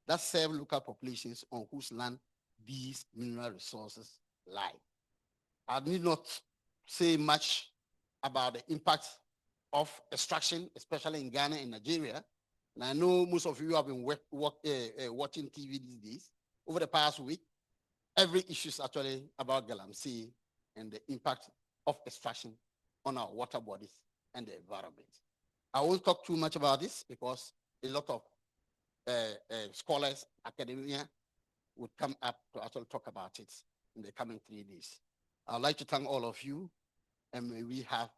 that serve local populations on whose land these mineral resources lie. I need not say much about the impact of extraction, especially in Ghana and Nigeria. And I know most of you have been watching TV these days. Over the past week, every issue is actually about Galamsey and the impact of extraction on our water bodies and the environment. I won't talk too much about this because a lot of scholars, academia would come up to actually talk about it in the coming 3 days. I'd like to thank all of you, and may we have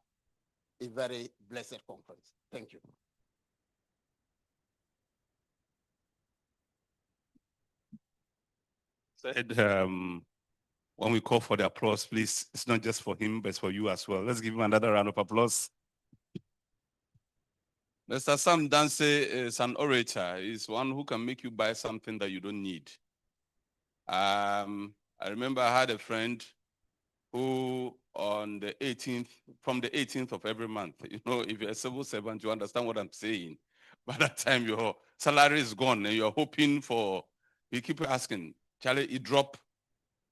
a very blessed conference. Thank you. Said, when we call for the applause, please, it's not just for him, but it's for you as well. Let's give him another round of applause. Mr. Sam Danse is an orator. He's one who can make you buy something that you don't need. I remember I had a friend who on the 18th, from the 18th of every month, you know, if you're a civil servant, you understand what I'm saying. By that time, your salary is gone and you're hoping for, you keep asking, Charlie, it drop.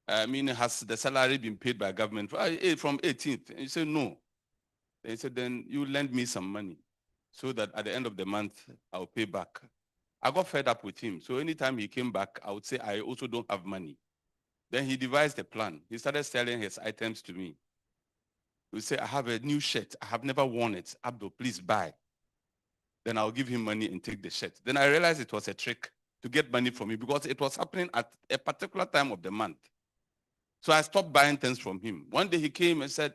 I mean, has the salary been paid by government from 18th? And you say, no. They said, then you lend me some money so that at the end of the month, I'll pay back. I got fed up with him. So anytime he came back, I would say, I also don't have money. Then he devised a plan. He started selling his items to me. He would say, I have a new shirt. I have never worn it. Abdul, please buy. Then I'll give him money and take the shirt. Then I realized it was a trick to get money from me because it was happening at a particular time of the month. So I stopped buying things from him. One day he came and said,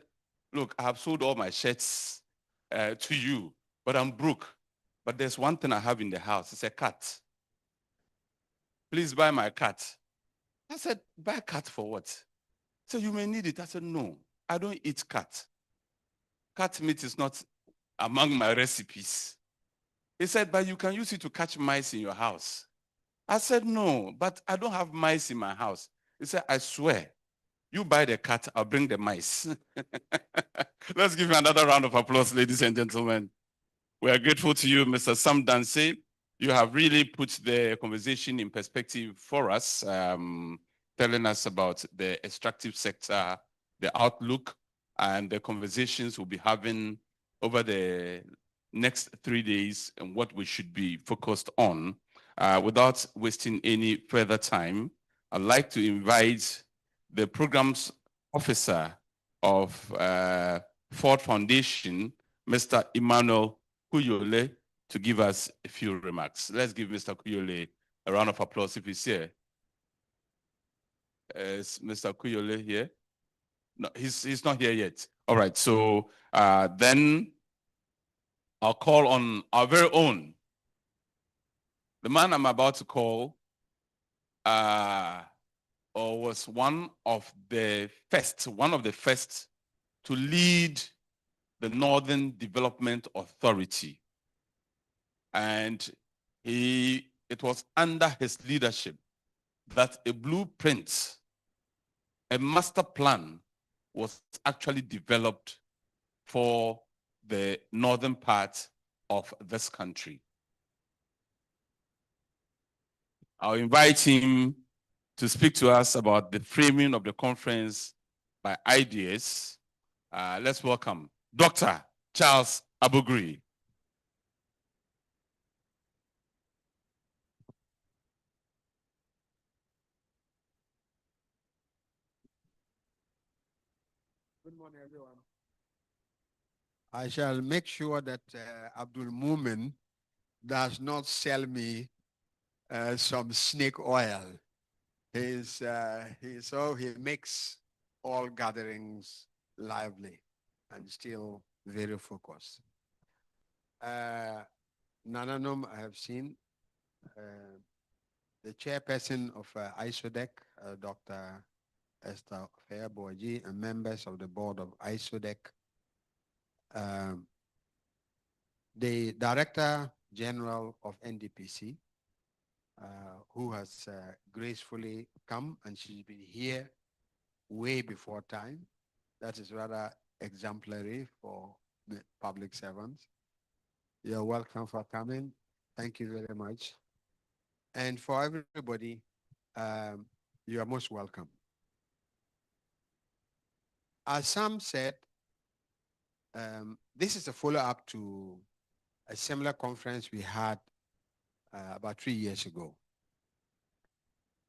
look, I have sold all my shirts to you, but I'm broke. But there's one thing I have in the house. It's a cat. Please buy my cat. I said, buy a cat for what? So you may need it. I said, no, I don't eat cat. Cat meat is not among my recipes. He said, but you can use it to catch mice in your house. I said, no, but I don't have mice in my house. He said, I swear, you buy the cat, I'll bring the mice. Let's give you another round of applause, ladies and gentlemen. We are grateful to you, Mr. Sam Danse. You have really put the conversation in perspective for us, telling us about the extractive sector, the outlook, and the conversations we'll be having over the next 3 days and what we should be focused on. Without wasting any further time, I'd like to invite the programs officer of Ford Foundation, Mr. Emmanuel Kuyole, to give us a few remarks. Let's give Mr. Kuyole a round of applause if he's here. Is Mr. Kuyole here? No, he's not here yet. All right, so then I'll call on our very own. The man I'm about to call was one of the first to lead the Northern Development Authority. And it was under his leadership that a blueprint, a master plan was actually developed for the northern part of this country. I'll invite him to speak to us about the framing of the conference by ideas. Let's welcome Dr. Charles Abugri. Good morning, everyone. I shall make sure that Abdul Mumin does not sell me some snake oil. He makes all gatherings lively and still very focused. Nananum, I have seen the chairperson of ISODEC, Dr. Esther Fairboji, and members of the board of ISODEC, the Director General of NDPC, who has gracefully come, and she's been here way before time. That is rather exemplary for the public servants. You're welcome for coming. Thank you very much. And for everybody, um, you are most welcome. As Sam said, this is a follow-up to a similar conference we had about 3 years ago.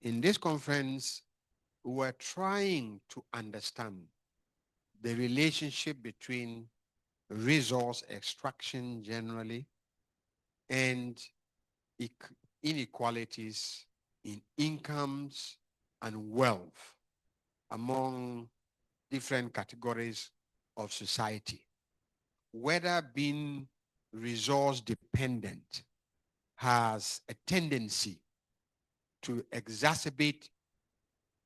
In this conference, we were trying to understand the relationship between resource extraction generally and inequalities in incomes and wealth among different categories of society, whether being resource dependent has a tendency to exacerbate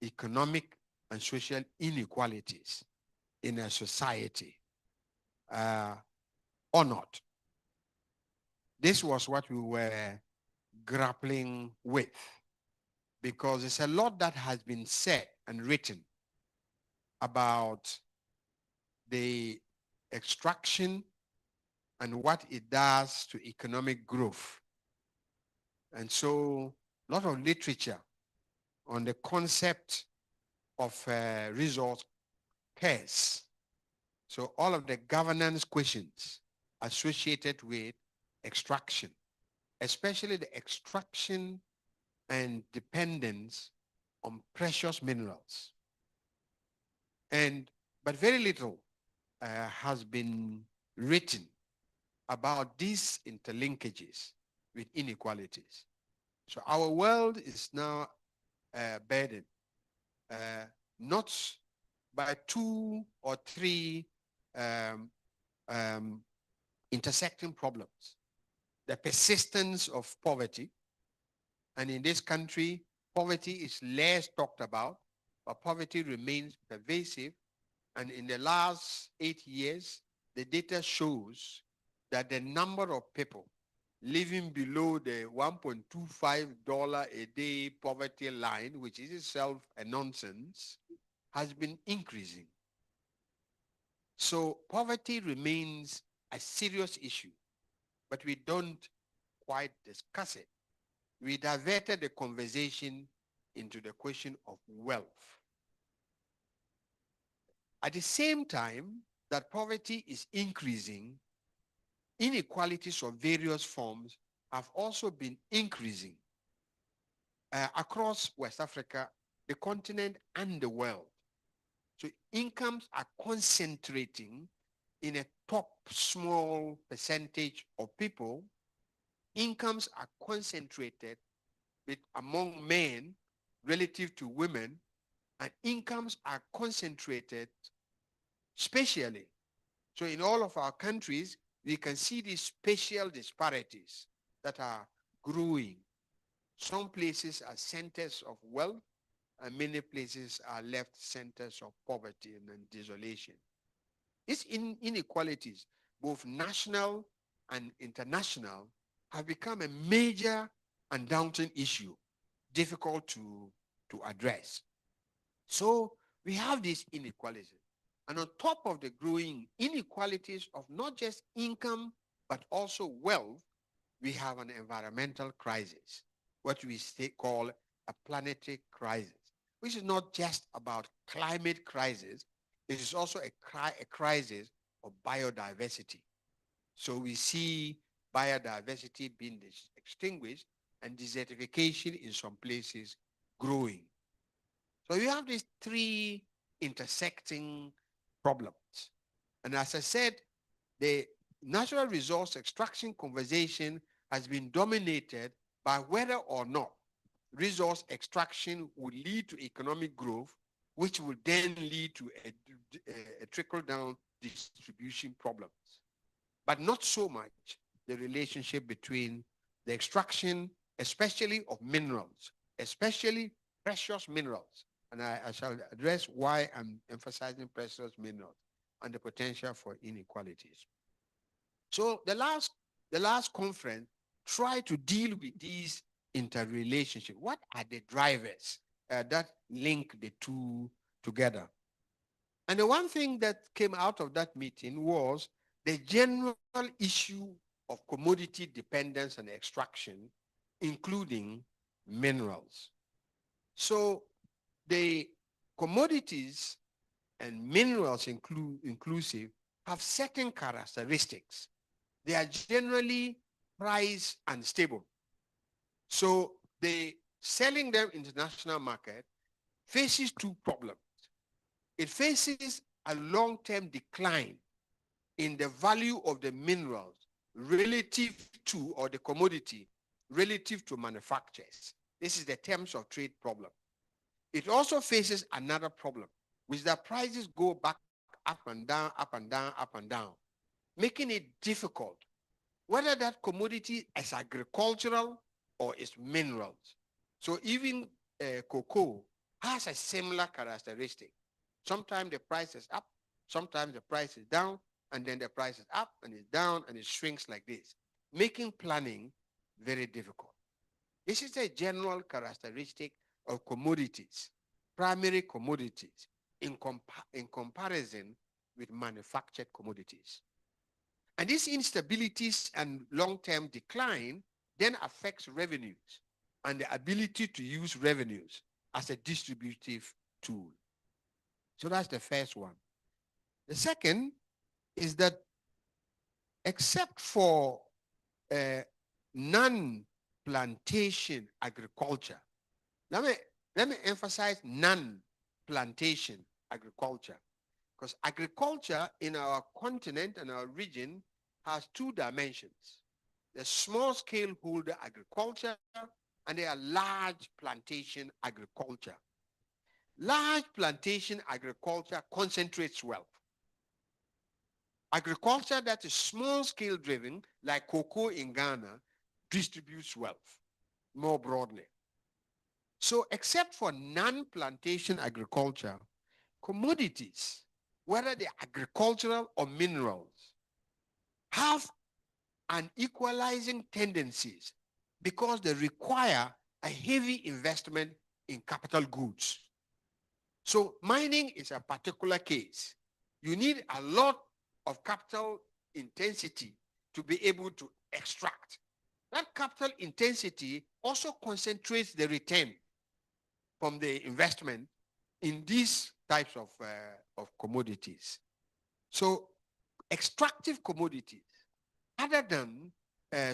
economic and social inequalities in a society uh, or not. This was what we were grappling with because there's a lot that has been said and written about the extraction and what it does to economic growth. And so a lot of literature on the concept of resource curse. So all of the governance questions associated with extraction, especially the extraction and dependence on precious minerals. But very little has been written about these interlinkages with inequalities. So our world is now burdened not by two or three um, um, intersecting problems. The persistence of poverty, and in this country, poverty is less talked about, but poverty remains pervasive. And in the last 8 years, the data shows that the number of people living below the $1.25 a day poverty line, which is itself a nonsense, has been increasing. So poverty remains a serious issue, but we don't quite discuss it. We diverted the conversation into the question of wealth. At the same time that poverty is increasing, inequalities of various forms have also been increasing across West Africa, the continent, and the world. So incomes are concentrating in a top small percentage of people. Incomes are concentrated among men relative to women, and incomes are concentrated spatially. So in all of our countries, we can see these spatial disparities that are growing. Some places are centers of wealth, and many places are left centers of poverty and desolation. These inequalities, both national and international, have become a major and daunting issue, difficult to address. So we have these inequalities. And on top of the growing inequalities of not just income, but also wealth, we have an environmental crisis, what we call a planetary crisis, which is not just about climate crisis, it is also a crisis of biodiversity. So we see biodiversity being extinguished and desertification in some places growing. So you have these three intersecting problems. And as I said, the natural resource extraction conversation has been dominated by whether or not resource extraction will lead to economic growth, which will then lead to a trickle-down distribution problems. But not so much the relationship between the extraction, especially of minerals, especially precious minerals. And I shall address why I'm emphasizing precious minerals and the potential for inequalities. So the last conference tried to deal with these interrelationships. What are the drivers that link the two together? And the one thing that came out of that meeting was the general issue of commodity dependence and extraction, including minerals. So the commodities and minerals inclusive have certain characteristics. They are generally price unstable. So the selling them international market faces two problems. It faces a long-term decline in the value of the minerals relative to, or the commodity relative to manufacturers. This is the terms of trade problem. It also faces another problem, which the prices go back up and down, up and down, up and down, making it difficult whether that commodity is agricultural or is minerals. So even cocoa has a similar characteristic. Sometimes the price is up, sometimes the price is down, and then the price is up and it's down and it shrinks like this, making planning very difficult. This is a general characteristic of commodities, primary commodities, in comparison with manufactured commodities. And these instabilities and long-term decline then affects revenues and the ability to use revenues as a distributive tool. So that's the first one. The second is that except for non-plantation agriculture, let me emphasize non-plantation agriculture, because agriculture in our continent and our region has two dimensions. There's small-scale holder agriculture and there are large plantation agriculture. Large plantation agriculture concentrates wealth. Agriculture that is small-scale driven, like cocoa in Ghana, distributes wealth more broadly. So except for non-plantation agriculture, commodities, whether they're agricultural or minerals, have an equalizing tendencies because they require a heavy investment in capital goods. So mining is a particular case. You need a lot of capital intensity to be able to extract. That capital intensity also concentrates the return from the investment in these types of commodities. So extractive commodities, other than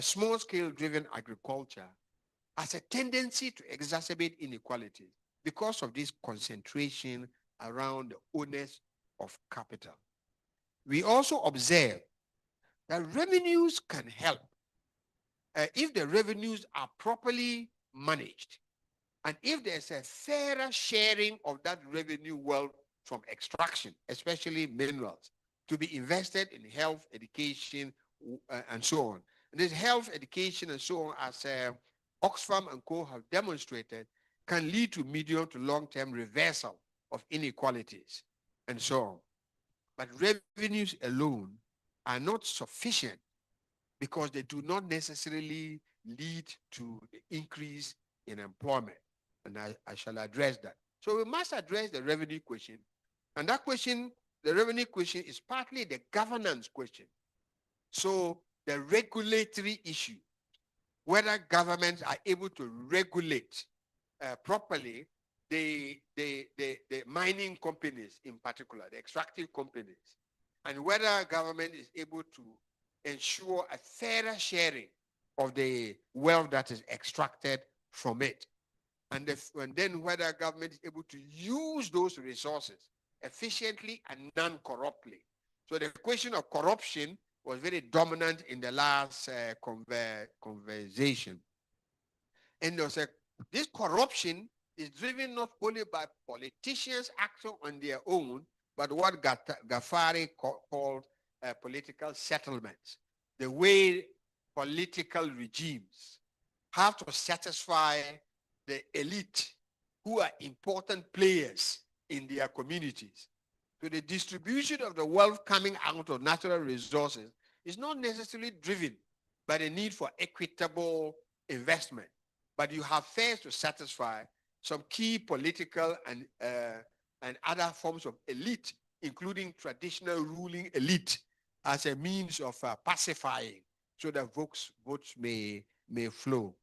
small-scale driven agriculture, has a tendency to exacerbate inequalities because of this concentration around the owners of capital. We also observe that revenues can help if the revenues are properly managed and if there's a fairer sharing of that revenue wealth from extraction, especially minerals, to be invested in health, education, and so on. And this health, education, and so on, as Oxfam and co have demonstrated, can lead to medium to long-term reversal of inequalities and so on. But revenues alone are not sufficient because they do not necessarily lead to the increase in employment. And I shall address that. So we must address the revenue question. And that question, the revenue question, is partly the governance question. So the regulatory issue, whether governments are able to regulate properly the mining companies in particular, the extractive companies, and whether government is able to ensure a fairer sharing of the wealth that is extracted from it. And then whether government is able to use those resources efficiently and non-corruptly. So the question of corruption was very dominant in the last conversation. And there was this corruption is driven not only by politicians acting on their own, but what Ghaffari called political settlements. The way political regimes have to satisfy the elite who are important players in their communities. So the distribution of the wealth coming out of natural resources is not necessarily driven by the need for equitable investment, but you have first to satisfy some key political and other forms of elite, including traditional ruling elite, as a means of pacifying so that votes may flow.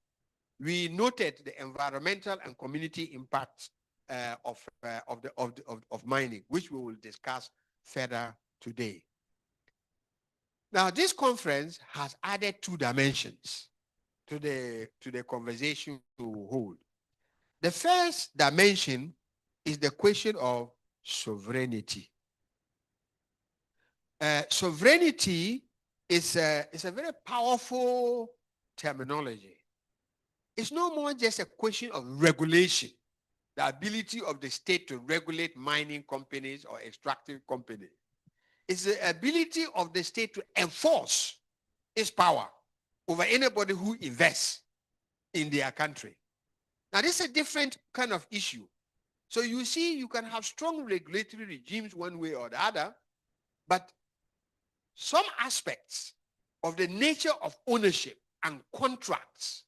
we noted the environmental and community impacts of mining, which we will discuss further today. Now, this conference has added 2 dimensions to the conversation we will hold. The first dimension is the question of sovereignty. Sovereignty is a very powerful terminology. It's no more just a question of regulation, the ability of the state to regulate mining companies or extractive companies. It's the ability of the state to enforce its power over anybody who invests in their country. Now, this is a different kind of issue. So you see, you can have strong regulatory regimes one way or the other, but some aspects of the nature of ownership and contracts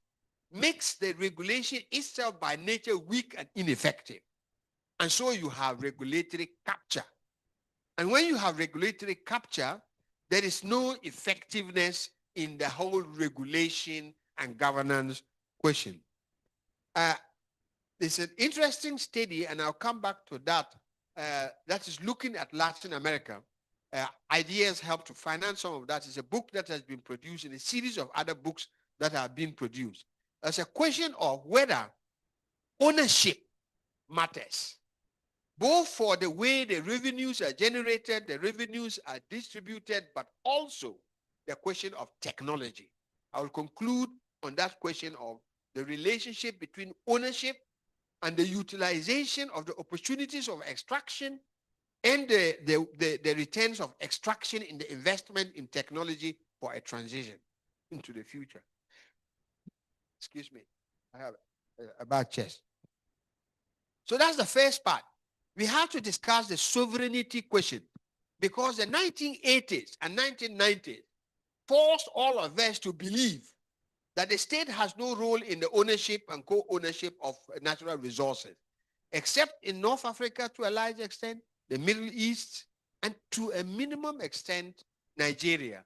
makes the regulation itself by nature weak and ineffective. And so you have regulatory capture. And when you have regulatory capture, there is no effectiveness in the whole regulation and governance question. It's an interesting study, and I'll come back to that, that is looking at Latin America. Ideas help to finance some of that. It's a book that has been produced in a series of other books that have been produced. There's a question of whether ownership matters, both for the way the revenues are generated, the revenues are distributed, but also the question of technology. I will conclude on that question of the relationship between ownership and the utilization of the opportunities of extraction and the returns of extraction in the investment in technology for a transition into the future. Excuse me, I have a bad chest. So that's the first part. We have to discuss the sovereignty question, because the 1980s and 1990s forced all of us to believe that the state has no role in the ownership and co-ownership of natural resources, except in North Africa to a large extent, the Middle East, and to a minimum extent, Nigeria.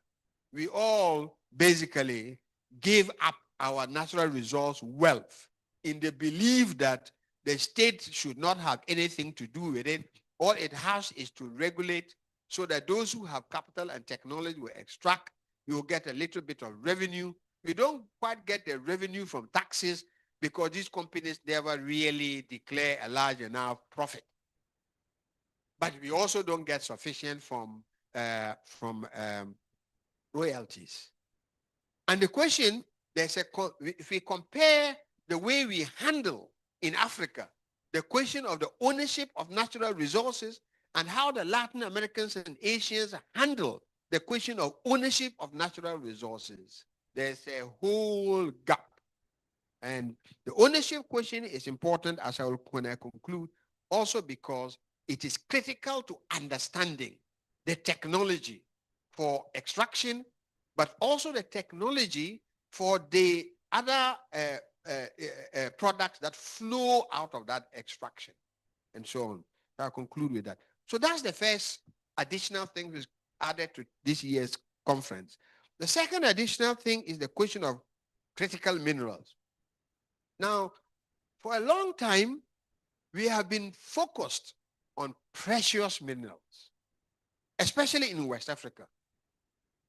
We all basically gave up our natural resource wealth in the belief that the state should not have anything to do with it. All it has is to regulate so that those who have capital and technology will extract, we will get a little bit of revenue. We don't quite get the revenue from taxes because these companies never really declare a large enough profit. But we also don't get sufficient from royalties. And the question, if we compare the way we handle in Africa the question of the ownership of natural resources and how the Latin Americans and Asians handle the question of ownership of natural resources, there's a whole gap. And the ownership question is important, as I will when I conclude, also because it is critical to understanding the technology for extraction, but also the technology for the other products that flow out of that extraction, and so on. I'll conclude with that. So that's the first additional thing that's added to this year's conference. The second additional thing is the question of critical minerals. Now, for a long time, we have been focused on precious minerals, especially in West Africa.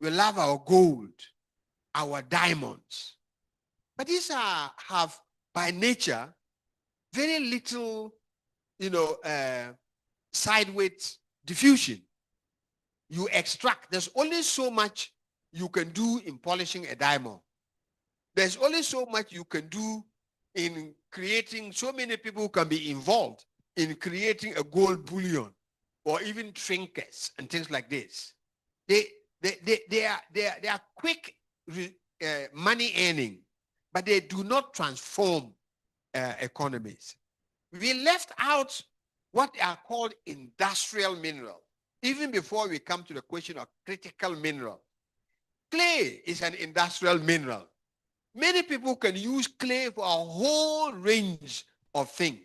We love our gold, our diamonds. But these have, by nature, very little, sideways diffusion. You extract. There's only so much you can do in polishing a diamond. There's only so much you can do in creating, so many people can be involved in creating a gold bullion or even trinkets and things like this. They are quick money earning, but they do not transform economies. We left out what are called industrial minerals, even before we come to the question of critical mineral. Clay is an industrial mineral. Many people can use clay for a whole range of things.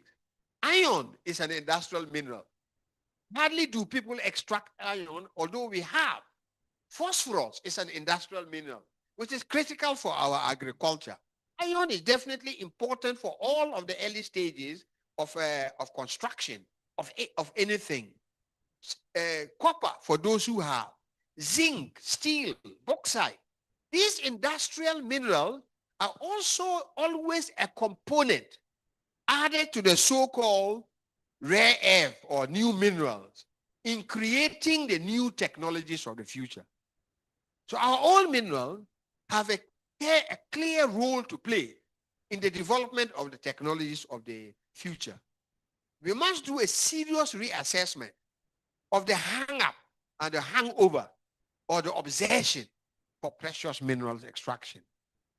Iron is an industrial mineral. Hardly do people extract iron, although we have. Phosphorus is an industrial mineral, which is critical for our agriculture. Iron is definitely important for all of the early stages of construction of anything. Copper for those who have, zinc, steel, bauxite. These industrial minerals are also always a component added to the so-called rare earth or new minerals in creating the new technologies of the future. So our own minerals have a clear role to play in the development of the technologies of the future. We must do a serious reassessment of the hang-up and the hangover or the obsession for precious minerals extraction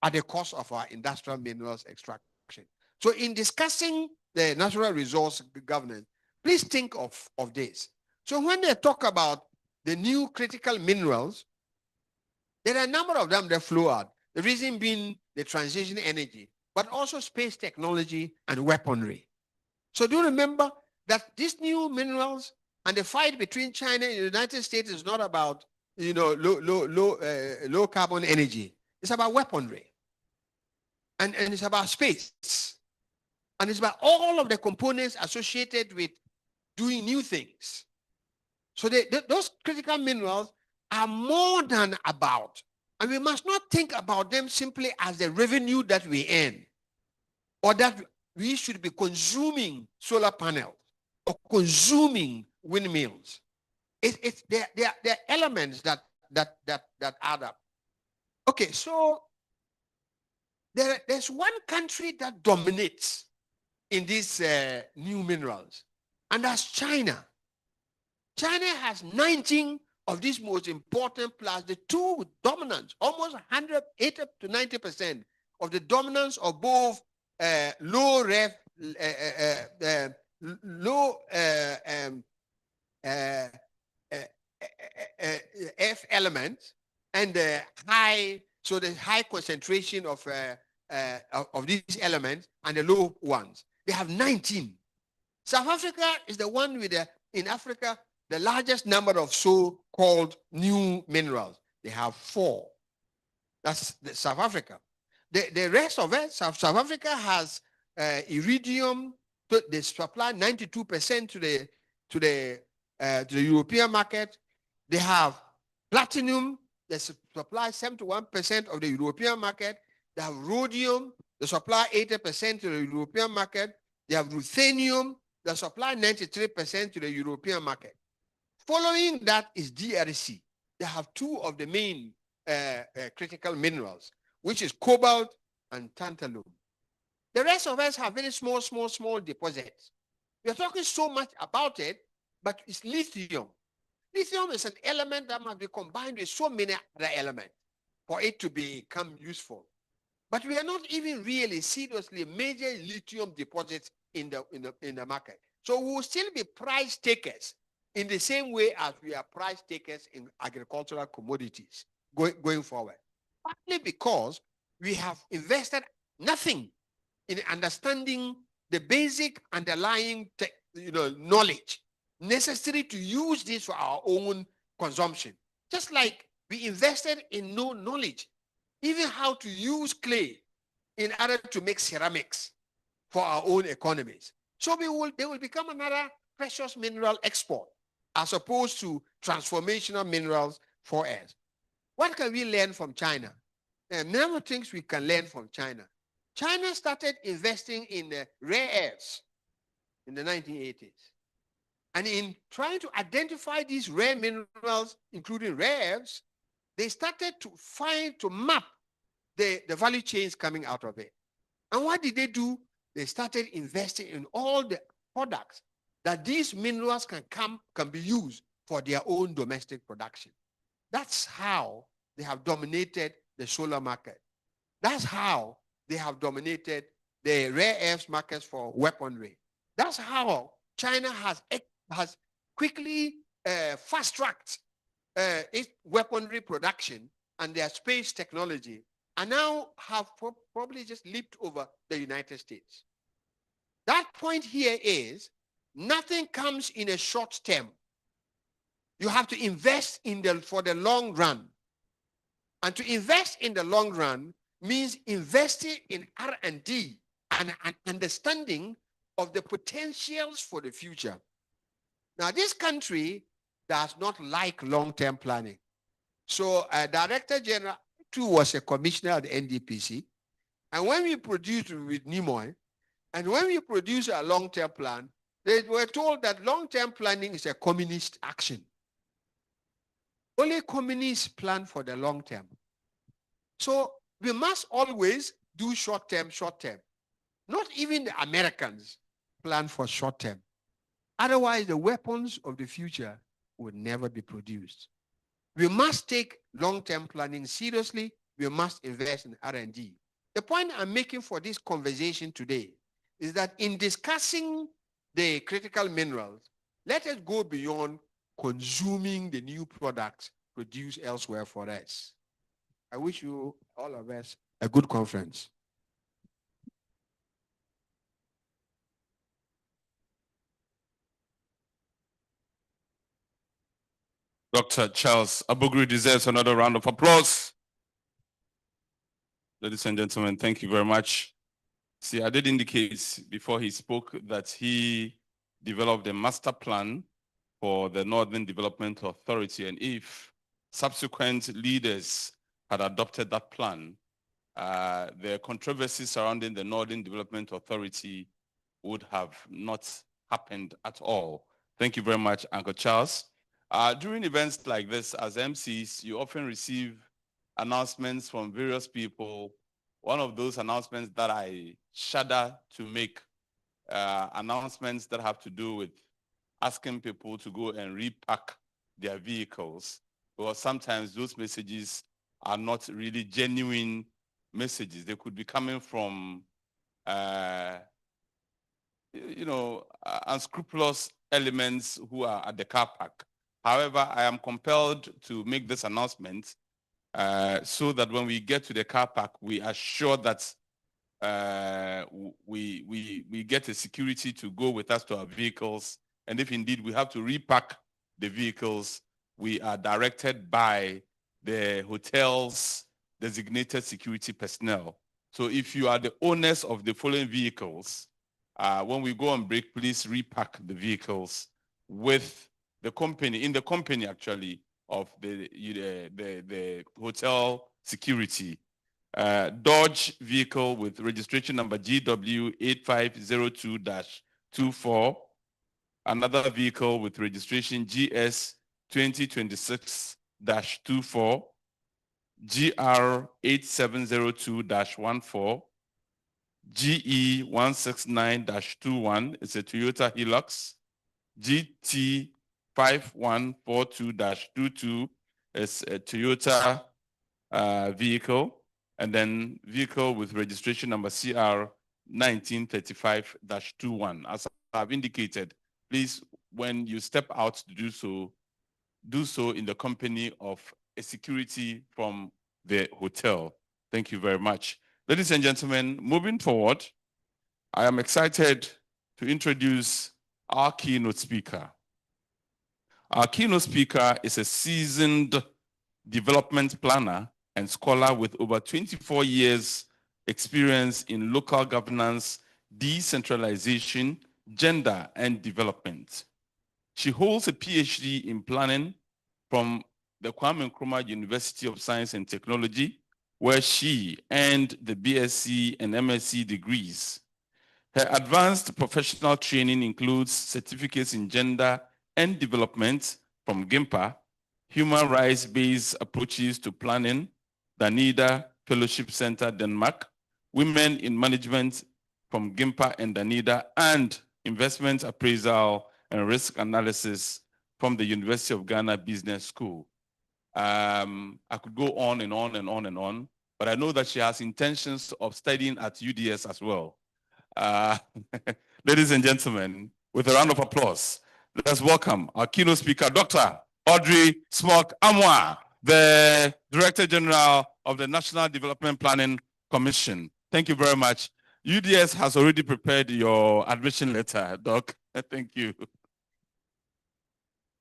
at the cost of our industrial minerals extraction. So in discussing the natural resource governance, please think of this. So when they talk about the new critical minerals, there are a number of them that flow out. The reason being the transition energy, but also space technology and weaponry. So do you remember that these new minerals and the fight between China and the United States is not about low carbon energy. It's about weaponry. And it's about space. And it's about all of the components associated with doing new things. So those critical minerals are more than about. And we must not think about them simply as the revenue that we earn, or that we should be consuming solar panels or consuming windmills. They're elements that add up. Okay, so there's one country that dominates in these new minerals, and that's China. China has 19 of these most important, plus the two dominants, almost 180 to 90% of the dominance of both low F elements and the high, so the high concentration of these elements and the low ones. They have 19. South Africa is the one with in Africa, the largest number of so-called new minerals. They have 4. That's South Africa. The rest of it, South Africa has iridium. They supply 92% to the European market. They have platinum. They supply 71% of the European market. They have rhodium. They supply 80% to the European market. They have ruthenium. They supply 93% to the European market. Following that is DRC. They have 2 of the main critical minerals, which is cobalt and tantalum. The rest of us have very small deposits. We are talking so much about it, but it's lithium. Lithium is an element that must be combined with so many other elements for it to become useful. But we are not even really seriously major lithium deposits in the market. So we will still be price takers in the same way as we are price takers in agricultural commodities going forward. Partly because we have invested nothing in understanding the basic underlying knowledge necessary to use this for our own consumption. Just like we invested in no knowledge, even how to use clay in order to make ceramics for our own economies. So they will become another precious mineral export as opposed to transformational minerals for us. What can we learn from China? There are many things we can learn from China. China started investing in rare earths in the 1980s. And in trying to identify these rare minerals, including rare earths, they started to map the value chains coming out of it. And what did they do? They started investing in all the products that these minerals can be used for their own domestic production. That's how they have dominated the solar market. That's how they have dominated the rare earths markets for weaponry. That's how China has quickly fast-tracked its weaponry production and their space technology, and now have probably just leaped over the United States. That point here is nothing comes in a short term. You have to invest for the long run. And to invest in the long run means investing in R&D and an understanding of the potentials for the future. Now, this country does not like long-term planning. So Director General too was a commissioner at the NDPC. And when we produced with Nimoy, and when we produced a long-term plan, they were told that long-term planning is a communist action. Only communists plan for the long term. So we must always do short term. Not even the Americans plan for short term. Otherwise, the weapons of the future will never be produced. We must take long-term planning seriously. We must invest in R&D. The point I'm making for this conversation today is that in discussing the critical minerals, let us go beyond consuming the new products produced elsewhere for us. I wish you, all of us, a good conference. Dr. Charles Abogri deserves another round of applause. Ladies and gentlemen, thank you very much. See, I did indicate before he spoke that he developed a master plan for the Northern Development Authority, and if subsequent leaders had adopted that plan, the controversy surrounding the Northern Development Authority would have not happened at all. Thank you very much, Uncle Charles. During events like this, as MCs, you often receive announcements from various people. One of those announcements that I shudder to make, announcements that have to do with asking people to go and repack their vehicles, because sometimes those messages are not really genuine messages. They could be coming from unscrupulous elements who are at the car park. However, I am compelled to make this announcement so that when we get to the car park, we are sure that we get a security to go with us to our vehicles. And if indeed we have to repack the vehicles, we are directed by the hotel's designated security personnel. So if you are the owners of the following vehicles, when we go on break, please repack the vehicles with the company, in the company actually, of the hotel security. Dodge vehicle with registration number GW8502-24. Another vehicle with registration GS 2026-24. GR8702-14. GE 169-21, it's a Toyota Hilux. GT 5142-22 is a Toyota vehicle. And then vehicle with registration number CR 1935-21. As I've indicated, please, when you step out to do so in the company of a security from the hotel. Thank you very much. Ladies and gentlemen, moving forward, I am excited to introduce our keynote speaker. Our keynote speaker is a seasoned development planner and scholar with over 24 years experience in local governance, decentralization, gender, and development. She holds a PhD in planning from the Kwame Nkrumah University of Science and Technology, where she earned the BSc and MSc degrees. Her advanced professional training includes certificates in gender and development from GIMPA, human rights-based approaches to planning, Danida Fellowship Center, Denmark, women in management from GIMPA and Danida, and investment appraisal and risk analysis from the University of Ghana Business School. I could go on and on and on and on, but I know that she has intentions of studying at UDS as well. Ladies and gentlemen, with a round of applause, let's welcome our keynote speaker, Dr. Audrey Smock-Amwa, the Director General of the National Development Planning Commission. Thank you very much. UDS has already prepared your admission letter, Doc. Thank you.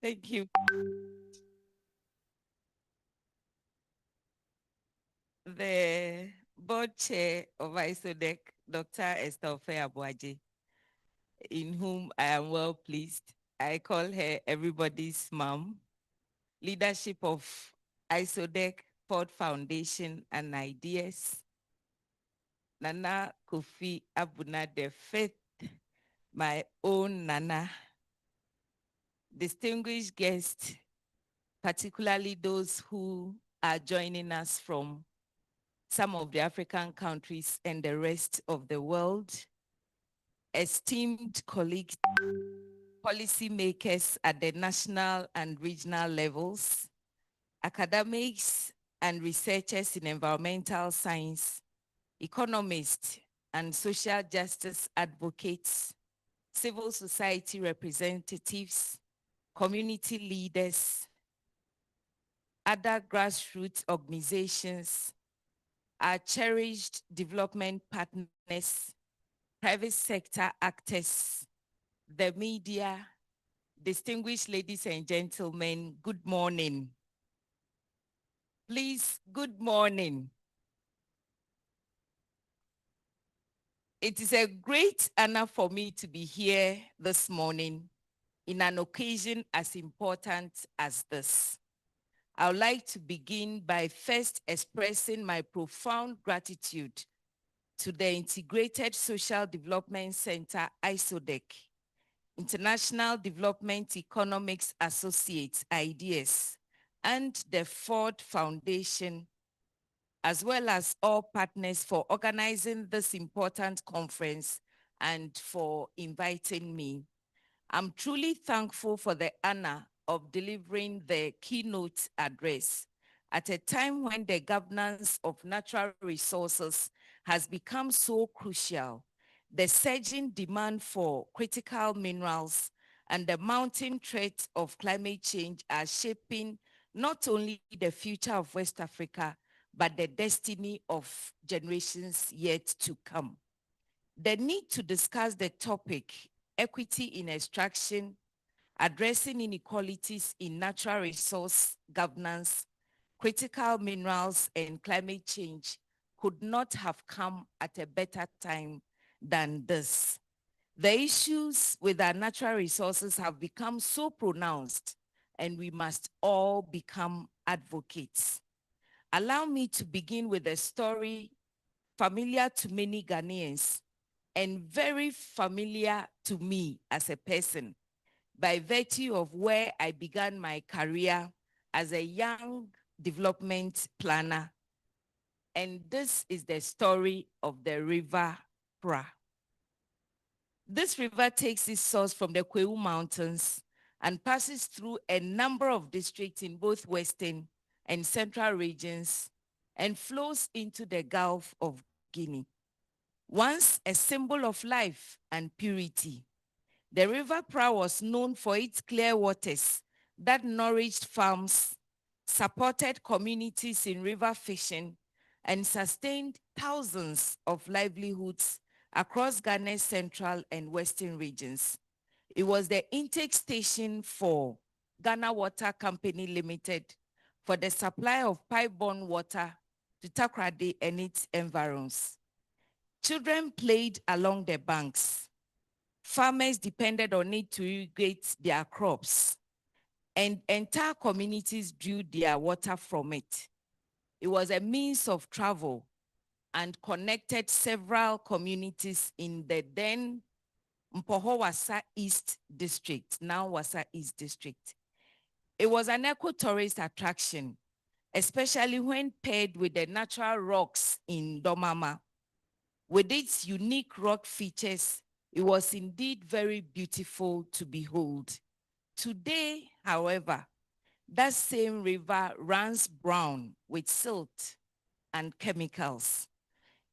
Thank you. The Board Chair of ISODEC, Dr. Esther Abuaje, in whom I am well pleased. I call her everybody's mom. Leadership of ISODEC, Ford Foundation and Ideas. Nana Kofi Abuna the Fifth, my own Nana. Distinguished guests, particularly those who are joining us from some of the African countries and the rest of the world, esteemed colleagues, policymakers at the national and regional levels, academics and researchers in environmental science, economists and social justice advocates, civil society representatives, community leaders, other grassroots organizations, our cherished development partners, private sector actors, the media, distinguished ladies and gentlemen, good morning. Please, good morning. It is a great honor for me to be here this morning in an occasion as important as this. I would like to begin by first expressing my profound gratitude to the Integrated Social Development Center, ISODEC, International Development Economics Associates, IDS, and the Ford Foundation, as well as all partners for organizing this important conference and for inviting me. I'm truly thankful for the honor of delivering the keynote address at a time when the governance of natural resources has become so crucial. The surging demand for critical minerals and the mounting threat of climate change are shaping not only the future of West Africa, but the destiny of generations yet to come. The need to discuss the topic, equity in extraction, addressing inequalities in natural resource governance, critical minerals, and climate change could not have come at a better time than this. The issues with our natural resources have become so pronounced, and we must all become advocates. Allow me to begin with a story familiar to many Ghanaians and very familiar to me as a person by virtue of where I began my career as a young development planner. And this is the story of the River Pra. This river takes its source from the Kweu Mountains and passes through a number of districts in both Western and Central regions and flows into the Gulf of Guinea. Once a symbol of life and purity, the River Pra was known for its clear waters that nourished farms, supported communities in river fishing, and sustained thousands of livelihoods across Ghana's central and western regions. It was the intake station for Ghana Water Company Limited for the supply of pipe-borne water to Takoradi and its environs. Children played along the banks. Farmers depended on it to irrigate their crops, and entire communities drew their water from it. It was a means of travel and connected several communities in the then Mpoho Wasa East District, now Wasa East District. It was an eco-tourist attraction, especially when paired with the natural rocks in Domama. With its unique rock features, it was indeed very beautiful to behold. Today, however, that same river runs brown with silt and chemicals.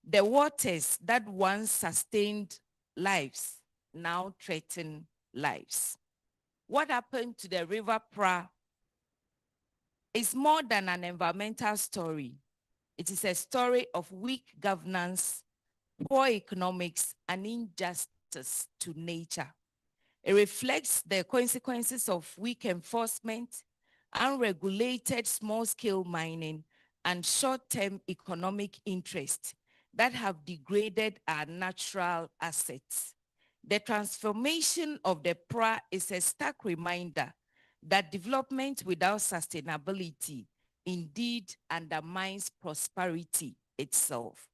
The waters that once sustained lives now threaten lives. What happened to the River Pra is more than an environmental story. It is a story of weak governance, poor economics, and injustice to nature. It reflects the consequences of weak enforcement, unregulated small-scale mining, and short-term economic interest that have degraded our natural assets. The transformation of the PRA is a stark reminder that development without sustainability indeed undermines prosperity itself.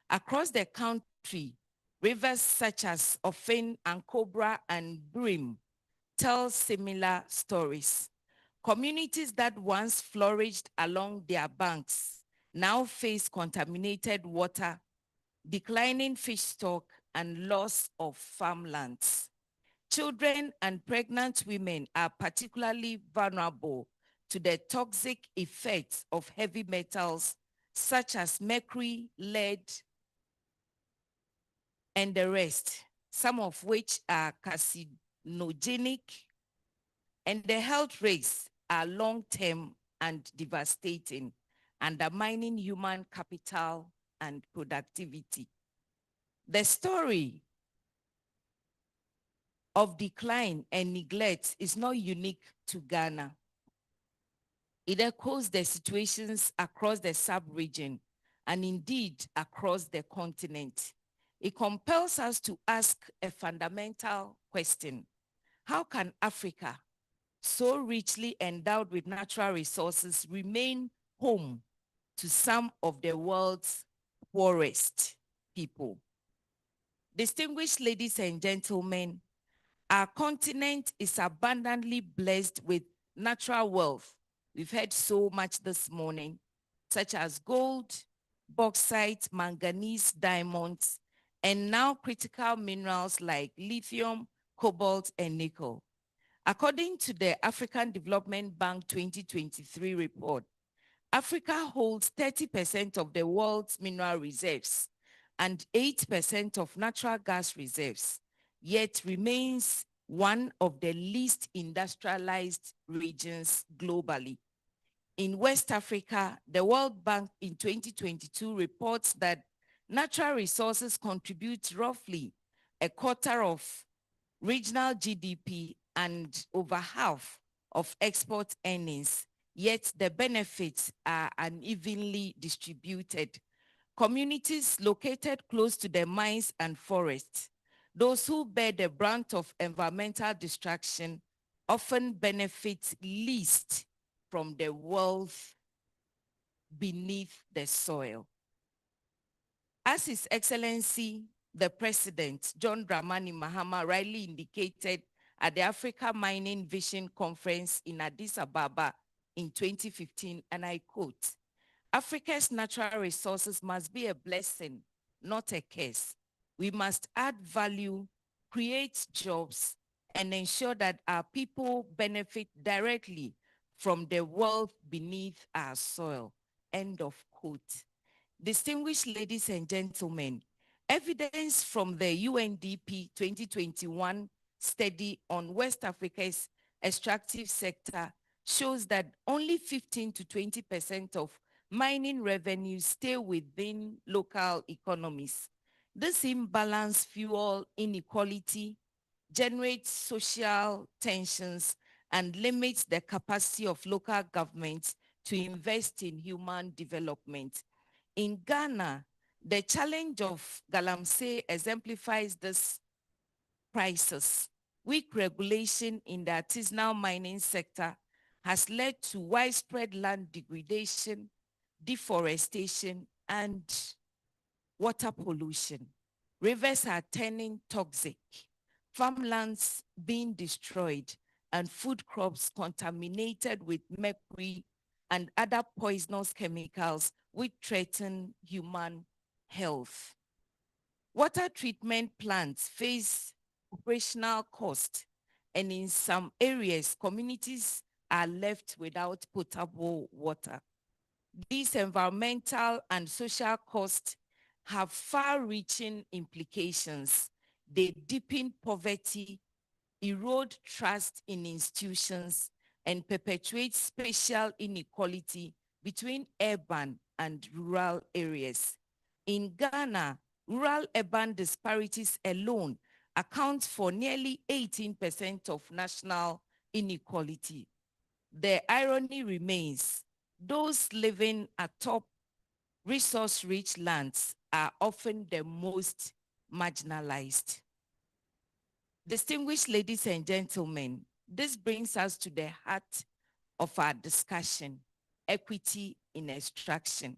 Across the country, rivers such as Ofin and Cobra and Brim tell similar stories. Communities that once flourished along their banks now face contaminated water, declining fish stock, and loss of farmlands. Children and pregnant women are particularly vulnerable to the toxic effects of heavy metals such as mercury, lead, and the rest, some of which are carcinogenic, and the health risks are long-term and devastating, undermining human capital and productivity. The story of decline and neglect is not unique to Ghana. It echoes the situations across the sub-region and indeed across the continent. It compels us to ask a fundamental question. How can Africa, so richly endowed with natural resources, remain home to some of the world's poorest people? Distinguished ladies and gentlemen, our continent is abundantly blessed with natural wealth. We've heard so much this morning, such as gold, bauxite, manganese, diamonds, and now critical minerals like lithium, cobalt, and nickel. According to the African Development Bank 2023 report, Africa holds 30% of the world's mineral reserves and 8% of natural gas reserves, yet remains one of the least industrialized regions globally. In West Africa, the World Bank in 2022 reports that natural resources contribute roughly a quarter of regional GDP and over half of export earnings, yet the benefits are unevenly distributed. Communities located close to the mines and forests, those who bear the brunt of environmental destruction, often benefit least from the wealth beneath the soil. As His Excellency, the President, John Dramani Mahama, rightly indicated at the Africa Mining Vision Conference in Addis Ababa in 2015, and I quote, "Africa's natural resources must be a blessing, not a curse. We must add value, create jobs, and ensure that our people benefit directly from the wealth beneath our soil." End of quote. Distinguished ladies and gentlemen, evidence from the UNDP 2021 study on West Africa's extractive sector shows that only 15 to 20% of mining revenues stay within local economies. This imbalance fuels inequality, generates social tensions, and limits the capacity of local governments to invest in human development. In Ghana, the challenge of Galamsey exemplifies this crisis. Weak regulation in the artisanal mining sector has led to widespread land degradation, deforestation, and water pollution. Rivers are turning toxic, farmlands being destroyed, and food crops contaminated with mercury and other poisonous chemicals which threaten human health. Water treatment plants face operational cost, and in some areas, communities are left without potable water. These environmental and social costs have far-reaching implications. They deepen poverty, erode trust in institutions, and perpetuate spatial inequality between urban and rural areas. In Ghana, rural-urban disparities alone account for nearly 18% of national inequality. The irony remains, those living atop resource-rich lands are often the most marginalized. Distinguished ladies and gentlemen, this brings us to the heart of our discussion, equity in extraction.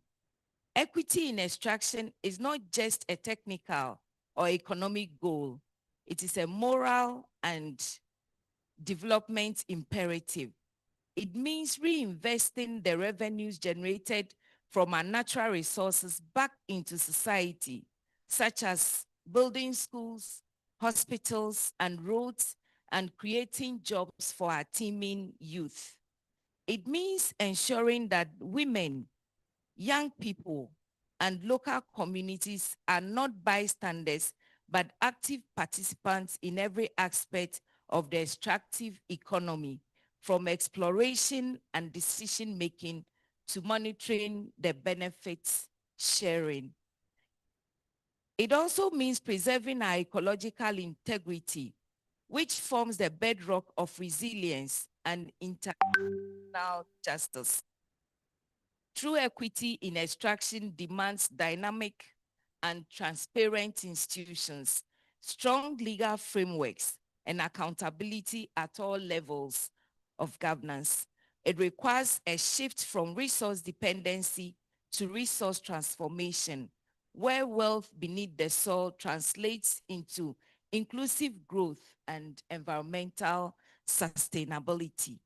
Equity in extraction is not just a technical or economic goal. It is a moral and development imperative. It means reinvesting the revenues generated from our natural resources back into society, such as building schools, hospitals, and roads, and creating jobs for our teeming youth. It means ensuring that women, young people, and local communities are not bystanders, but active participants in every aspect of the extractive economy, from exploration and decision-making to monitoring the benefits sharing. It also means preserving our ecological integrity, which forms the bedrock of resilience and international justice. True equity in extraction demands dynamic and transparent institutions, strong legal frameworks, and accountability at all levels of governance. It requires a shift from resource dependency to resource transformation, where wealth beneath the soil translates into inclusive growth and environmental sustainability.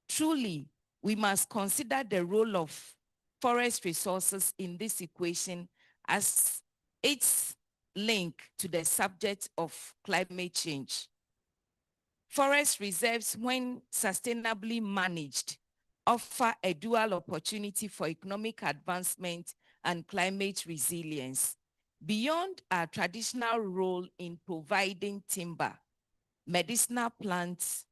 Truly, we must consider the role of forest resources in this equation as its link to the subject of climate change. Forest reserves, when sustainably managed, offer a dual opportunity for economic advancement and climate resilience. Beyond our traditional role in providing timber, medicinal plants,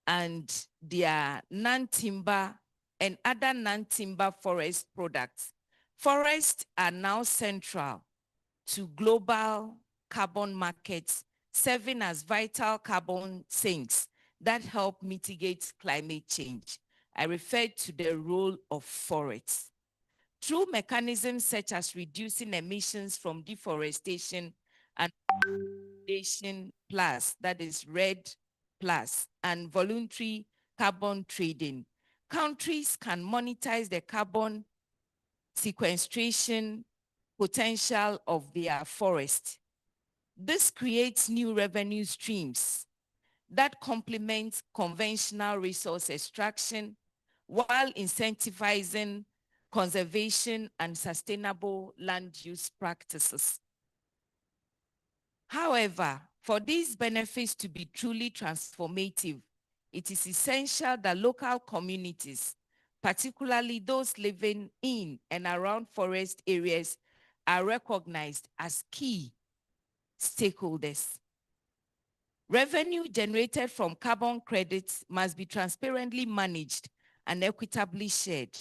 and their non-timber and other non-timber forest products, forests are now central to global carbon markets, serving as vital carbon sinks that help mitigate climate change. I refer to the role of forests. Through mechanisms such as reducing emissions from deforestation and Foundation Plus, that is RED Plus, and voluntary carbon trading, countries can monetize the carbon sequestration potential of their forest. This creates new revenue streams that complement conventional resource extraction while incentivizing conservation and sustainable land use practices. However, for these benefits to be truly transformative, it is essential that local communities, particularly those living in and around forest areas, are recognized as key stakeholders. Revenue generated from carbon credits must be transparently managed and equitably shared,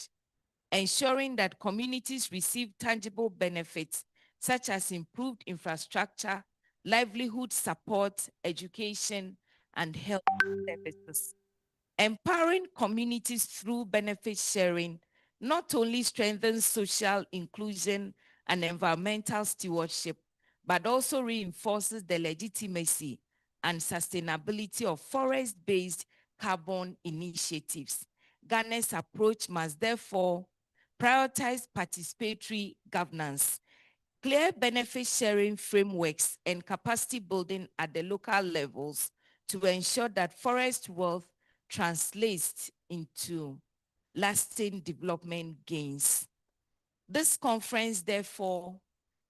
ensuring that communities receive tangible benefits such as improved infrastructure, livelihood support, education, and health services. Empowering communities through benefit sharing not only strengthens social inclusion and environmental stewardship, but also reinforces the legitimacy and sustainability of forest-based carbon initiatives. Ghana's approach must therefore prioritize participatory governance, clear benefit sharing frameworks, and capacity building at the local levels to ensure that forest wealth translates into lasting development gains. This conference, therefore,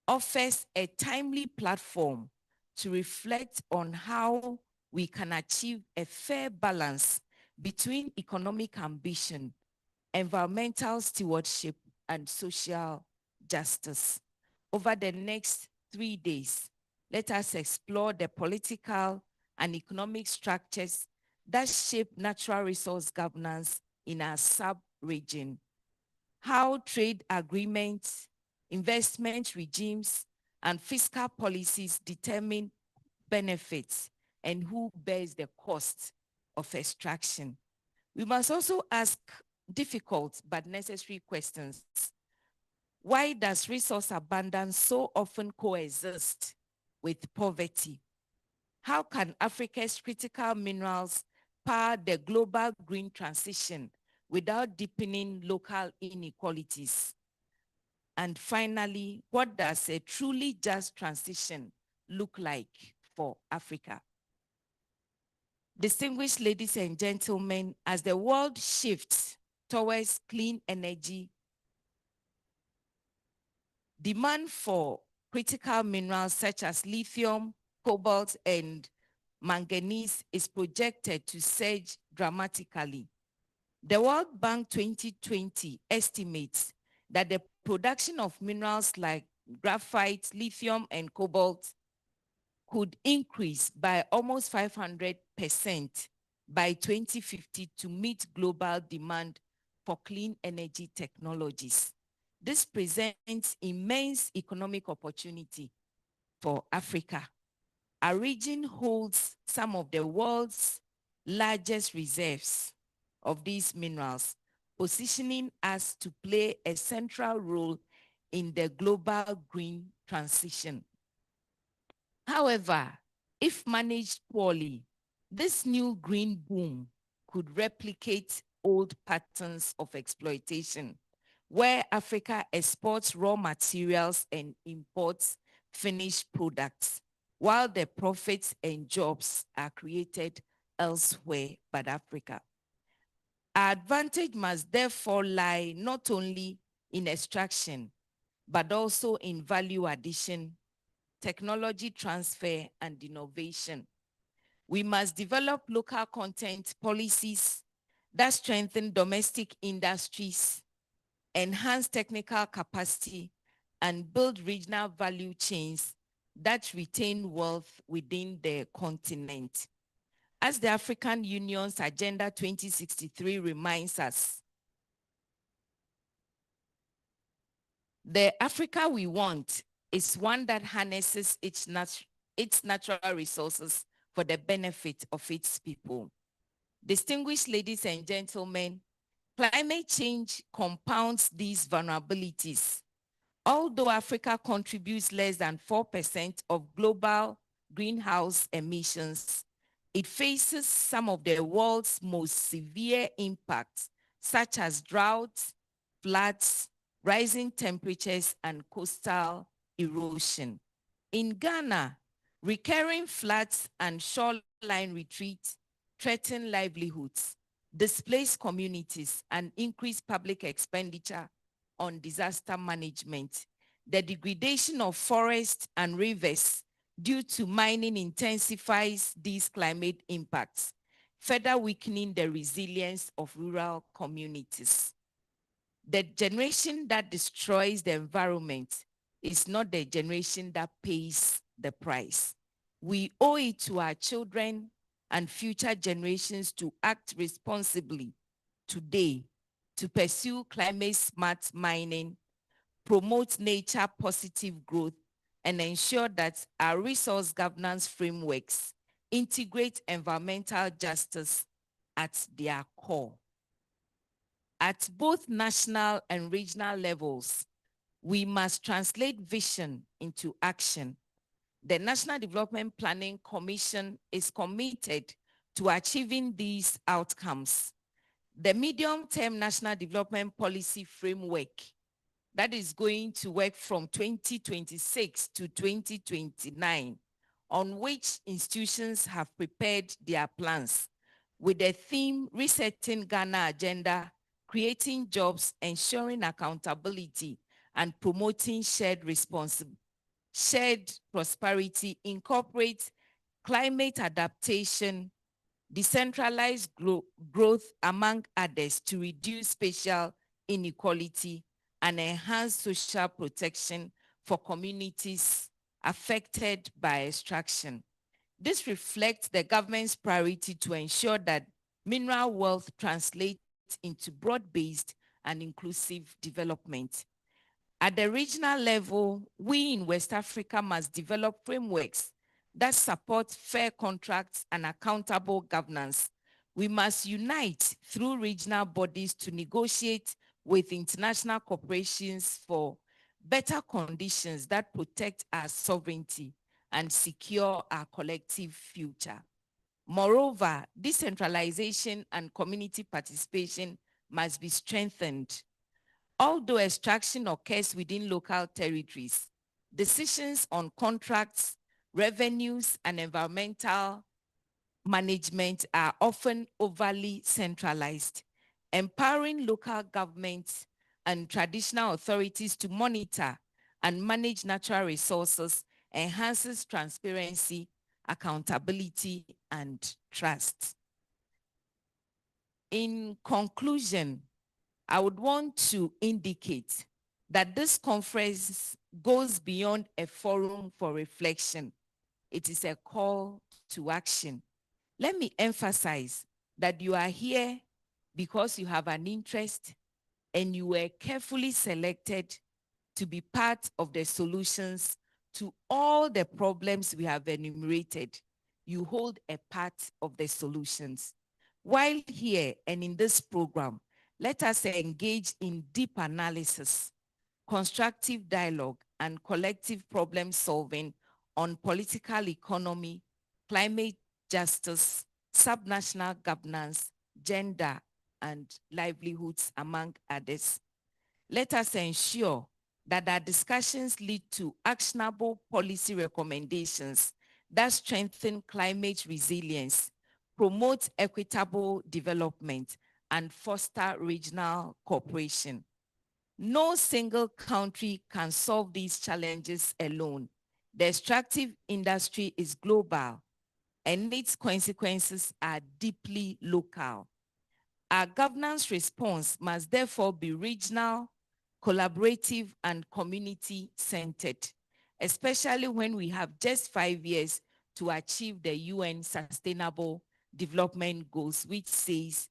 offers a timely platform to reflect on how we can achieve a fair balance between economic ambition, environmental stewardship, and social justice. Over the next 3 days, let us explore the political and economic structures that shape natural resource governance in our sub-region, how trade agreements, investment regimes, and fiscal policies determine benefits and who bears the cost of extraction. We must also ask difficult but necessary questions. Why does resource abundance so often coexist with poverty? How can Africa's critical minerals power the global green transition without deepening local inequalities? And finally, what does a truly just transition look like for Africa? Distinguished ladies and gentlemen, as the world shifts towards clean energy, demand for critical minerals such as lithium, cobalt, and manganese is projected to surge dramatically. The World Bank 2020 estimates that the production of minerals like graphite, lithium, and cobalt could increase by almost 500% by 2050 to meet global demand for clean energy technologies. This presents immense economic opportunity for Africa. Our region holds some of the world's largest reserves of these minerals, positioning us to play a central role in the global green transition. However, if managed poorly, this new green boom could replicate old patterns of exploitation, where Africa exports raw materials and imports finished products, while the profits and jobs are created elsewhere but Africa. Our advantage must therefore lie not only in extraction, but also in value addition, technology transfer, and innovation. We must develop local content policies that strengthen domestic industries, enhance technical capacity, and build regional value chains that retain wealth within the continent. As the African Union's Agenda 2063 reminds us, the Africa we want is one that harnesses its natural resources for the benefit of its people. Distinguished ladies and gentlemen, climate change compounds these vulnerabilities. Although Africa contributes less than 4% of global greenhouse emissions, it faces some of the world's most severe impacts, such as droughts, floods, rising temperatures, and coastal erosion. In Ghana, recurring floods and shoreline retreat threaten livelihoods, displace communities, and increase public expenditure on disaster management. The degradation of forests and rivers due to mining intensifies these climate impacts, further weakening the resilience of rural communities. The generation that destroys the environment is not the generation that pays the price. We owe it to our children and future generations to act responsibly today to pursue climate-smart mining, promote nature-positive growth, and ensure that our resource governance frameworks integrate environmental justice at their core. At both national and regional levels, we must translate vision into action. The National Development Planning Commission is committed to achieving these outcomes. The medium-term National Development Policy Framework that is going to work from 2026 to 2029, on which institutions have prepared their plans with the theme Resetting Ghana Agenda, Creating Jobs, Ensuring Accountability, and Promoting Shared Prosperity, incorporates climate adaptation, decentralized growth, among others, to reduce spatial inequality and enhance social protection for communities affected by extraction. This reflects the government's priority to ensure that mineral wealth translates into broad-based and inclusive development. At the regional level, we in West Africa must develop frameworks that support fair contracts and accountable governance. We must unite through regional bodies to negotiate with international corporations for better conditions that protect our sovereignty and secure our collective future. Moreover, decentralization and community participation must be strengthened. Although extraction occurs within local territories, decisions on contracts, revenues, and environmental management are often overly centralized. Empowering local governments and traditional authorities to monitor and manage natural resources enhances transparency, accountability, and trust. In conclusion, I would want to indicate that this conference goes beyond a forum for reflection. It is a call to action. Let me emphasize that you are here because you have an interest and you were carefully selected to be part of the solutions to all the problems we have enumerated. You hold a part of the solutions. While here and in this program, let us engage in deep analysis, constructive dialogue, and collective problem solving on political economy, climate justice, subnational governance, gender, and livelihoods, among others. Let us ensure that our discussions lead to actionable policy recommendations that strengthen climate resilience, promote equitable development, and foster regional cooperation. No single country can solve these challenges alone. The extractive industry is global, and its consequences are deeply local. Our governance response must therefore be regional, collaborative, and community-centered, especially when we have just 5 years to achieve the UN Sustainable Development Goals, which says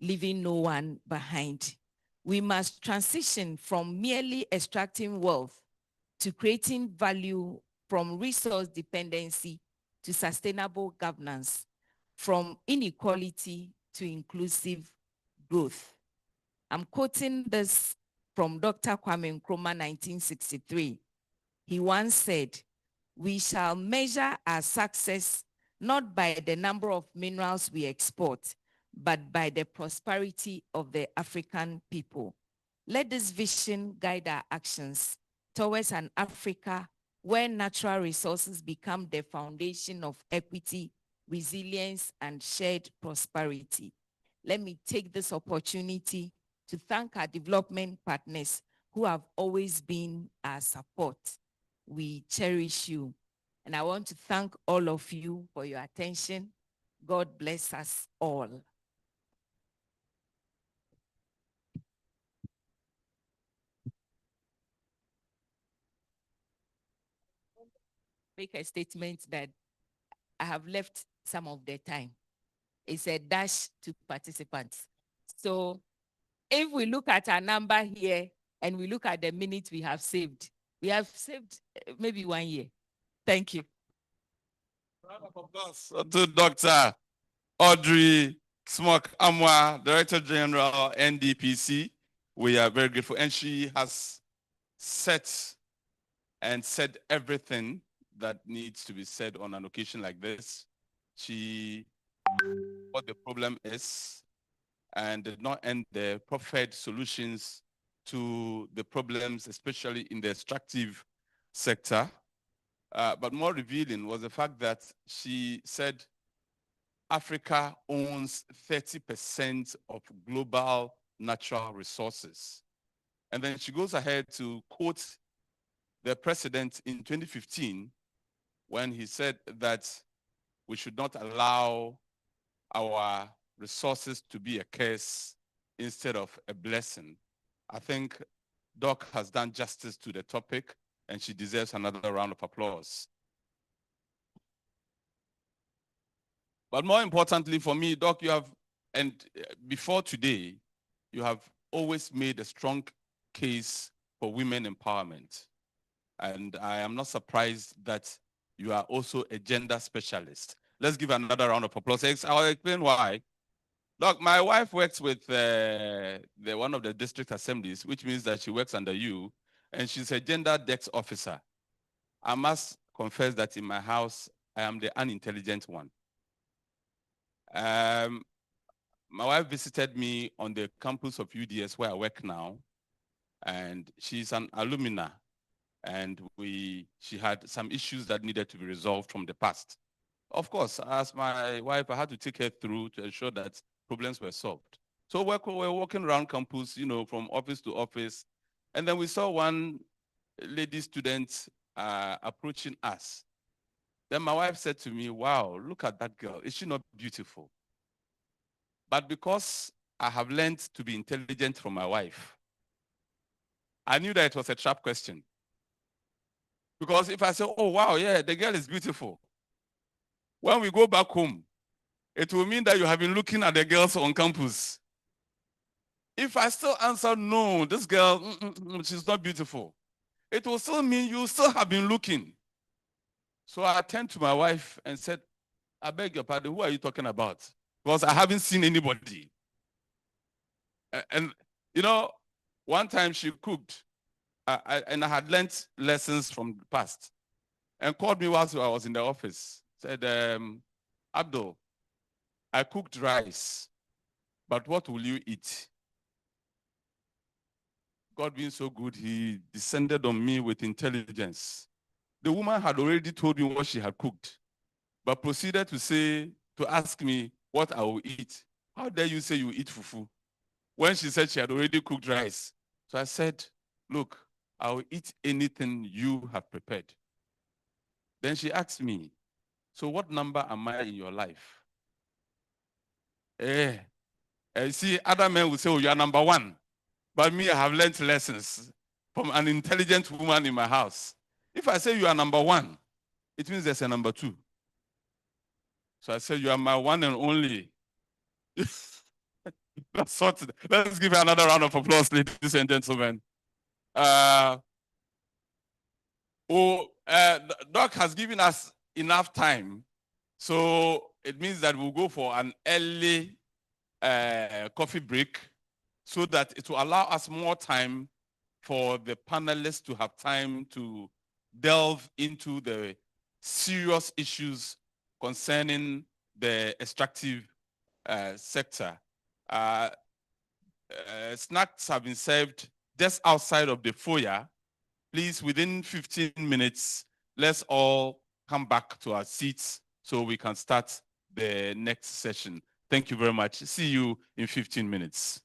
leaving no one behind. We must transition from merely extracting wealth to creating value, from resource dependency to sustainable governance, from inequality to inclusive growth. I'm quoting this from Dr. Kwame Nkrumah, 1963. He once said, "We shall measure our success not by the number of minerals we export, but by the prosperity of the African people." Let this vision guide our actions towards an Africa where natural resources become the foundation of equity, resilience, and shared prosperity. Let me take this opportunity to thank our development partners who have always been our support. We cherish you. And I want to thank all of you for your attention. God bless us all. Make a statement that I have left some of the time. It's a dash to participants. So if we look at our number here and we look at the minutes we have saved maybe 1 year. Thank you. Round of applause to Dr. Audrey Smock Amwa, Director General, NDPC. We are very grateful. And she has said everything that needs to be said on an occasion like this. She what the problem is and did not end there, proffered solutions to the problems, especially in the extractive sector. But more revealing was the fact that she said Africa owns 30% of global natural resources. And then she goes ahead to quote the president in 2015 when he said that we should not allow our resources to be a curse instead of a blessing. I think Doc has done justice to the topic, and she deserves another round of applause. But more importantly for me, Doc, you have, and before today, you have always made a strong case for women empowerment. And I am not surprised that you are also a gender specialist. Let's give another round of applause. I'll explain why. Doc, my wife works with one of the district assemblies, which means that she works under you. and she's a gender desk officer. I must confess that in my house, I am the unintelligent one. My wife visited me on the campus of UDS where I work now, and she's an alumna, and she had some issues that needed to be resolved from the past. Of course, as my wife, I had to take her through to ensure that problems were solved. So we're walking around campus, from office to office, and then we saw one lady student approaching us. Then my wife said to me, "Wow, look at that girl. Is she not beautiful?" But because I have learned to be intelligent from my wife, I knew that it was a trap question. Because if I say, "Oh, wow, yeah, the girl is beautiful," when we go back home, it will mean that you have been looking at the girls on campus. If I still answer, "No, this girl, she's not beautiful," it will still mean you still have been looking. So I turned to my wife and said, "I beg your pardon, who are you talking about? Because I haven't seen anybody." And, one time she cooked, and I had learned lessons from the past, and called me whilst I was in the office. Said, "Abdul, I cooked rice, but what will you eat?" God being so good, he descended on me with intelligence. The woman had already told me what she had cooked, but proceeded to ask me what I will eat. "How dare you say you eat fufu?" When she said she had already cooked rice. So I said, "Look, I will eat anything you have prepared." Then she asked me, "So what number am I in your life?" See, other men will say, "Oh, you are number one." But me, I have learned lessons from an intelligent woman in my house. If I say you are number one, it means there's a number two. So I said, "You are my one and only." Let's give her another round of applause, ladies and gentlemen. Doc has given us enough time, so it means that we'll go for an early coffee break so that it will allow us more time for the panelists to have time to delve into the serious issues concerning the extractive sector. Snacks have been served just outside of the foyer. Please, within 15 minutes, let's all come back to our seats so we can start the next session. Thank you very much. See you in 15 minutes.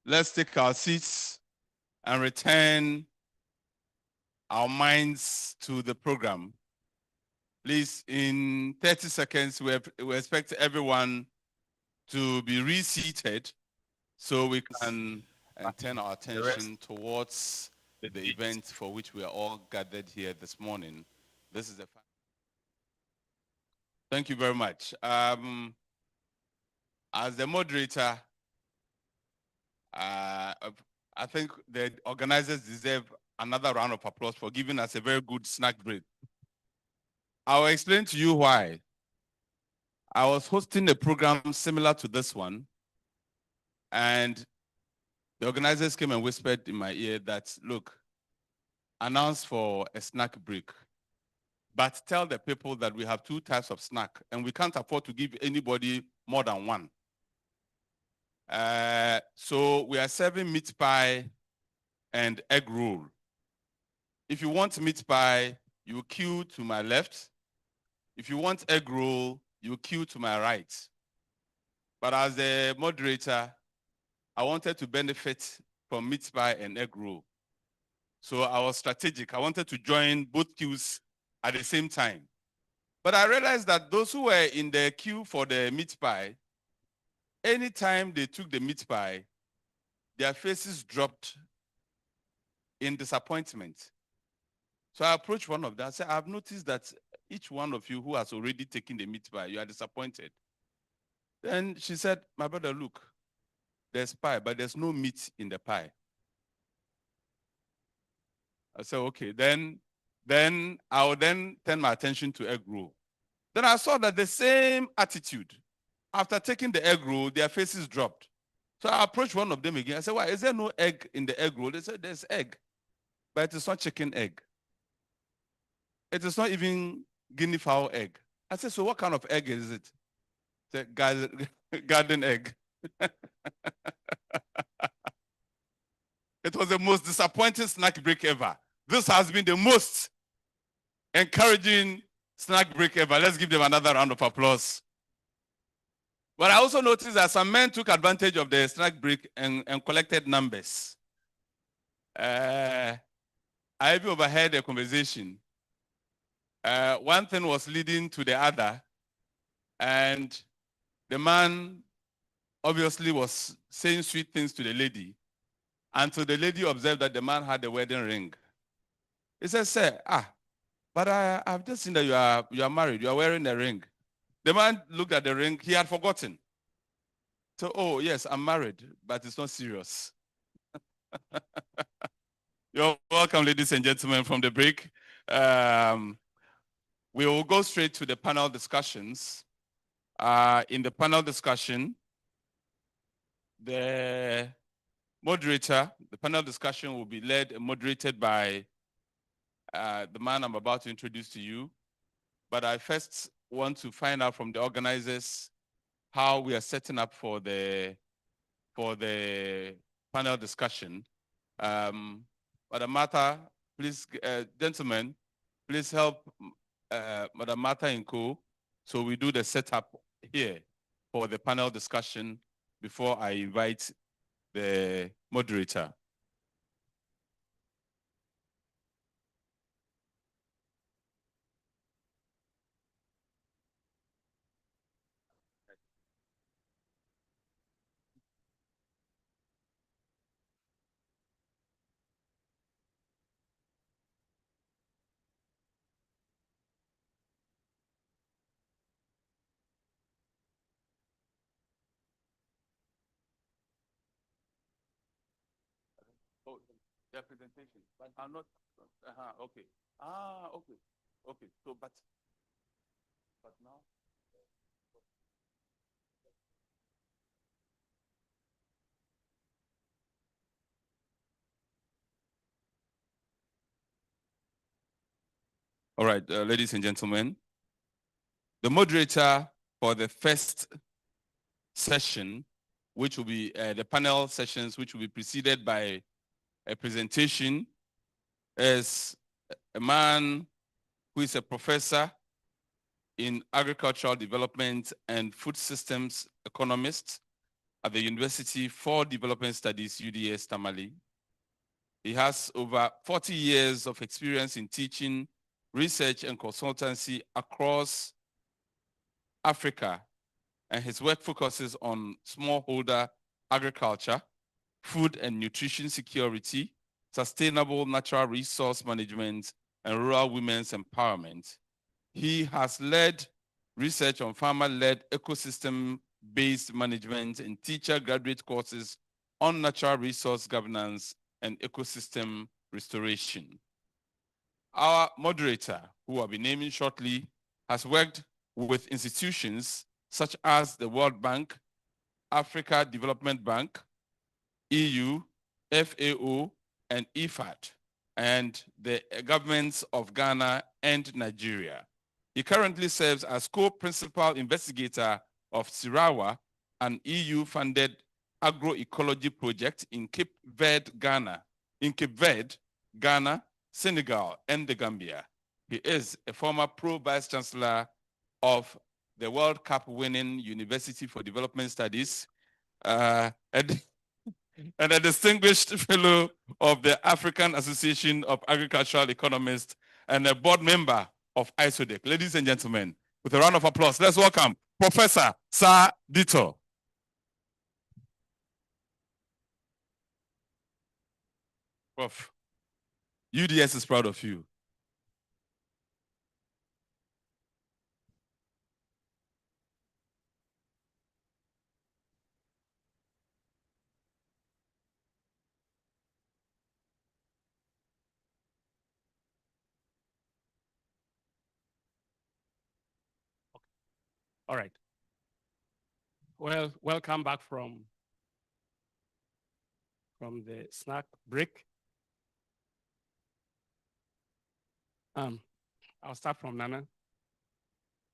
Let's take our seats and return our minds to the program. Please, in 30 seconds, we expect everyone to be reseated so we can turn our attention towards the event for which we are all gathered here this morning. This is the. Thank you very much. As the moderator, I think the organizers deserve another round of applause for giving us a very good snack break. I'll explain to you why. I was hosting a program similar to this one, and the organizers came and whispered in my ear that, look, announce for a snack break, but tell the people that we have 2 types of snack, and we can't afford to give anybody more than one. So we are serving meat pie and egg roll. If you want meat pie, you queue to my left. If you want egg roll, you queue to my right. But as the moderator, I wanted to benefit from meat pie and egg roll. So I was strategic. I wanted to join both queues at the same time. But I realized that those who were in the queue for the meat pie, anytime they took the meat pie, their faces dropped in disappointment. So I approached one of them. I said, I've noticed that each one of you who has already taken the meat pie, you are disappointed. Then she said, my brother, look, there's pie, but there's no meat in the pie. I said, okay, then I'll then turn my attention to egg roll. Then I saw that the same attitude. After taking the egg roll, their faces dropped. So I approached one of them again. I said, why, is there no egg in the egg roll? They said, there's egg, but it's not chicken egg. It is not even guinea fowl egg. I said, so what kind of egg is it? The garden egg. It was the most disappointing snack break ever. This has been the most encouraging snack break ever. Let's give them another round of applause. But I also noticed that some men took advantage of the snack break and collected numbers. I even overheard a conversation. One thing was leading to the other, and the man obviously was saying sweet things to the lady, until the lady observed that the man had a wedding ring. He said, sir, but I've just seen that you are married, you are wearing a ring. The man looked at the ring, he had forgotten. So, oh yes, I'm married, but it's not serious. You're welcome, ladies and gentlemen, from the break. We will go straight to the panel discussions. In the panel discussion, the panel discussion will be led and moderated by the man I'm about to introduce to you. But I first want to find out from the organizers how we are setting up for the panel discussion. Madam Martha, please, gentlemen, please help Madam Martha and co. So we do the setup here for the panel discussion before I invite the moderator. Oh, their presentation, but I'm not. Okay. Okay. Okay. So, but now. All right, ladies and gentlemen, the moderator for the first session, which will be the panel sessions, which will be preceded by a presentation, is a man who is a professor in agricultural development and food systems economist at the University for Development Studies, UDS Tamale. He has over 40 years of experience in teaching, research, and consultancy across Africa, and his work focuses on smallholder agriculture, food and nutrition security, sustainable natural resource management, and rural women's empowerment. He has led research on farmer-led ecosystem-based management and teacher graduate courses on natural resource governance and ecosystem restoration. Our moderator, who I'll be naming shortly, has worked with institutions such as the World Bank, Africa Development Bank, EU, FAO, and IFAD, and the governments of Ghana and Nigeria. He currently serves as co-principal investigator of Sirawa, an EU-funded agroecology project in Cape Verde, Ghana, Senegal, and the Gambia. He is a former pro vice chancellor of the World Cup winning University for Development Studies, and a distinguished fellow of the African Association of Agricultural Economists and a board member of ISODEC. Ladies and gentlemen, with a round of applause, let's welcome Professor Sir Dito. Prof, UDS is proud of you. All right. Well, welcome back from the snack break. I'll start from Nana.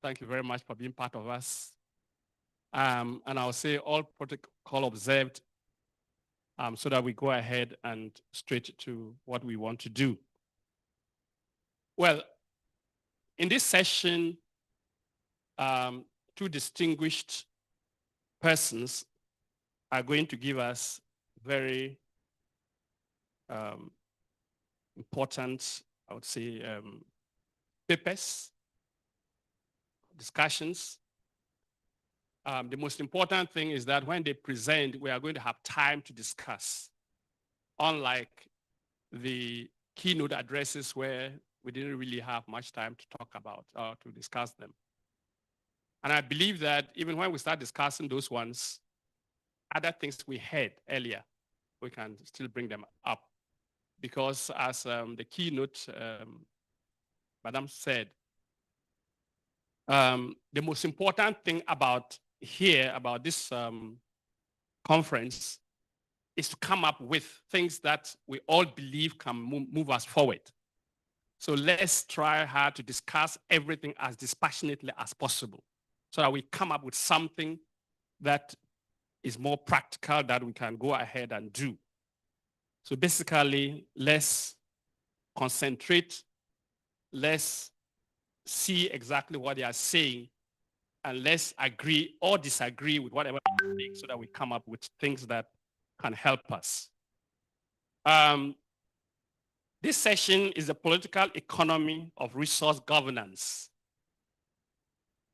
Thank you very much for being part of us. And I'll say all protocol observed so that we go ahead and straight to what we want to do. Well, in this session, two distinguished persons are going to give us very important, I would say, papers, discussions. The most important thing is that when they present, we are going to have time to discuss, unlike the keynote addresses where we didn't really have much time to talk about or to discuss them. And I believe that even when we start discussing those ones, other things we heard earlier, we can still bring them up. Because as the keynote, Madam said, the most important thing about this conference is to come up with things that we all believe can move us forward. So let's try hard to discuss everything as dispassionately as possible so that we come up with something that is more practical that we can go ahead and do. So basically, let's concentrate, let's see exactly what they are saying, and let's agree or disagree with whatever they think so that we come up with things that can help us. This session is the political economy of resource governance.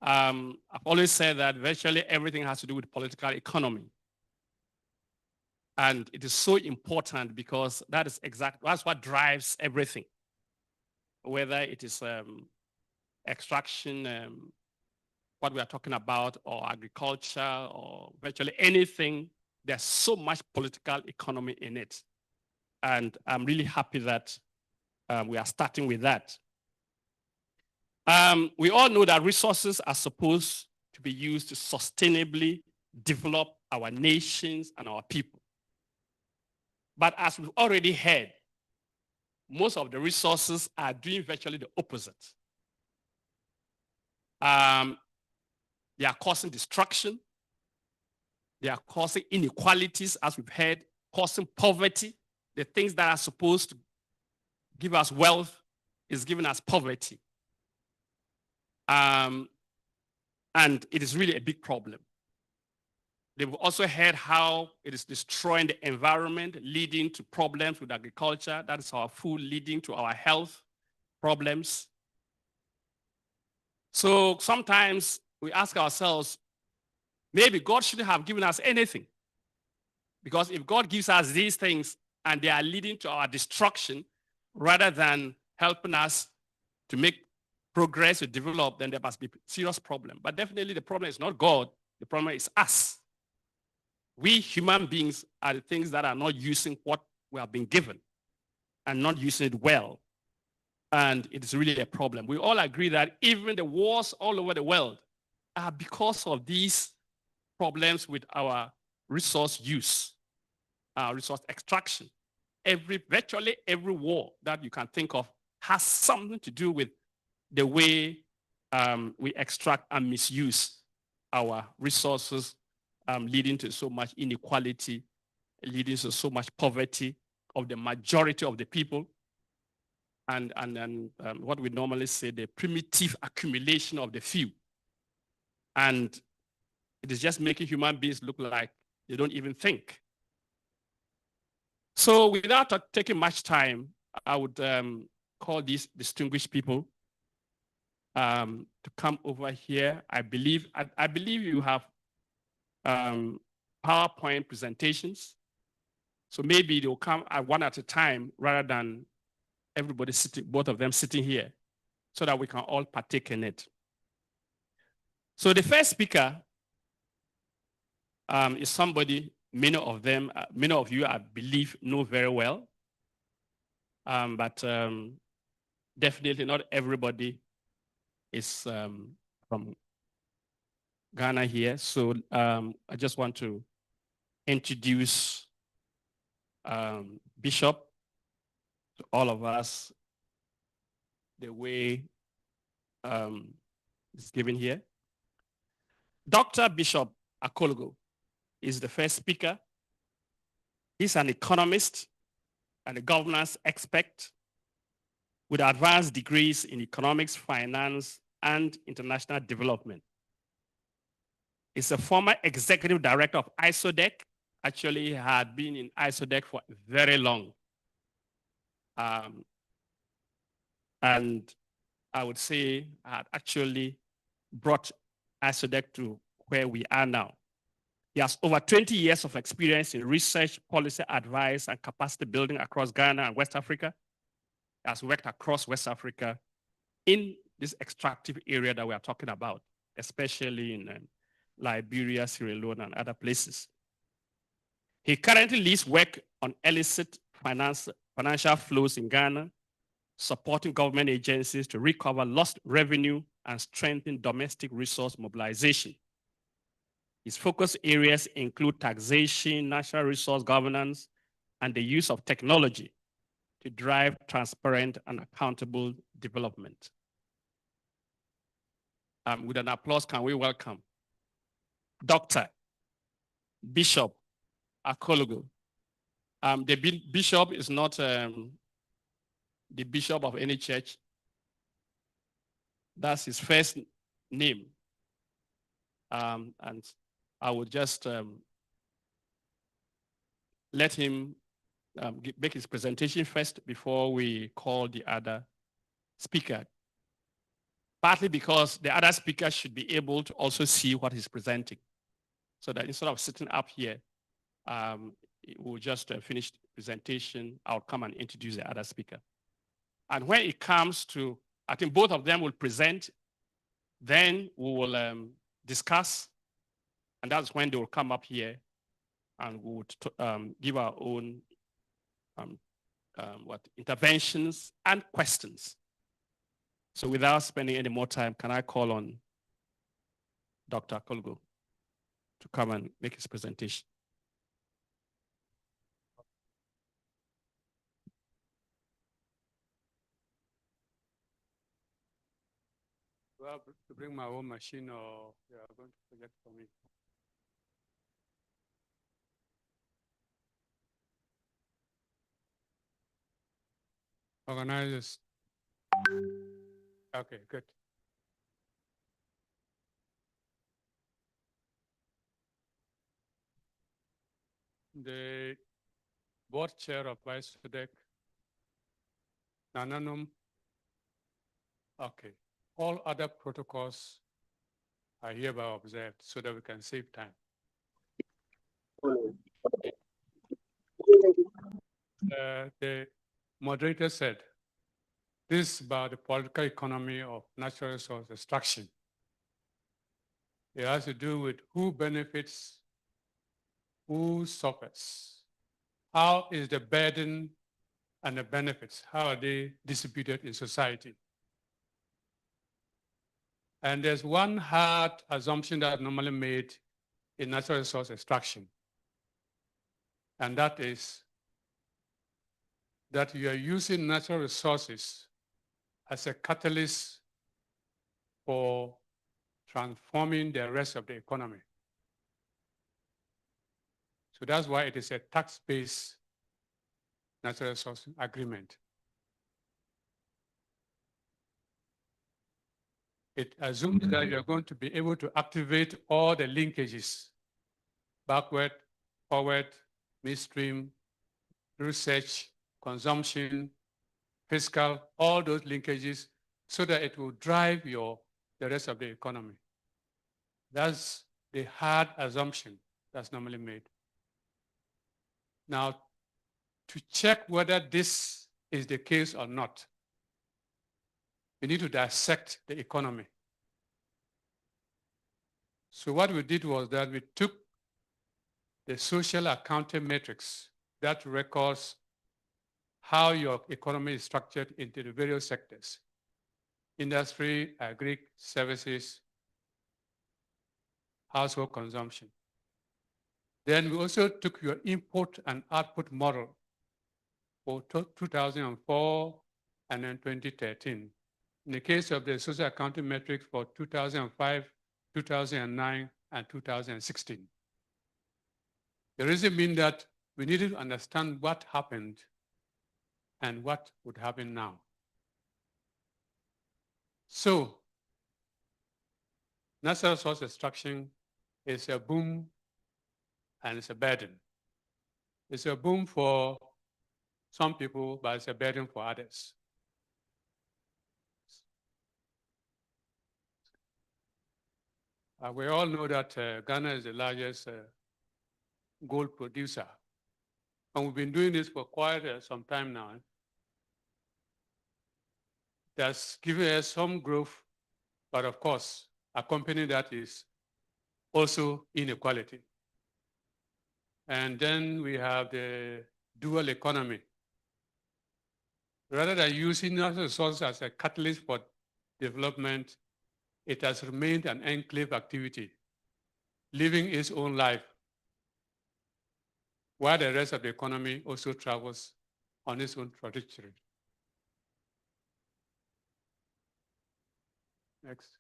I've always said that virtually everything has to do with political economy. And it is so important because that's what drives everything. Whether it is extraction, what we are talking about, or agriculture, or virtually anything, there's so much political economy in it. And I'm really happy that we are starting with that. We all know that resources are supposed to be used to sustainably develop our nations and our people. But as we've already heard, most of the resources are doing virtually the opposite. They are causing destruction. They are causing inequalities, as we've heard, causing poverty. The things that are supposed to give us wealth is giving us poverty. And it is really a big problem. They've also heard how it is destroying the environment, leading to problems with agriculture. That is our food, leading to our health problems. So sometimes we ask ourselves, maybe God shouldn't have given us anything. Because if God gives us these things and they are leading to our destruction, rather than helping us to make progress or develop, then there must be a serious problem. But definitely the problem is not God, the problem is us. We human beings are the things that are not using what we have been given and not using it well. And it is really a problem. We all agree that even the wars all over the world are because of these problems with our resource use, our resource extraction. Virtually every war that you can think of has something to do with the way we extract and misuse our resources, leading to so much inequality, leading to so much poverty of the majority of the people, and what we normally say, the primitive accumulation of the few. And it is just making human beings look like they don't even think. So without taking much time, I would call these distinguished people to come over here. I believe you have PowerPoint presentations. So maybe they'll come at one at a time rather than everybody sitting, both of them sitting here, so that we can all partake in it. So the first speaker is somebody many of you, I believe, know very well. But definitely not everybody is from Ghana here. So I just want to introduce Bishop to all of us the way it's given here. Dr. Bishop Akologo is the first speaker. He's an economist and a governance expert with advanced degrees in economics, finance, and international development. He's a former executive director of ISODEC. Actually, he had been in ISODEC for very long. And I would say had actually brought ISODEC to where we are now. He has over 20 years of experience in research, policy advice, and capacity building across Ghana and West Africa. He has worked across West Africa in this extractive area that we are talking about, especially in Liberia, Sierra Leone, and other places. He currently leads work on illicit financial flows in Ghana, supporting government agencies to recover lost revenue and strengthen domestic resource mobilization. His focus areas include taxation, natural resource governance, and the use of technology to drive transparent and accountable development. With an applause, can we welcome Dr. Bishop Akologo. The bishop is not the bishop of any church. That's his first name. And I would just let him make his presentation first before we call the other speaker. Partly because the other speaker should be able to also see what he's presenting. So that instead of sitting up here, we'll just finish the presentation. I'll come and introduce the other speaker. And when it comes to, I think both of them will present, then we will discuss, and that's when they will come up here and we would give our own interventions and questions. So without spending any more time, can I call on Dr. Akologo to come and make his presentation? Well, to bring my own machine, or you are going to project for me? Organize this. Okay, good. the board chair of BioSudec, Nananum. Okay. All other protocols are hereby observed so that we can save time. The moderator said, this is about the political economy of natural resource extraction. It has to do with who benefits, who suffers, how is the burden and the benefits, how are they distributed in society? And there's one hard assumption that is normally made in natural resource extraction, and that is that you are using natural resources as a catalyst for transforming the rest of the economy. So that's why it is a tax-based natural resource agreement. It assumes that you're going to be able to activate all the linkages, backward, forward, midstream, research, consumption, fiscal, all those linkages, so that it will drive the rest of the economy. That's the hard assumption that's normally made. Now, to check whether this is the case or not, we need to dissect the economy. So what we did was that we took the social accounting matrix that records how your economy is structured into the various sectors: industry, agri, services, household consumption. Then we also took your input and output model for 2004 and then 2013. In the case of the social accounting metrics for 2005, 2009, and 2016. The reason being that we needed to understand what happened and what would happen now. So, natural resource extraction is a boom and it's a burden. It's a boom for some people, but it's a burden for others. We all know that Ghana is the largest gold producer. And we've been doing this for quite some time now. That's given us some growth, but of course, accompanying that is also inequality. And then we have the dual economy. Rather than using natural resources as a catalyst for development, it has remained an enclave activity, living its own life, while the rest of the economy also travels on its own trajectory. Next.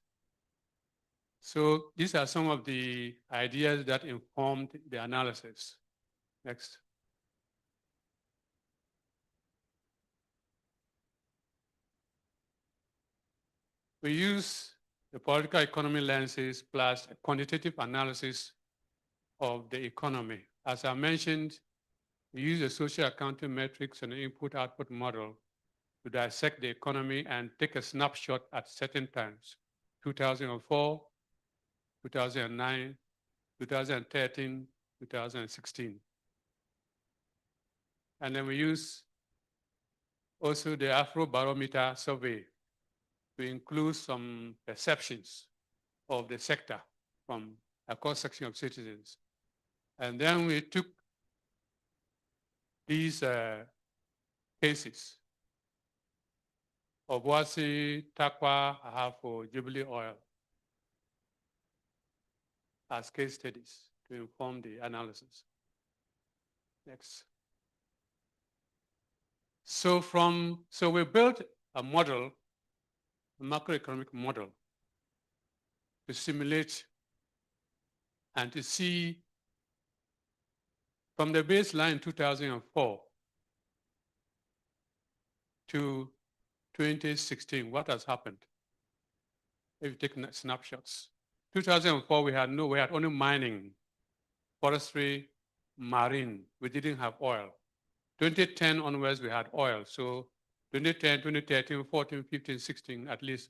So these are some of the ideas that informed the analysis. Next. We use the political economy lenses plus a quantitative analysis of the economy. As I mentioned, we use the social accounting metrics and the input-output model to dissect the economy and take a snapshot at certain times: 2004, 2009, 2013, 2016. And then we use also the Afrobarometer survey to include some perceptions of the sector from a cross-section of citizens. And then we took these cases of Wasi, Takwa, Ahafo, Jubilee Oil as case studies to inform the analysis. Next. So we built a model, a macroeconomic model, to simulate and to see from the baseline 2004 to 2016, what has happened? If you take snapshots. 2004, we had only mining, forestry, marine. We didn't have oil. 2010 onwards, we had oil. So 2010, 2013, 14, 15, 16, at least,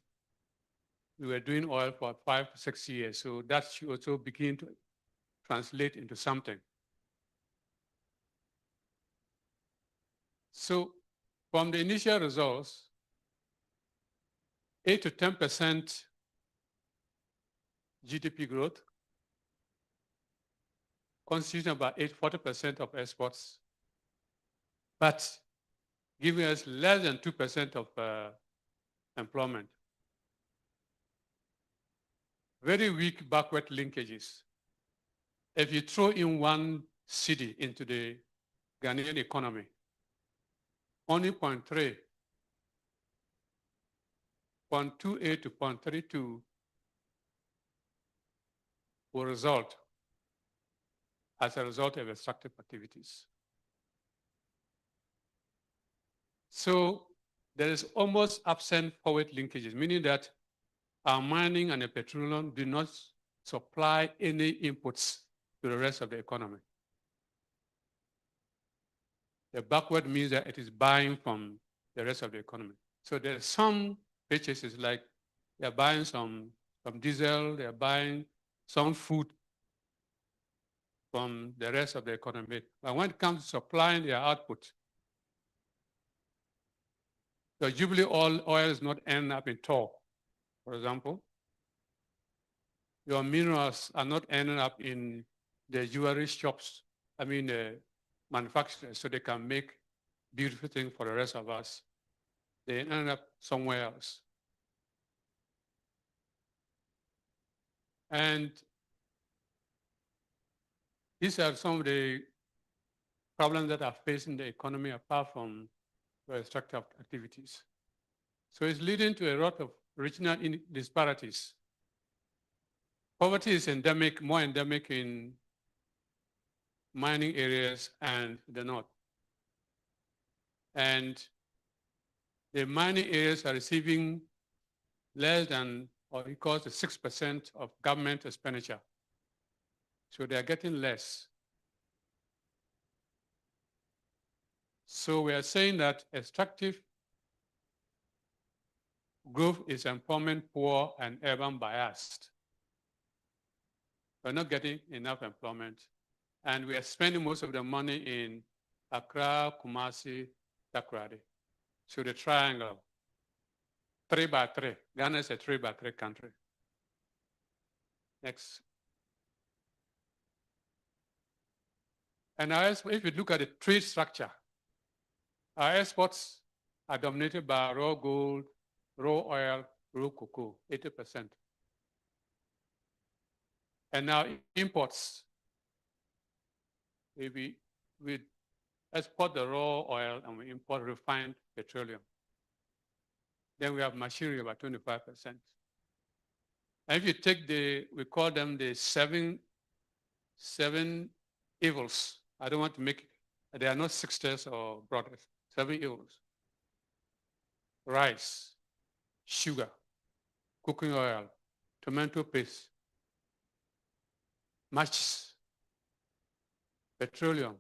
we were doing oil for 5, 6 years. So that should also begin to translate into something. So from the initial results, 8 to 10% GDP growth, constituting about 40% of exports, but giving us less than 2% of employment. Very weak backward linkages. If you throw in one city into the Ghanaian economy, only 0.3, 0.28 to 0.32 will result as a result of extractive activities. So there is almost absent forward linkages, meaning that our mining and the petroleum do not supply any inputs to the rest of the economy. The backward means that it is buying from the rest of the economy. So there are some purchases, like they're buying some diesel, they're buying some food from the rest of the economy. But when it comes to supplying their output, so usually all oil is not ending up in tow, for example. Your minerals are not ending up in the jewelry shops, manufacturers, so they can make beautiful things for the rest of us. They end up somewhere else. And these are some of the problems that are facing the economy apart from the extractive activities. So it's leading to a lot of regional disparities. Poverty is endemic, more endemic in mining areas and the north. And the mining areas are receiving less than or equal to 6% of government expenditure. So they are getting less. So we are saying that extractive growth is employment poor and urban biased. We're not getting enough employment. And we are spending most of the money in Accra, Kumasi, Takoradi. So the triangle, 3 by 3. Ghana is a 3 by 3 country. Next. And if you look at the trade structure, our exports are dominated by raw gold, raw oil, raw cocoa, 80%. And now imports, we export the raw oil and we import refined petroleum. Then we have machinery about 25%. And if you take we call them the seven evils. I don't want to make, they are not sisters or brothers, 7 evils. Rice, sugar, cooking oil, tomato paste, matches, petroleum.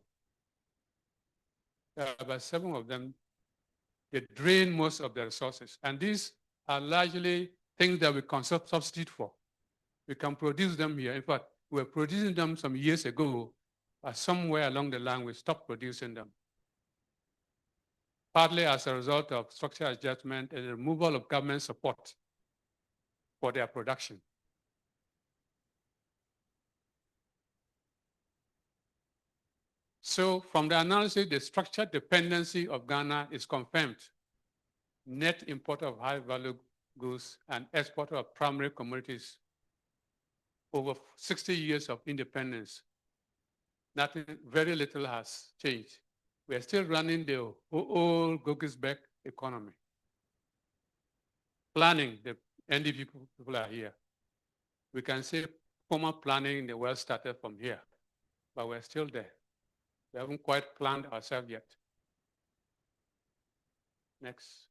There are about 7 of them. They drain most of the resources. And these are largely things that we can substitute for. We can produce them here. In fact, we were producing them some years ago, but somewhere along the line, we stopped producing them. Partly as a result of structural adjustment and the removal of government support for their production. So from the analysis, the structural dependency of Ghana is confirmed. Net importer of high value goods and exporter of primary commodities over 60 years of independence. Very little has changed. We are still running the old Gogelsbeck economy. Planning, the NDP people are here. We can say formal planning in the world started from here, but we're still there. We haven't quite planned ourselves yet. Next.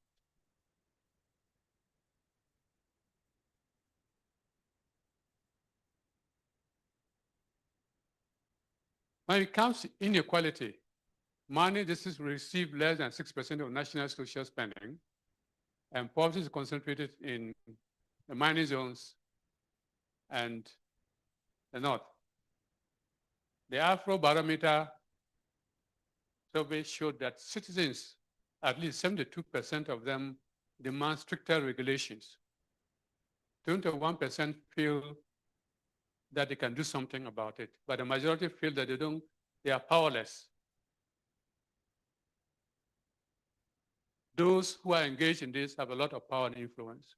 When it comes to inequality, mining districts receive less than 6% of national social spending, and poverty is concentrated in the mining zones and the north. The Afrobarometer survey showed that citizens, at least 72% of them, demand stricter regulations. 21% feel that they can do something about it, but the majority feel that they are powerless. Those who are engaged in this have a lot of power and influence.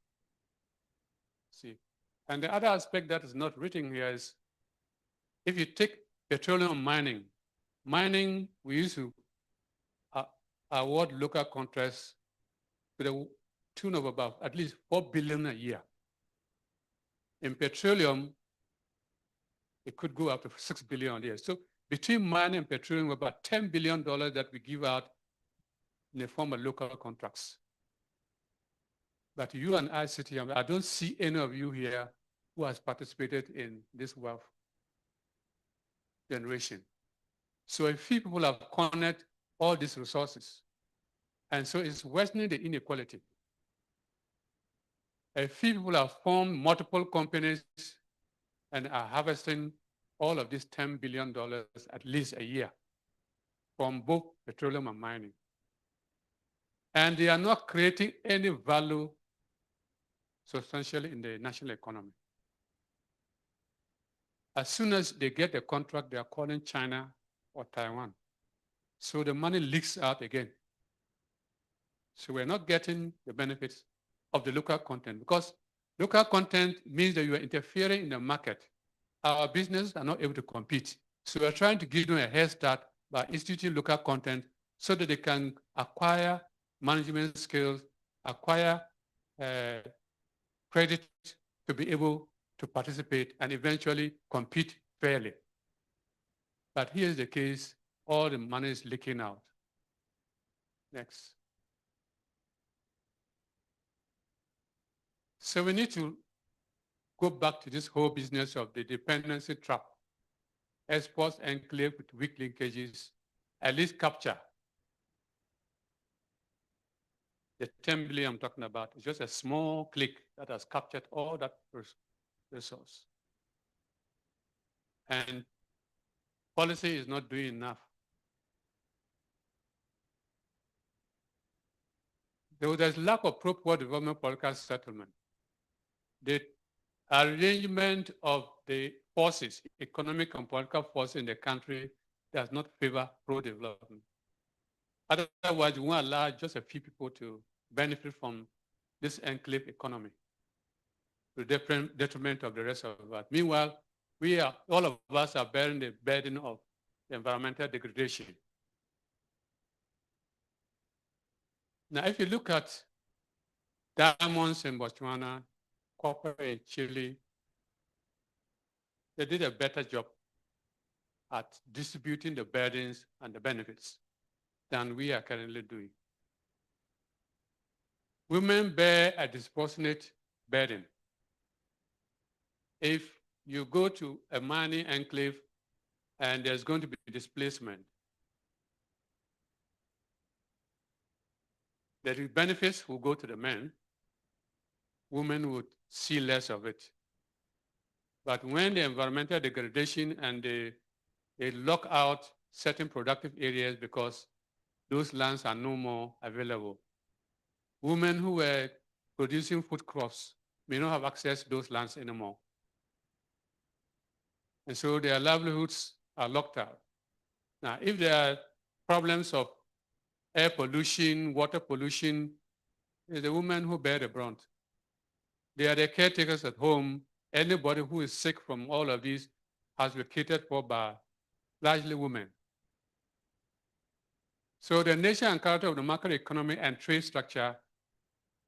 See, and the other aspect that is not written here is, if you take petroleum mining, we used to award local contracts to the tune of about at least 4 billion a year. In petroleum, it could go up to 6 billion a year. So between mining and petroleum, about $10 billion that we give out in the form of local contracts. But you and I sit here, I don't see any of you here who has participated in this wealth generation. So a few people have cornered all these resources. And so it's worsening the inequality. A few people have formed multiple companies and are harvesting all of these $10 billion at least a year from both petroleum and mining. And they are not creating any value substantially in the national economy. As soon as they get a contract, they are calling China or Taiwan. So the money leaks out again. So we're not getting the benefits of the local content, because local content means that you are interfering in the market. Our businesses are not able to compete. So we're trying to give them a head start by instituting local content so that they can acquire management skills, acquire credit to be able to participate and eventually compete fairly. But here's the case, all the money is leaking out. Next. So we need to go back to this whole business of the dependency trap. Exports enclave with weak linkages, at least capture the 10 billion I'm talking about. It's just a small click that has captured all that resource. And policy is not doing enough. There's lack of proper development political settlement. The arrangement of the forces, economic and political forces in the country, does not favor pro-development. Otherwise, we won't allow just a few people to benefit from this enclave economy to the detriment of the rest of us. Meanwhile, all of us are bearing the burden of environmental degradation. Now, if you look at diamonds in Botswana, copper in Chile, they did a better job at distributing the burdens and the benefits than we are currently doing. Women bear a disproportionate burden. If you go to a mining enclave and there's going to be displacement, the benefits will go to the men. Women would see less of it. But when the environmental degradation and they lock out certain productive areas because those lands are no more available, women who were producing food crops may not have access to those lands anymore. And so their livelihoods are locked out. Now, if there are problems of air pollution, water pollution, it's the women who bear the brunt. They are the caretakers at home. Anybody who is sick from all of these has been catered for by largely women. So the nature and character of the market economy and trade structure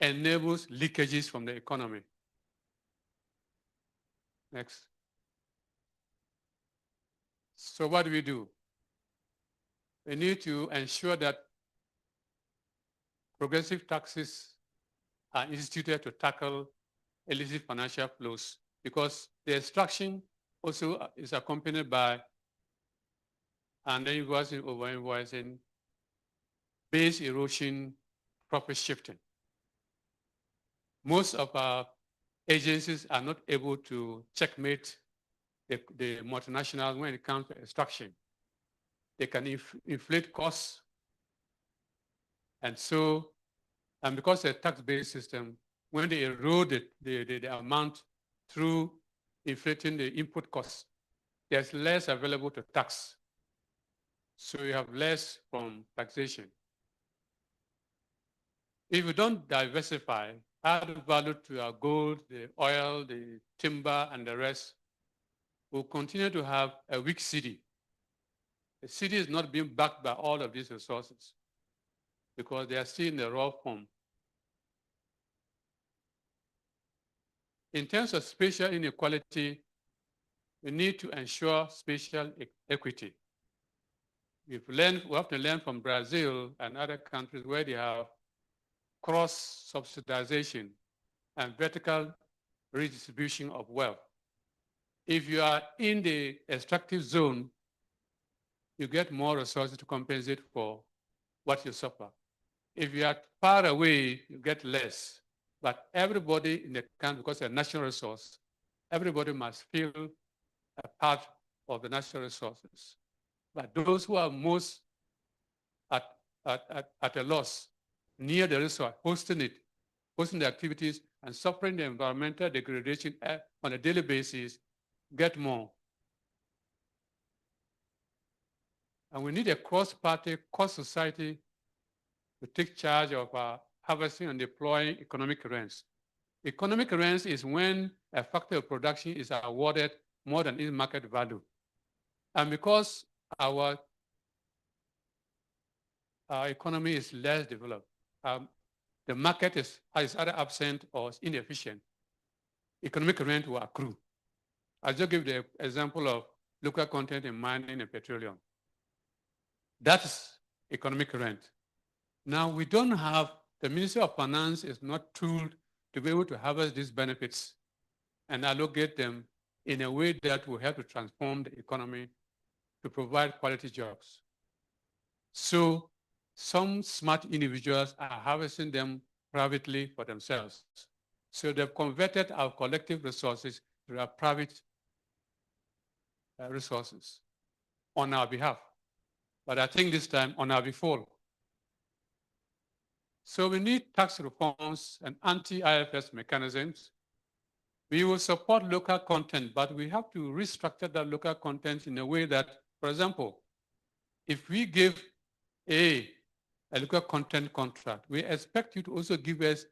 enables leakages from the economy. Next. So what do? We need to ensure that progressive taxes are instituted to tackle illicit financial flows, because the extraction also is accompanied by and then invoicing, over invoicing, base erosion, profit shifting. Most of our agencies are not able to checkmate the multinationals when it comes to extraction. They can inflate costs. And so, and because it's a tax-based system, when they erode the amount through inflating the input costs, there's less available to tax. So you have less from taxation. If we don't diversify, add value to our gold, the oil, the timber, and the rest, we'll continue to have a weak city. The city is not being backed by all of these resources because they are still in the raw form. In terms of spatial inequality, we need to ensure spatial equity. We have to learn from Brazil and other countries where they have cross-subsidization and vertical redistribution of wealth. If you are in the extractive zone, you get more resources to compensate for what you suffer. If you are far away, you get less. But everybody in the country, because they're a national resource, everybody must feel a part of the national resources. But those who are most at a loss, near the resource, hosting the activities, and suffering the environmental degradation on a daily basis, get more. And we need a cross-party, cross-society to take charge of harvesting and deploying economic rents. Economic rents is when a factor of production is awarded more than its market value. And because our economy is less developed, the market is either absent or inefficient, economic rent will accrue. I'll just give the example of local content in mining and petroleum. That's economic rent. Now, we don't have, the Ministry of Finance is not tooled to be able to harvest these benefits and allocate them in a way that will help to transform the economy to provide quality jobs. So some smart individuals are harvesting them privately for themselves. So they've converted our collective resources to our private resources on our behalf. But I think this time on our before. So we need tax reforms and anti-IFS mechanisms. We will support local content, but we have to restructure that local content in a way that, for example, if we give a local content contract, we expect you to also give us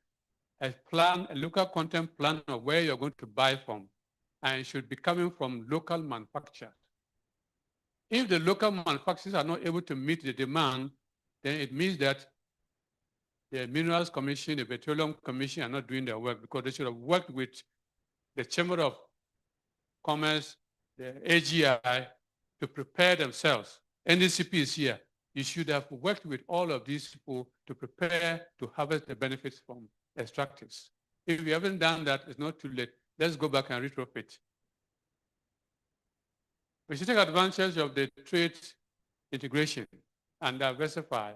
a plan, a local content plan of where you're going to buy from, and it should be coming from local manufacturers. If the local manufacturers are not able to meet the demand, then it means that the Minerals Commission, the Petroleum Commission are not doing their work because they should have worked with the Chamber of Commerce, the AGI, to prepare themselves. NDCP is here. You should have worked with all of these people to prepare to harvest the benefits from extractives. If we haven't done that, it's not too late. Let's go back and retrofit. We should take advantage of the trade integration and diversify,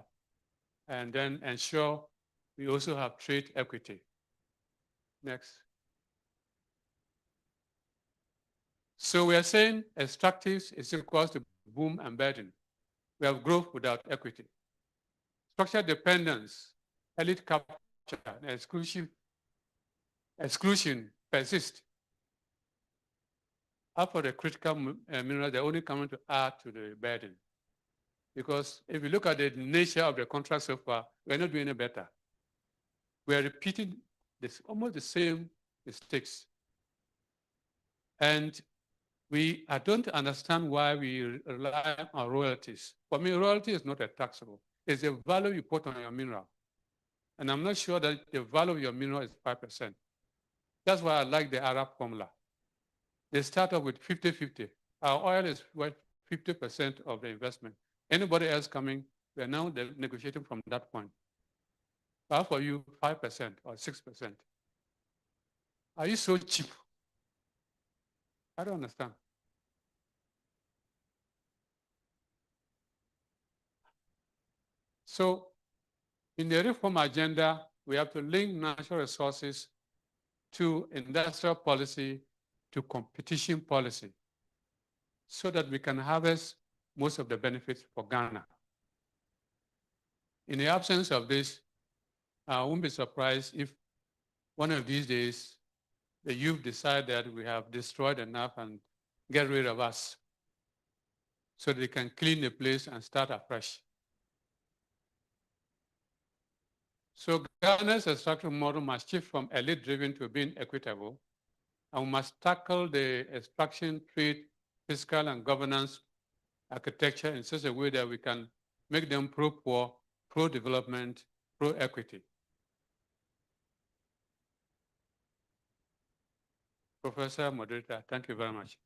and then ensure we also have trade equity. Next. So we are saying extractives is equal to boom and burden. We have growth without equity. Structural dependence, elite capture, and exclusion persist. After the critical minerals, they're only coming to add to the burden. Because if you look at the nature of the contract so far, we're not doing any better. We're repeating almost the same mistakes. And I don't understand why we rely on royalties. For me, royalty is not a taxable. It's the value you put on your mineral. And I'm not sure that the value of your mineral is 5%. That's why I like the Arab formula. They start off with 50-50. Our oil is worth 50% of the investment. Anybody else coming, we are now negotiating from that point. How for you, 5% or 6%? Are you so cheap? I don't understand. So in the reform agenda, we have to link natural resources to industrial policy, to competition policy, so that we can harvest most of the benefits for Ghana. In the absence of this, I won't be surprised if one of these days the youth decide that we have destroyed enough and get rid of us so they can clean the place and start afresh. So Ghana's extraction model must shift from elite-driven to being equitable, and we must tackle the extraction, trade, fiscal, and governance architecture in such a way that we can make them pro-poor, pro-development, pro-equity. Professor Moderator, thank you very much.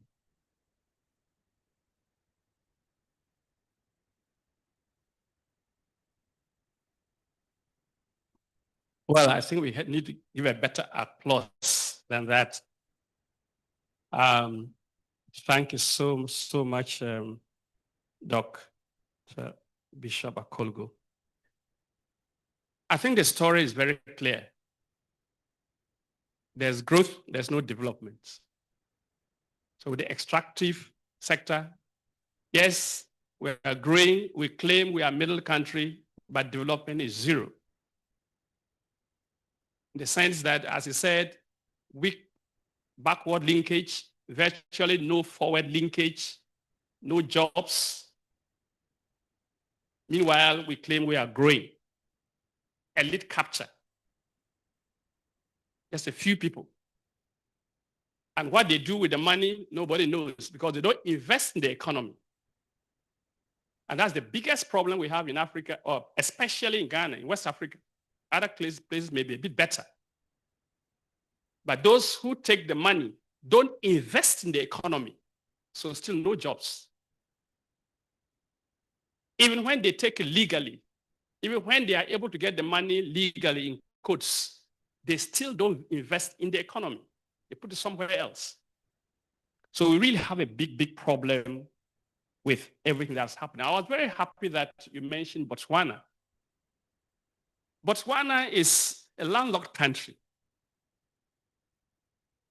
Well, I think we need to give a better applause than that. Thank you so much, Dr. Bishop Akolgo. I think the story is very clear. There's growth, there's no development. So with the extractive sector, yes, we are growing, we claim we are middle country, but development is zero. In the sense that, as he said, weak backward linkage, virtually no forward linkage, no jobs. Meanwhile, we claim we are growing. Elite capture. Just a few people. And what they do with the money, nobody knows because they don't invest in the economy. And that's the biggest problem we have in Africa, or especially in Ghana, in West Africa. Other places may be a bit better. But those who take the money don't invest in the economy. So still no jobs. Even when they take it legally, even when they are able to get the money legally in quotes, they still don't invest in the economy. They put it somewhere else. So we really have a big problem with everything that's happening. I was very happy that you mentioned Botswana. Botswana is a landlocked country,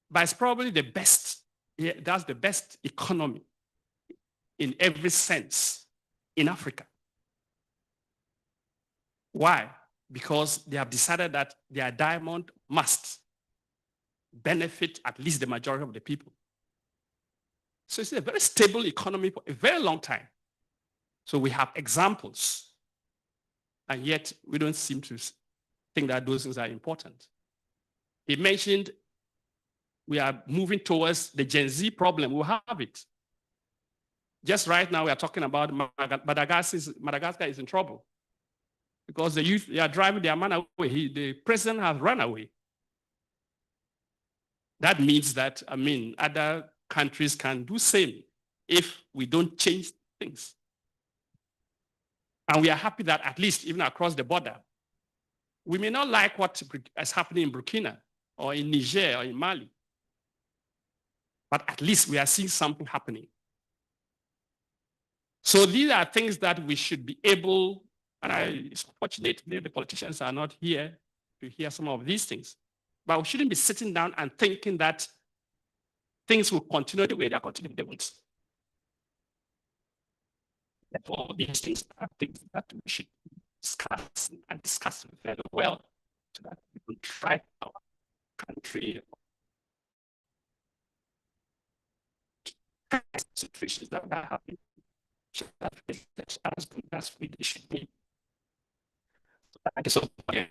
but it's probably the best, that's the best economy in every sense in Africa. Why? Because they have decided that their diamond must benefit at least the majority of the people. So it's a very stable economy for a very long time. So we have examples, and yet we don't seem to think that those things are important. He mentioned we are moving towards the Gen Z problem. We'll have it. Just right now, we are talking about Madagascar is in trouble because the youth, they are driving their man away. The president has run away. That means that, other countries can do same if we don't change things. And we are happy that at least even across the border, we may not like what is happening in Burkina or in Niger or in Mali, but at least we are seeing something happening. So these are things that we should be able, and it's unfortunate the politicians are not here to hear some of these things, but we shouldn't be sitting down and thinking that things will continue the way they are continuing. They won't. Therefore, these things are things that we should discuss and discuss very well so that we will drive our country situations that are happening. That's as good as we should be. So thank you so much.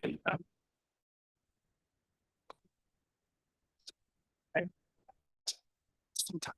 Sometimes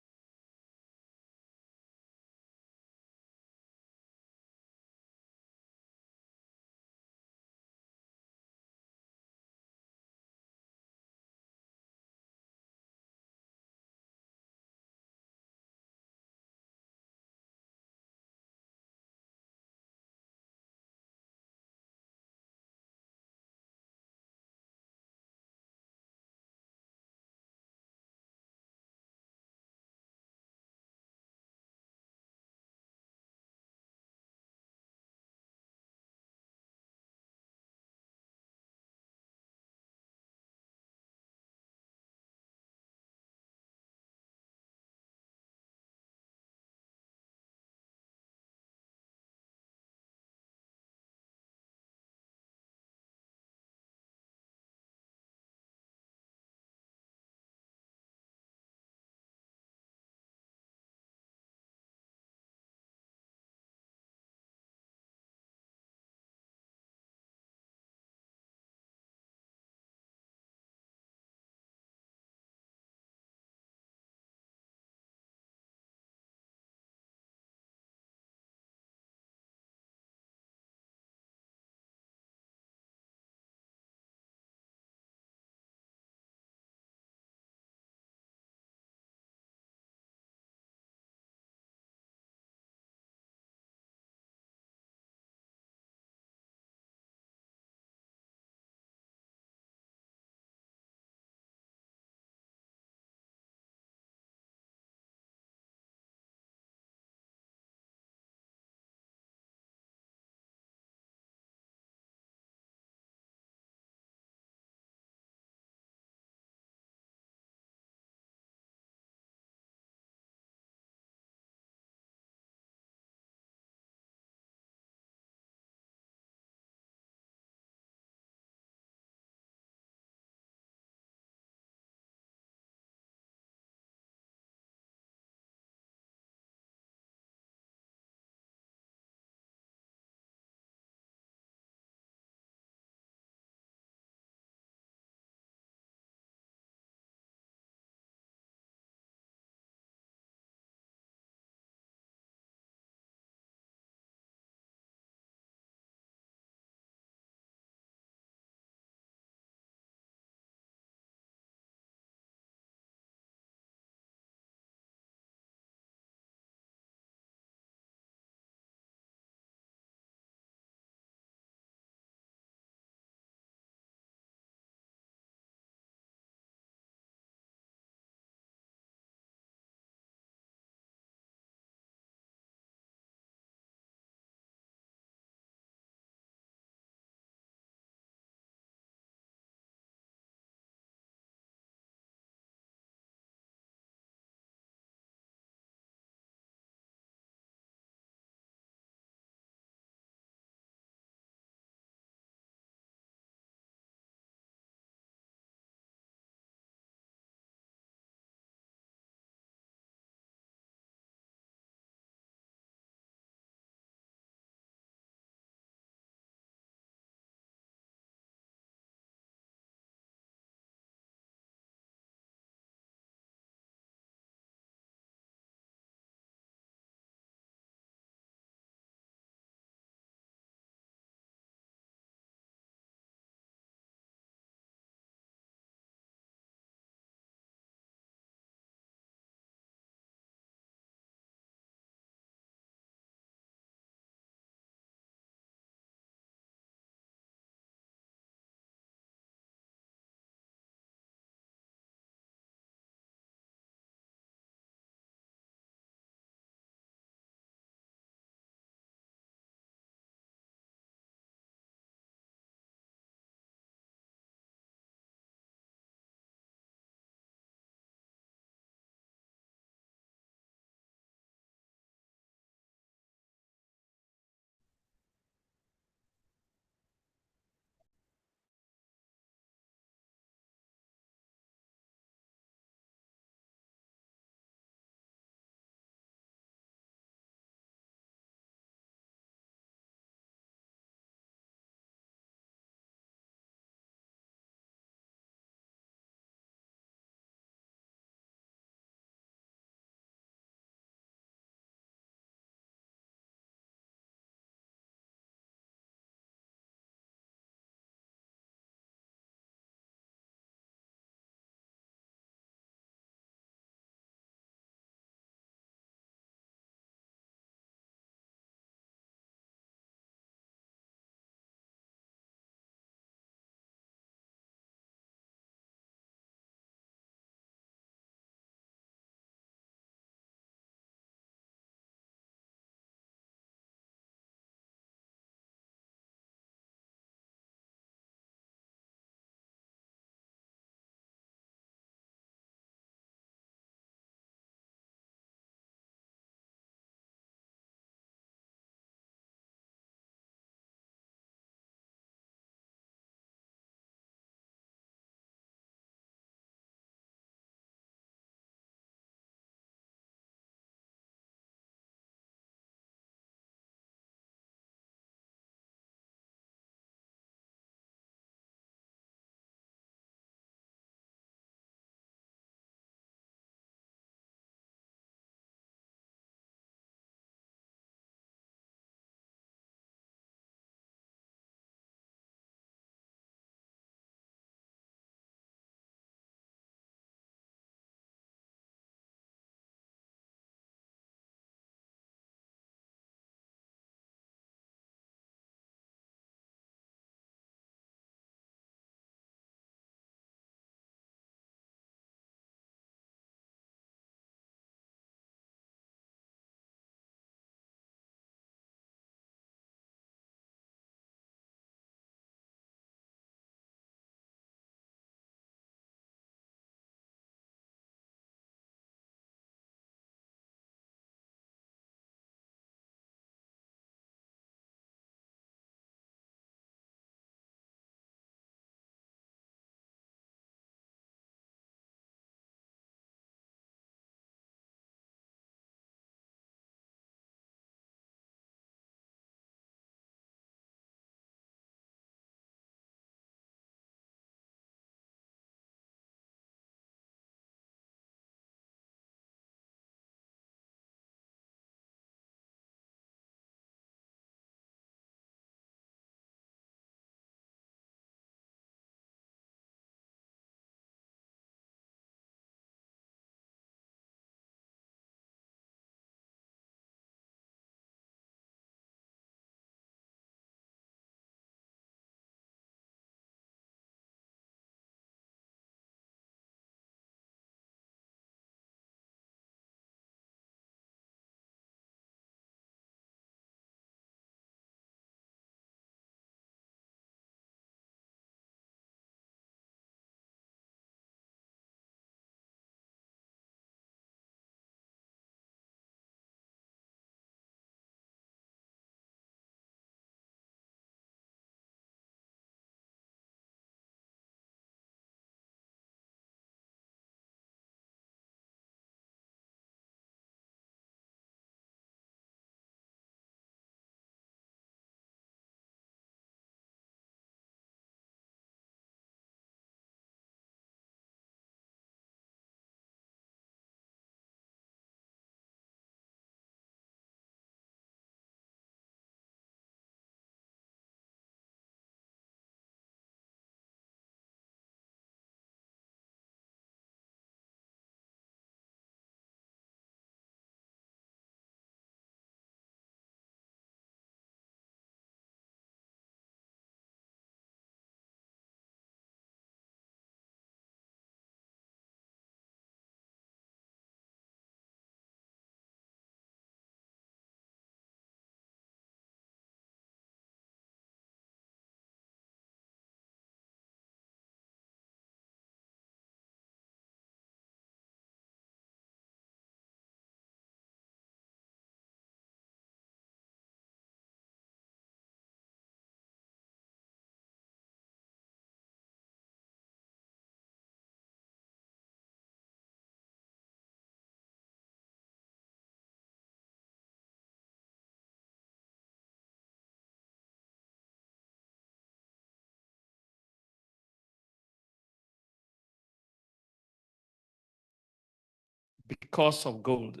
because of gold.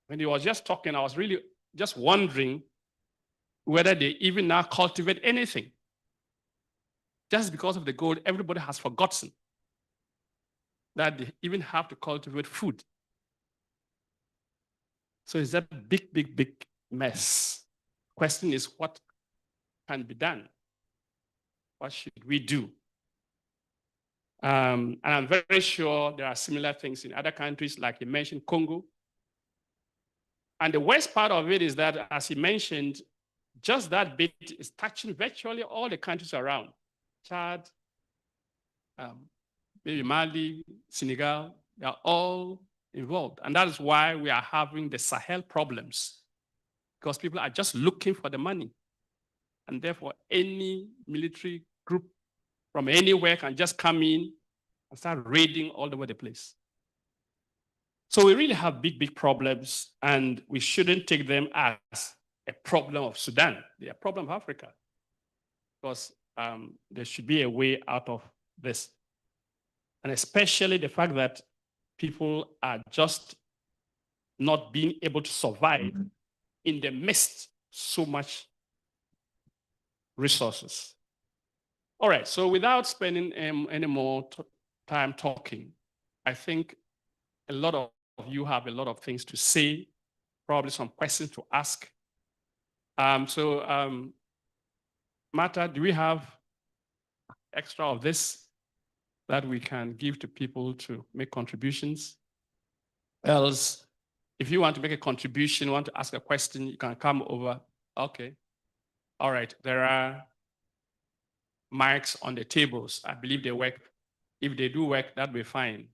When he was just talking, I was really just wondering whether they even now cultivate anything. Just because of the gold, everybody has forgotten that they even have to cultivate food. So it's a big, big, big mess. Question is, what can be done? What should we do? And I'm very sure there are similar things in other countries, like you mentioned, Congo. And the worst part of it is that, as he mentioned, just that bit is touching virtually all the countries around. Chad, maybe Mali, Senegal, they are all involved. And that is why we are having the Sahel problems, because people are just looking for the money. And therefore, any military group from anywhere can just come in and start raiding all over the place. So we really have big, big problems, and we shouldn't take them as a problem of Sudan. They are a problem of Africa, because there should be a way out of this. And especially the fact that people are just not being able to survive in the midst so much resources. All right, so without spending any more time talking, I think a lot of you have a lot of things to say, probably some questions to ask. Martha, do we have extra of this that we can give to people to make contributions? Else, if you want to make a contribution, want to ask a question, you can come over. Okay. All right, there are mics on the tables. I believe they work. If they do work, that'll be fine.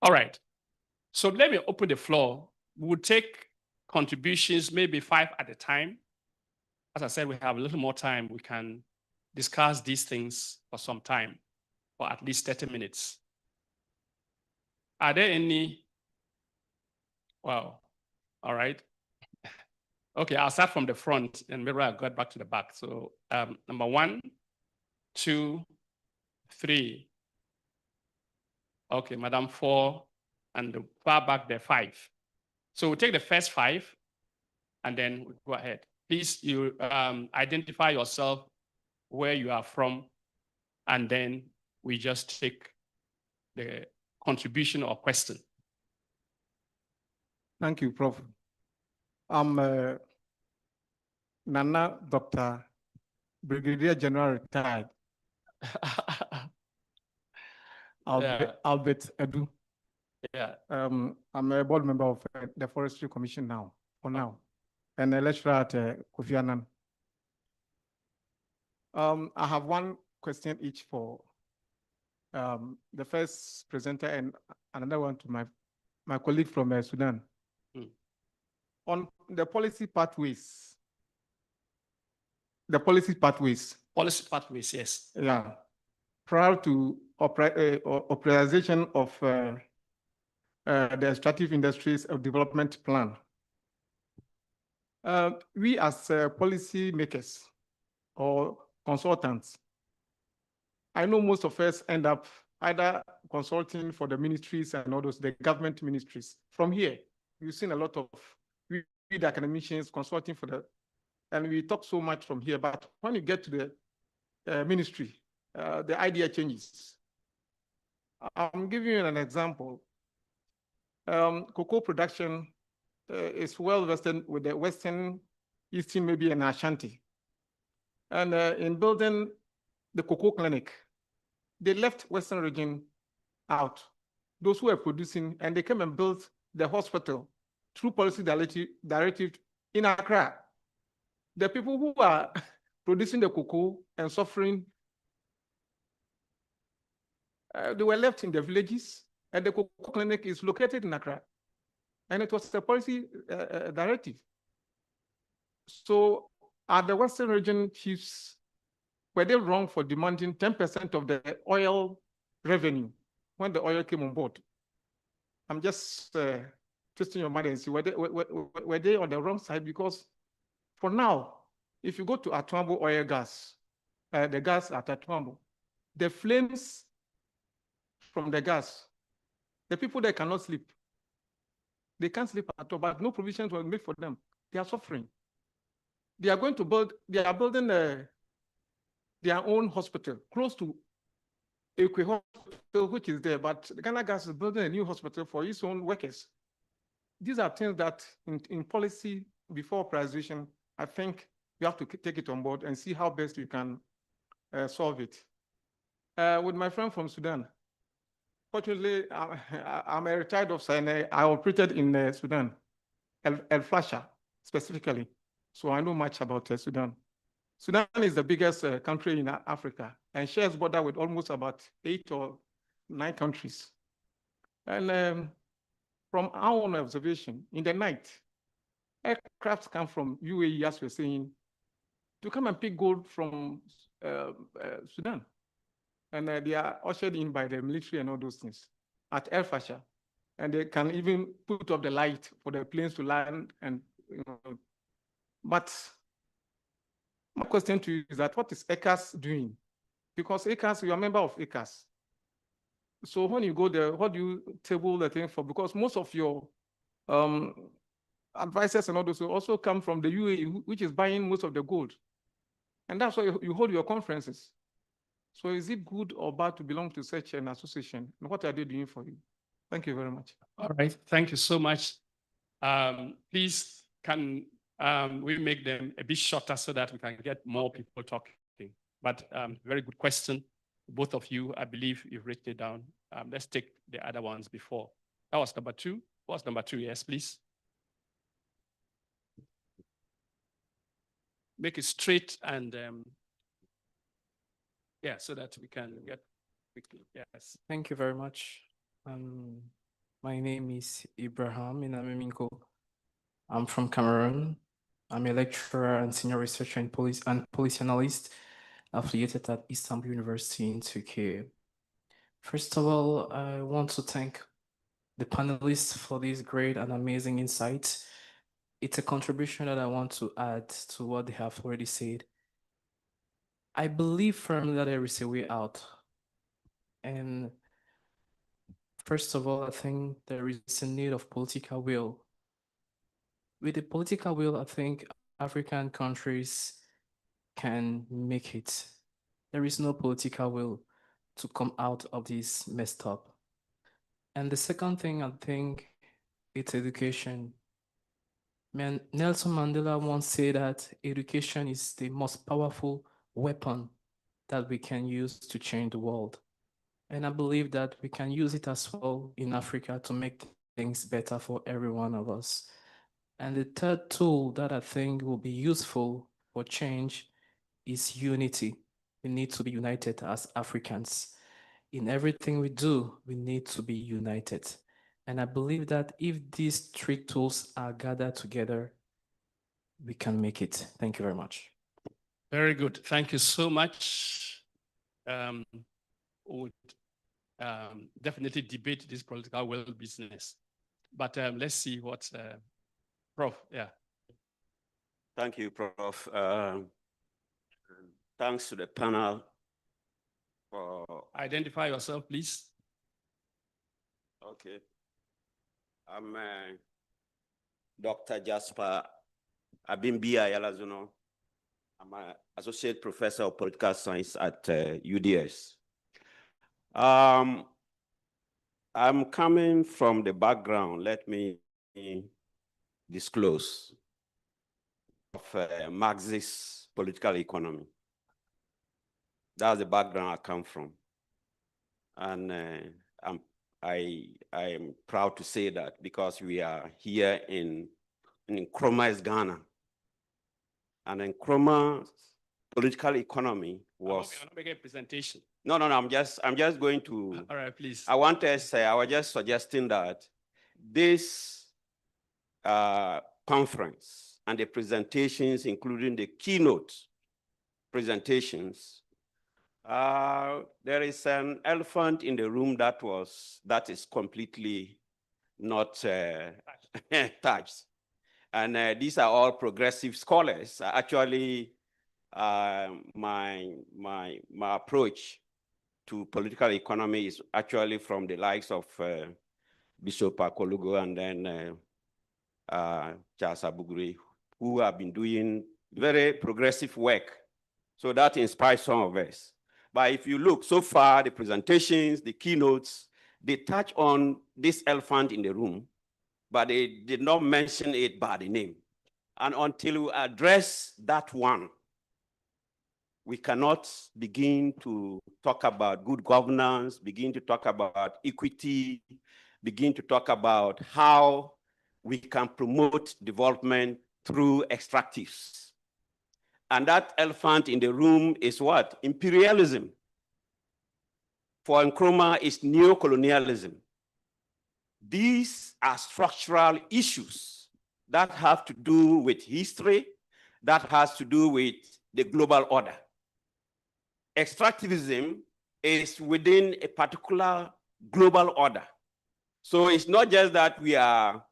All right, so let me open the floor. We'll take contributions, maybe 5 at a time. As I said, we have a little more time. We can discuss these things for some time, for at least 30 minutes. Are there any? Wow, all right. Okay, I'll start from the front and maybe I'll go back to the back. So number 1, 2, 3. Okay, Madam 4, and the far back there 5. So we'll take the first 5 and then we'll go ahead. Please, you identify yourself, where you are from, and then we just take the contribution or question. Thank you, Prof. I'm Nana Dr. Brigadier General retired. Albert Edu. Yeah. I'm a board member of the Forestry Commission now, for now, and a lecturer at Kofi Annan. I have one question each for the first presenter and another one to my colleague from Sudan. On the policy pathways. Policy pathways, yes. Yeah. Prior to authorization of the extractive industries of development plan, we as policy makers or consultants, I know most of us end up either consulting for the ministries and all those, the government ministries. From here, we've seen a lot of we the academicians consulting for the, and we talk so much from here, but when you get to the ministry, the idea changes. I'm giving you an example. Cocoa production is well vested with the Western, Eastern, maybe and Ashanti. And in building the cocoa clinic, they left Western region out, those who were producing, and they came and built the hospital through policy directive in Accra. The people who are producing the cocoa and suffering, they were left in the villages, and the cocoa clinic is located in Accra. And it was a policy directive. So are the Western region chiefs, were they wrong for demanding 10% of the oil revenue when the oil came on board? I'm just twisting your mind and see, were they on the wrong side? Because for now, if you go to Atuambo oil gas, the gas at Atuambo, the flames from the gas The people there cannot sleep. They can't sleep at all, but no provisions were made for them. They are suffering. They are building their own hospital close to Equite hospital, which is there, but Ghana Gas is building a new hospital for its own workers. These are things that in policy before privatization, I think we have to take it on board and see how best we can solve it. With my friend from Sudan, fortunately, I'm a retired officer and I operated in Sudan, El Fasher specifically. So I know much about Sudan. Sudan is the biggest country in Africa and shares border with almost about 8 or 9 countries. And from our own observation, in the night, aircrafts come from UAE, as we're saying, to come and pick gold from Sudan. And they are ushered in by the military and all those things at El Fasher. And they can even put up the light for the planes to land. And but my question to you is that what is ECAS doing? Because ECAS, you're a member of ECAS. So when you go there, what do you table the thing for? Because most of your advisors and all those will also come from the UAE, which is buying most of the gold. And that's why you hold your conferences. So is it good or bad to belong to such an association? And what are they doing for you? Thank you very much. All right, thank you so much. Please, can we make them a bit shorter so that we can get more people talking? But very good question. Both of you, I believe you've written it down. Let's take the other ones before. That was number 2. What's number 2? Yes, please. Make it straight and yeah, so that we can get quickly. Yes. Thank you very much. My name is Ibrahim Inameminko. I'm from Cameroon. I'm a lecturer and senior researcher in policy analyst affiliated at Istanbul University in Turkey. First of all, I want to thank the panelists for these great and amazing insights. It's a contribution that I want to add to what they have already said. I believe firmly that there is a way out. And first of all, I think there is a need of political will. With the political will, I think African countries can make it. There is no political will to come out of this messed up. And the second thing, I think, it's education. Nelson Mandela once said that education is the most powerful weapon that we can use to change the world. And I believe that we can use it as well in Africa to make things better for every one of us. And the third tool that I think will be useful for change is unity. We need to be united as Africans. In everything we do, we need to be united. And I believe that if these 3 tools are gathered together, we can make it. Thank you very much. Very good. Thank you so much. Would definitely debate this political will business. But let's see what Prof. Yeah. Thank you, Prof. Thanks to the panel for... Identify yourself, please. Okay. I'm Dr. Jasper Abimbia Yalazuno. I'm an associate professor of political science at UDS. I'm coming from the background, let me disclose, of Marxist political economy. That's the background I come from. And I am proud to say that because we are here in Nkrumah's Ghana. And Nkrumah's political economy was... I'm not making a presentation. No, I'm just going to... All right, please. I want to say, I was just suggesting that this conference and the presentations, including the keynote presentations, there is an elephant in the room that is completely not touched. And these are all progressive scholars. Actually, my approach to political economy is actually from the likes of Bishop Akolugo and then Charles Abuguri, who have been doing very progressive work. So that inspires some of us. But if you look so far, the presentations, the keynotes, they touch on this elephant in the room, but they did not mention it by the name. And until we address that one, we cannot begin to talk about good governance, begin to talk about equity, begin to talk about how we can promote development through extractives. And that elephant in the room is what? Imperialism. For Nkrumah, it's neocolonialism. These are structural issues that have to do with history, that has to do with the global order. Extractivism is within a particular global order. So it's not just that we are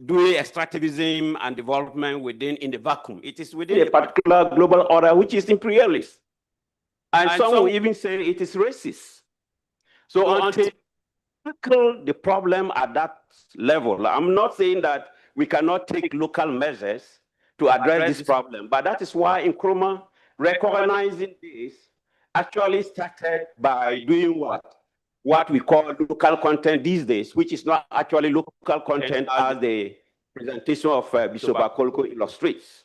doing extractivism and development in the vacuum. It is within a particular global order, which is imperialist. And some will even say it is racist. So until tackle the problem at that level, I'm not saying that we cannot take local measures to address this problem, but that is why Nkrumah recognizing this actually started by doing what? What we call local content these days, which is not actually local content as the presentation of Bishop Akolugo illustrates.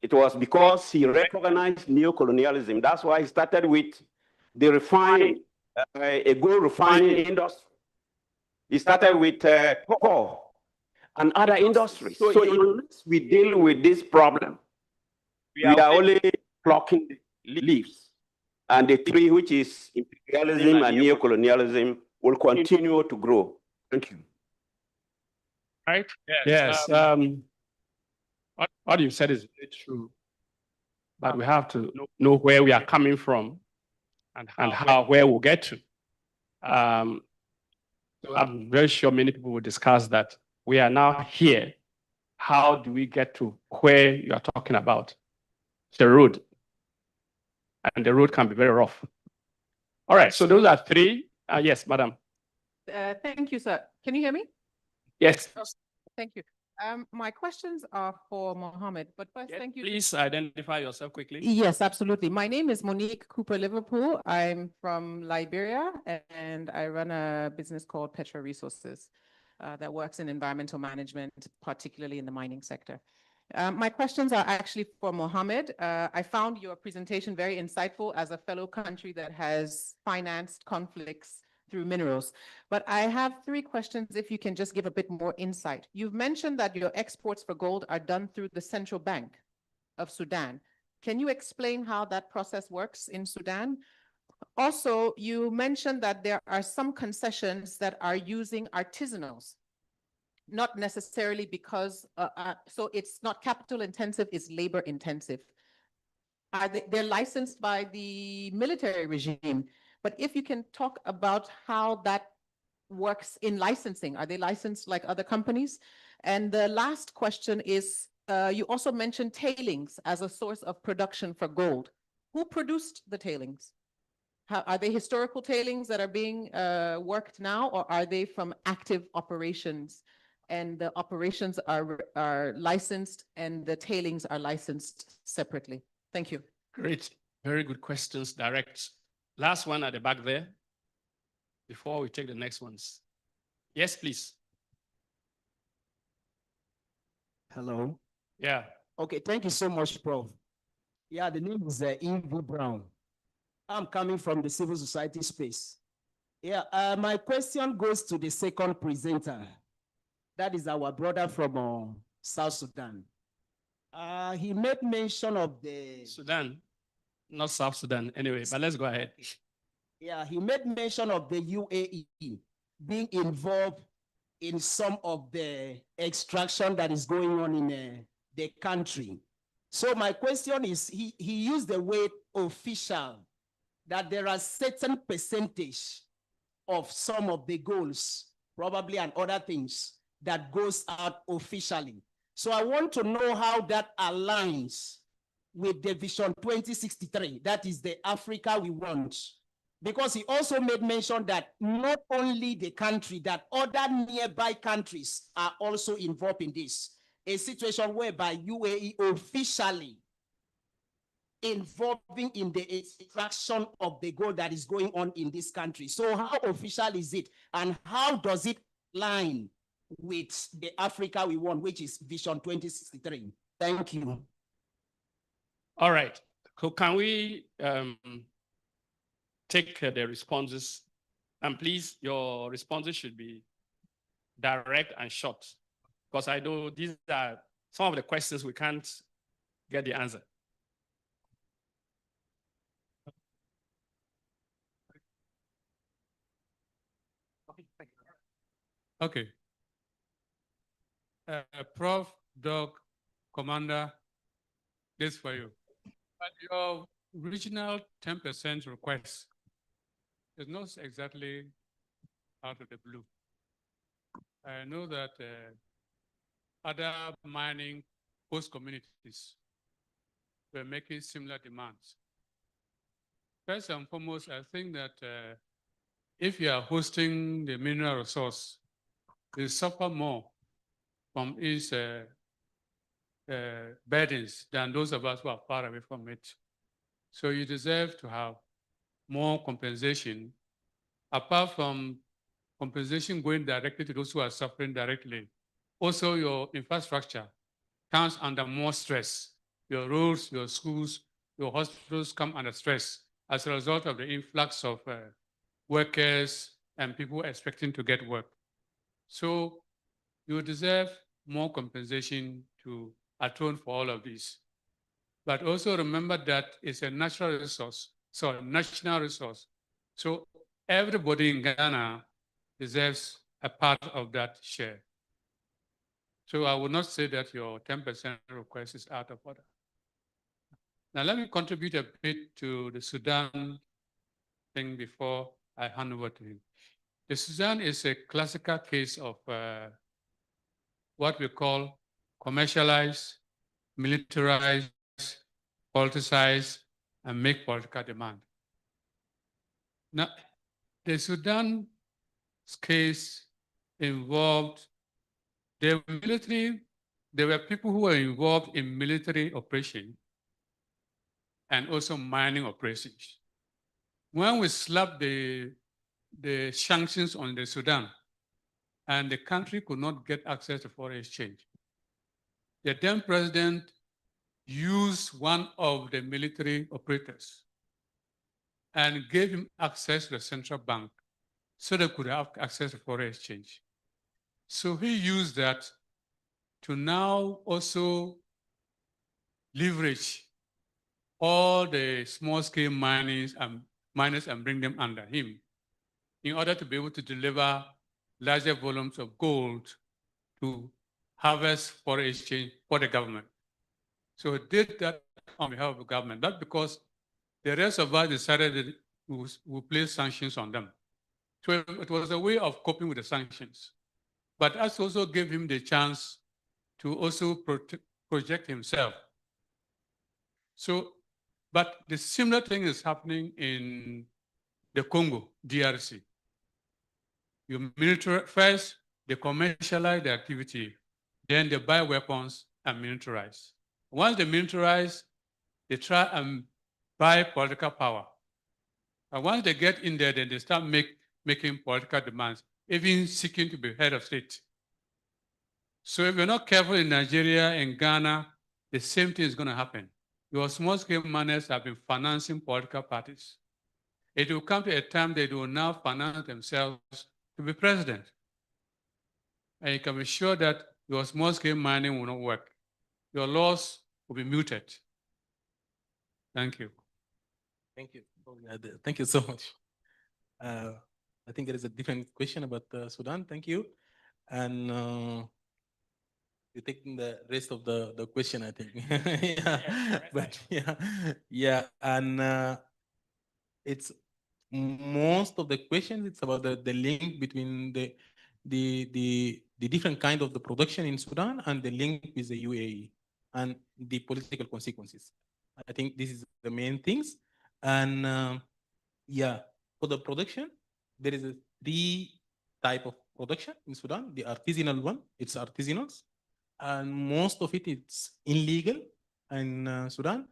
It was because he recognized neocolonialism. That's why he started with the refining, a gold refining industry. He started with coal and other industries. So unless we deal with this problem, we are only plucking the leaves. And the tree, which is imperialism and neocolonialism, will continue to grow. Thank you. Right? Yes. What you said is very true. But we have to know where we are coming from and where we'll get to. So I'm very sure many people will discuss that. We are now here. How do we get to where you are talking about? The road. And the road can be very rough. All right, so those are three. Yes, madam. Thank you, sir. Can you hear me? Yes. Thank you. My questions are for Mohammed, but first, thank you. Please identify yourself quickly. Yes, absolutely. My name is Monique Cooper Liverpool. I'm from Liberia, and I run a business called Petra Resources that works in environmental management, particularly in the mining sector. My questions are actually for Mohammed. I found your presentation very insightful as a fellow country that has financed conflicts through minerals. But I have three questions, if you can just give a bit more insight. You've mentioned that your exports for gold are done through the Central Bank of Sudan. Can you explain how that process works in Sudan? Also, you mentioned that there are some concessions that are using artisanals, not necessarily because, so it's not capital intensive, it's labor intensive. They're licensed by the military regime. But if you can talk about how that works in licensing, are they licensed like other companies? And the last question is, you also mentioned tailings as a source of production for gold. Who produced the tailings? Are they historical tailings that are being worked now, or are they from active operations? And the operations are licensed and the tailings are licensed separately. Thank you. Great. Very good questions, direct. Last one at the back there, before we take the next ones. Yes, please. Hello. Yeah. Okay, thank you so much, Prof. Yeah, the name is Evie Brown. I'm coming from the civil society space. Yeah, my question goes to the second presenter. That is our brother from South Sudan. He made mention of the... Sudan, not South Sudan. Anyway, but let's go ahead. Yeah, he made mention of the UAE being involved in some of the extraction that is going on in the country. So my question is, he used the word official, that there are certain percentage of some of the goals, probably and other things, that goes out officially. So I want to know how that aligns with the Vision 2063. That is the Africa we want. because he also made mention that not only the country, that other nearby countries are also involved in this. A situation whereby UAE officially involving in the extraction of the gold that is going on in this country. So how official is it, and how does it line with the Africa we want, which is Vision 2063? Thank you. All right. So can we take the responses? And please, your responses should be direct and short, because I know these are some of the questions we can't get the answer. Okay. Prof, Doc, Commander, this for you. But your original 10% request is not exactly out of the blue. I know that other mining host communities were making similar demands. First and foremost, I think that if you are hosting the mineral resource, you suffer more from its burdens than those of us who are far away from it. So you deserve to have more compensation, apart from compensation going directly to those who are suffering directly. Also, your infrastructure comes under more stress. Your roads, your schools, your hospitals come under stress as a result of the influx of workers and people expecting to get work. So you deserve more compensation to atone for all of this. But also remember that it's a natural resource, so a national resource. So everybody in Ghana deserves a part of that share. So I would not say that your 10% request is out of order. Now let me contribute a bit to the Sudan thing before I hand over to him. The Sudan is a classical case of what we call commercialize, militarize, politicize, and make political demand. Now, the Sudan case involved the military. There were people who were involved in military operation and also mining operations. When we slapped the sanctions on the Sudan, and the country could not get access to foreign exchange, the then president used one of the military operators and gave him access to the central bank so they could have access to foreign exchange. So he used that to now also leverage all the small-scale miners and bring them under him in order to be able to deliver larger volumes of gold to harvest foreign exchange for the government. So he did that on behalf of the government, not because the rest of us decided that we place sanctions on them. So it was a way of coping with the sanctions. But us also gave him the chance to also project himself. So, but the similar thing is happening in the Congo, DRC. You military first, they commercialize the activity, then they buy weapons and militarize. Once they militarize, they try and buy political power. And once they get in there, then they start making political demands, even seeking to be head of state. So if you're not careful in Nigeria and Ghana, the same thing is going to happen. Your small-scale miners have been financing political parties. It will come to a time they will now finance themselves to be president. And you can be sure that your small-scale mining will not work. Your laws will be muted. Thank you. Thank you. Thank you so much. I think there is a different question about Sudan. Thank you. And you're taking the rest of the question, I think. Yeah. But yeah. And it's most of the questions, it's about the link between the different kind of the production in Sudan and the link with the UAE and the political consequences. I think this is the main things. And yeah, For the production, there is a three type of production in Sudan. The artisanal one, it's artisanals, and most of it is illegal in Sudan.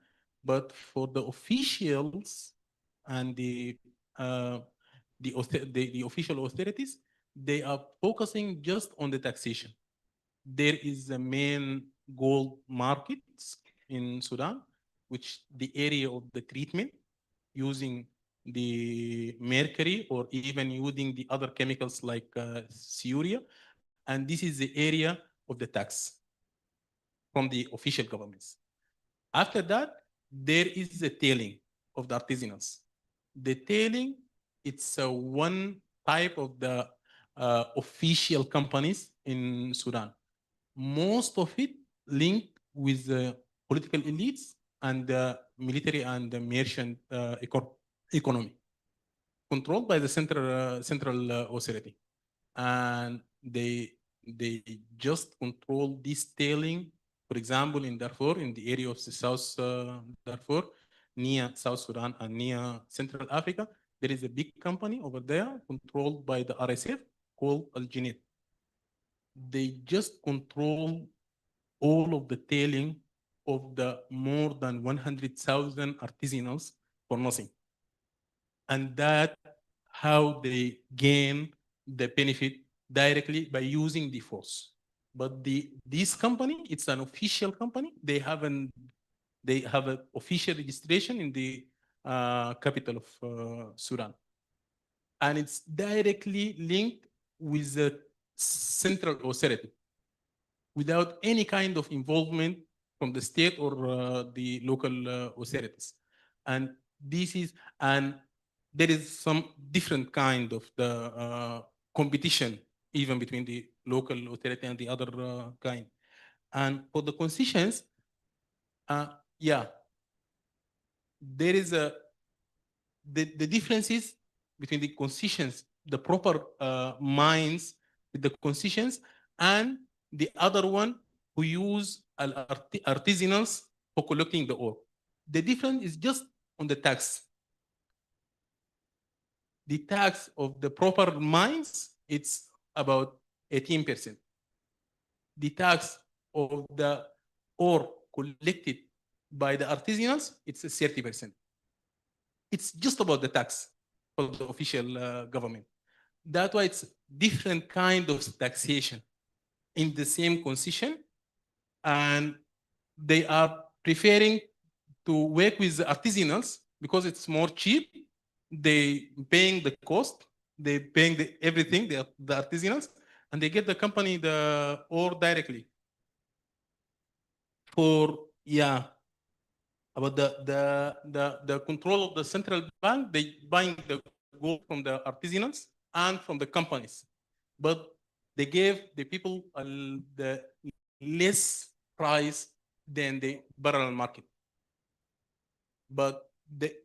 But for the officials and uh, the official authorities, they are focusing just on the taxation. There is a main gold markets in Sudan, which the area of the treatment using the mercury or even using the other chemicals like Syria. And this is the area of the tax from the official governments. After that, there is the tailing of the artisanals. The tailing, it's one type of the official companies in Sudan. Most of it linked with the political elites and the military and the merchant economy, controlled by the central authority, and they just control this tailing. For example, in Darfur, in the area of the South Darfur, near South Sudan and near Central Africa, there is a big company over there controlled by the RSF called Al Junaid. They just control all of the tailing of the more than 100,000 artisanals for nothing. And that how they gain the benefit directly by using the force. But this company, it's an official company. They have an official registration in the capital of Sudan. And it's directly linked with the central authority without any kind of involvement from the state or the local authorities. And this is, and there is some different kind of the competition even between the local authority and the other kind. And for the concessions, yeah, there is the differences between the concessions, the proper mines with the concessions, and the other one who use artisanals for collecting the ore. The difference is just on the tax. The tax of the proper mines, it's about 18%. The tax of the ore collected by the artisanals, it's 30%. It's just about the tax for the official government. That's why it's different kind of taxation in the same concession, and they are preferring to work with the artisanals because it's more cheap. They paying the cost, they paying everything, the artisanals, and they get the company the ore directly. For about the control of the central bank, they buying the gold from the artisanals and from the companies, but they gave the people the less price than the parallel market. But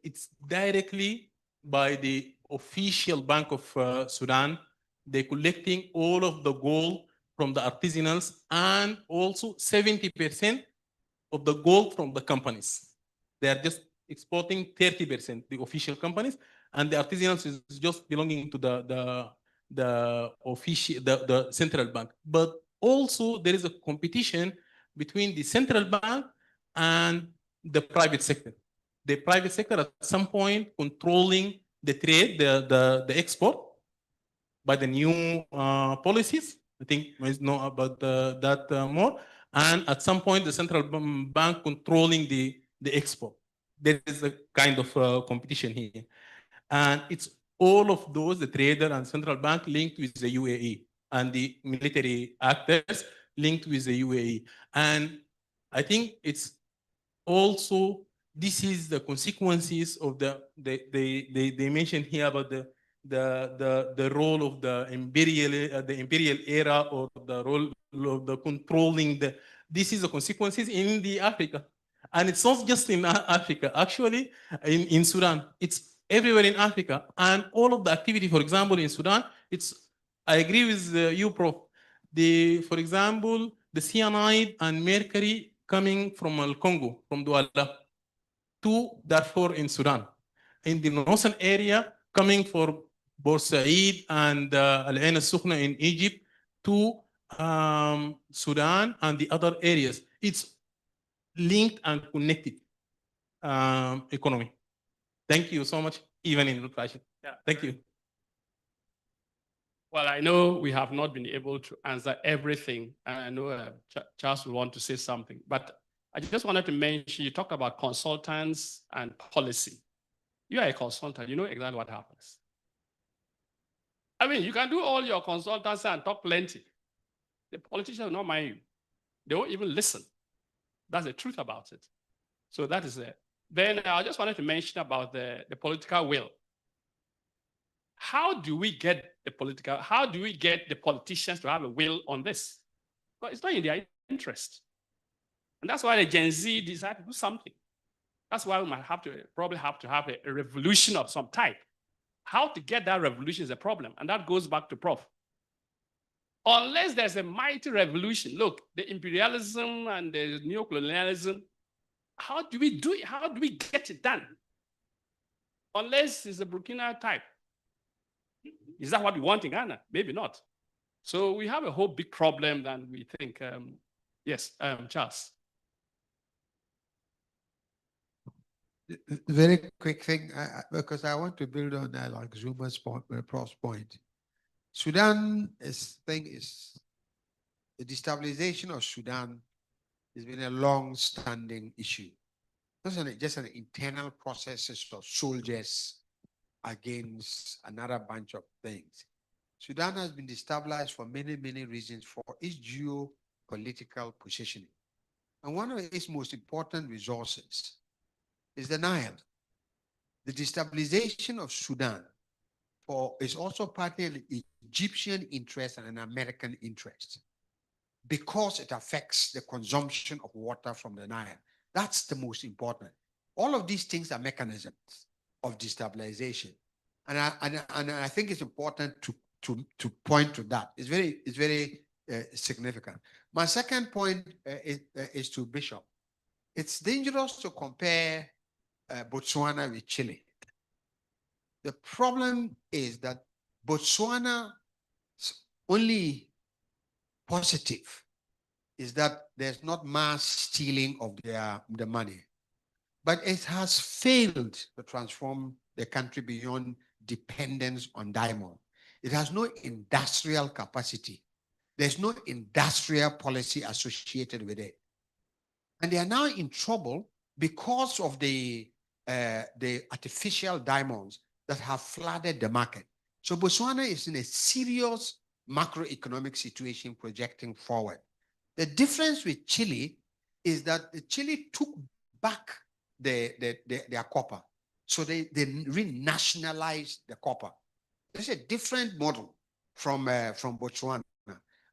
it's directly by the official Bank of Sudan. They're collecting all of the gold from the artisanals and also 70% of the gold from the companies. They are just exporting 30%, the official companies, and the artisanals is just belonging to the official, the central bank. But also there is a competition between the central bank and the private sector. The private sector at some point controlling the trade, the export by the new policies. I think you know about that more. And at some point, the central bank controlling the export. There is a kind of competition here. And it's all of those, the trader and central bank linked with the UAE and the military actors linked with the UAE. And I think it's also, this is the consequences of they mentioned here about the role of the imperial era, or the role of the controlling this is the consequences in the Africa. And it's not just in Africa, actually in Sudan, it's everywhere in Africa. And all of the activity, for example, in Sudan, I agree with you, Prof. For example, the cyanide and mercury coming from Congo, from Douala, to Darfur in Sudan. In the northern area, coming for Port Said and Al Ain al Sukhna in Egypt to Sudan and the other areas. It's linked and connected economy. Thank you so much, even in fashion. Yeah. Thank you. Well, I know we have not been able to answer everything, and I know Charles will want to say something, but I just wanted to mention, you talked about consultants and policy. You are a consultant, you know exactly what happens. I mean, you can do all your consultancy and talk plenty. The politicians will not mind you. They won't even listen. That's the truth about it. So that is it. Then I just wanted to mention about the political will. How do we get the politicians to have a will on this? Well, it's not in their interest. And that's why the Gen Z decided to do something. That's why we might probably have to have a revolution of some type. How to get that revolution is a problem. And that goes back to Prof. Unless there's a mighty revolution, look, the imperialism and the neocolonialism, how do we do it? How do we get it done? Unless it's a Burkina type. Is that what we want in Ghana? Maybe not. So we have a whole big problem than we think. Yes, Charles. Very quick thing, because I want to build on like Zuma's point, Prof's point. Sudan is the destabilization of Sudan has been a long-standing issue. Just an internal process of soldiers against another bunch of things. Sudan has been destabilized for many, many reasons for its geopolitical positioning. And one of its most important resources is the Nile. The destabilization of Sudan is also partly an Egyptian interest and an American interest because it affects the consumption of water from the Nile. That's the most important. All of these things are mechanisms of destabilization. And I think it's important to point to that. It's very significant. My second point is to Bishop. It's dangerous to compare Botswana with Chile. The problem is that Botswana's only positive is that there's not mass stealing of the money. But it has failed to transform the country beyond dependence on diamond. It has no industrial capacity. There's no industrial policy associated with it. And they are now in trouble because of the artificial diamonds that have flooded the market. So Botswana is in a serious macroeconomic situation projecting forward. The difference with Chile is that Chile took back their copper. So they renationalized the copper. It's a different model from Botswana.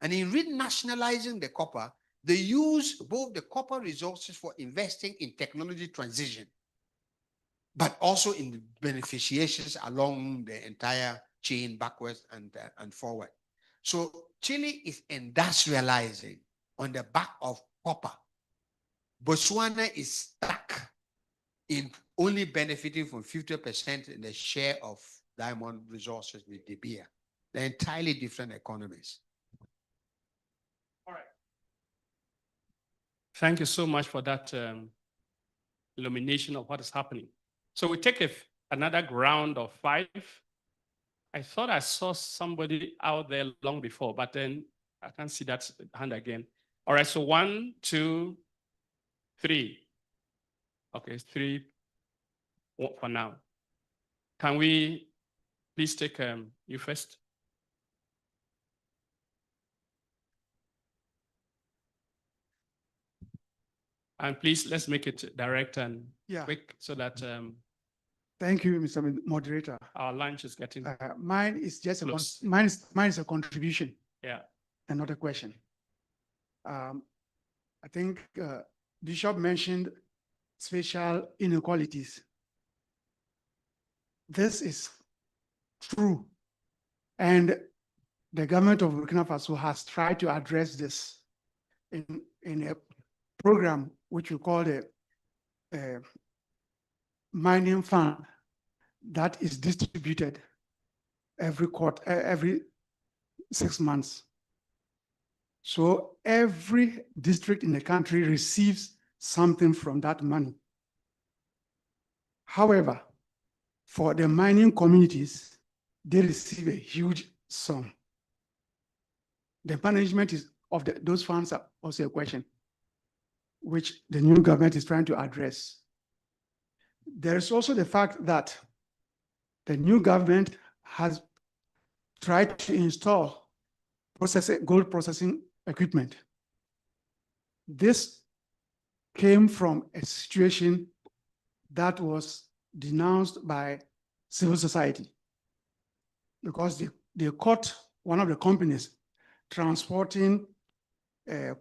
And in renationalizing the copper, they use both the copper resources for investing in technology transition, but also in beneficiations along the entire chain backwards and forward. So Chile is industrializing on the back of copper. Botswana is stuck in only benefiting from 50% in the share of diamond resources with De Beer. They're entirely different economies. All right. Thank you so much for that illumination of what is happening. So we take another round of 5. I thought I saw somebody out there long before, but then I can't see that hand again. All right, so 1, 2, 3. Okay, it's 3 for now. Can we please take you first? And please, let's make it direct and quick so that thank you, Mr. Moderator. Our lunch is getting mine is just close. mine is a contribution. Yeah. And not a question. I think Bishop mentioned spatial inequalities. This is true. And the government of Burkina Faso has tried to address this in a program which we call the mining fund that is distributed every 6 months. So every district in the country receives something from that money. However, for the mining communities, they receive a huge sum. The management of those funds are also a question which the new government is trying to address. There is also the fact that the new government has tried to install gold processing equipment. This came from a situation that was denounced by civil society because they caught one of the companies transporting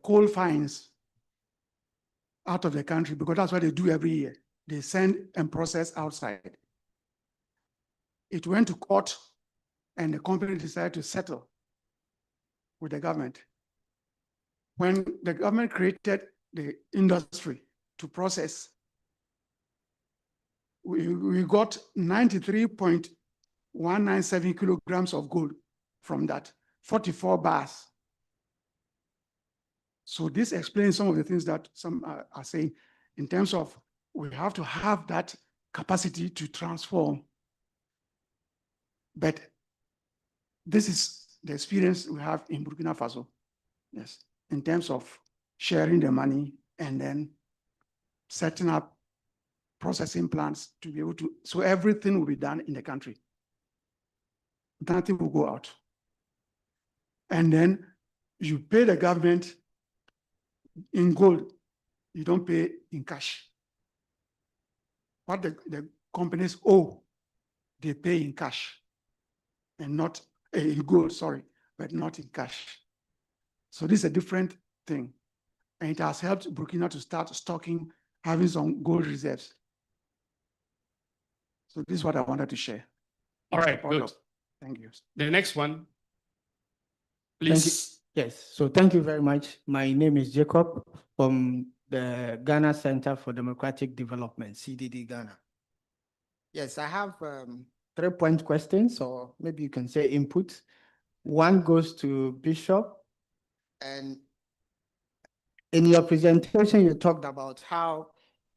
coal fines out of the country, because that's what they do every year. They send and process outside. It went to court and the company decided to settle with the government. When the government created the industry to process, we got 93.197 kilograms of gold from that, 44 bars. So this explains some of the things that some are saying in terms of we have to have that capacity to transform. But this is the experience we have in Burkina Faso, yes, in terms of sharing the money and then setting up processing plants to be able to, so everything will be done in the country. Nothing will go out. And then you pay the government in gold, you don't pay in cash. What the companies owe, they pay in cash and not in gold, sorry, but not in cash. So this is a different thing. And it has helped Burkina to start stocking, having some gold reserves. So this is what I wanted to share. All right, good. Thank you. The next one, please. Yes, so thank you very much. My name is Jacob from the Ghana Center for Democratic Development, CDD Ghana. Yes, I have 3-point questions, or maybe you can say input. One goes to Bishop, and in your presentation, you talked about how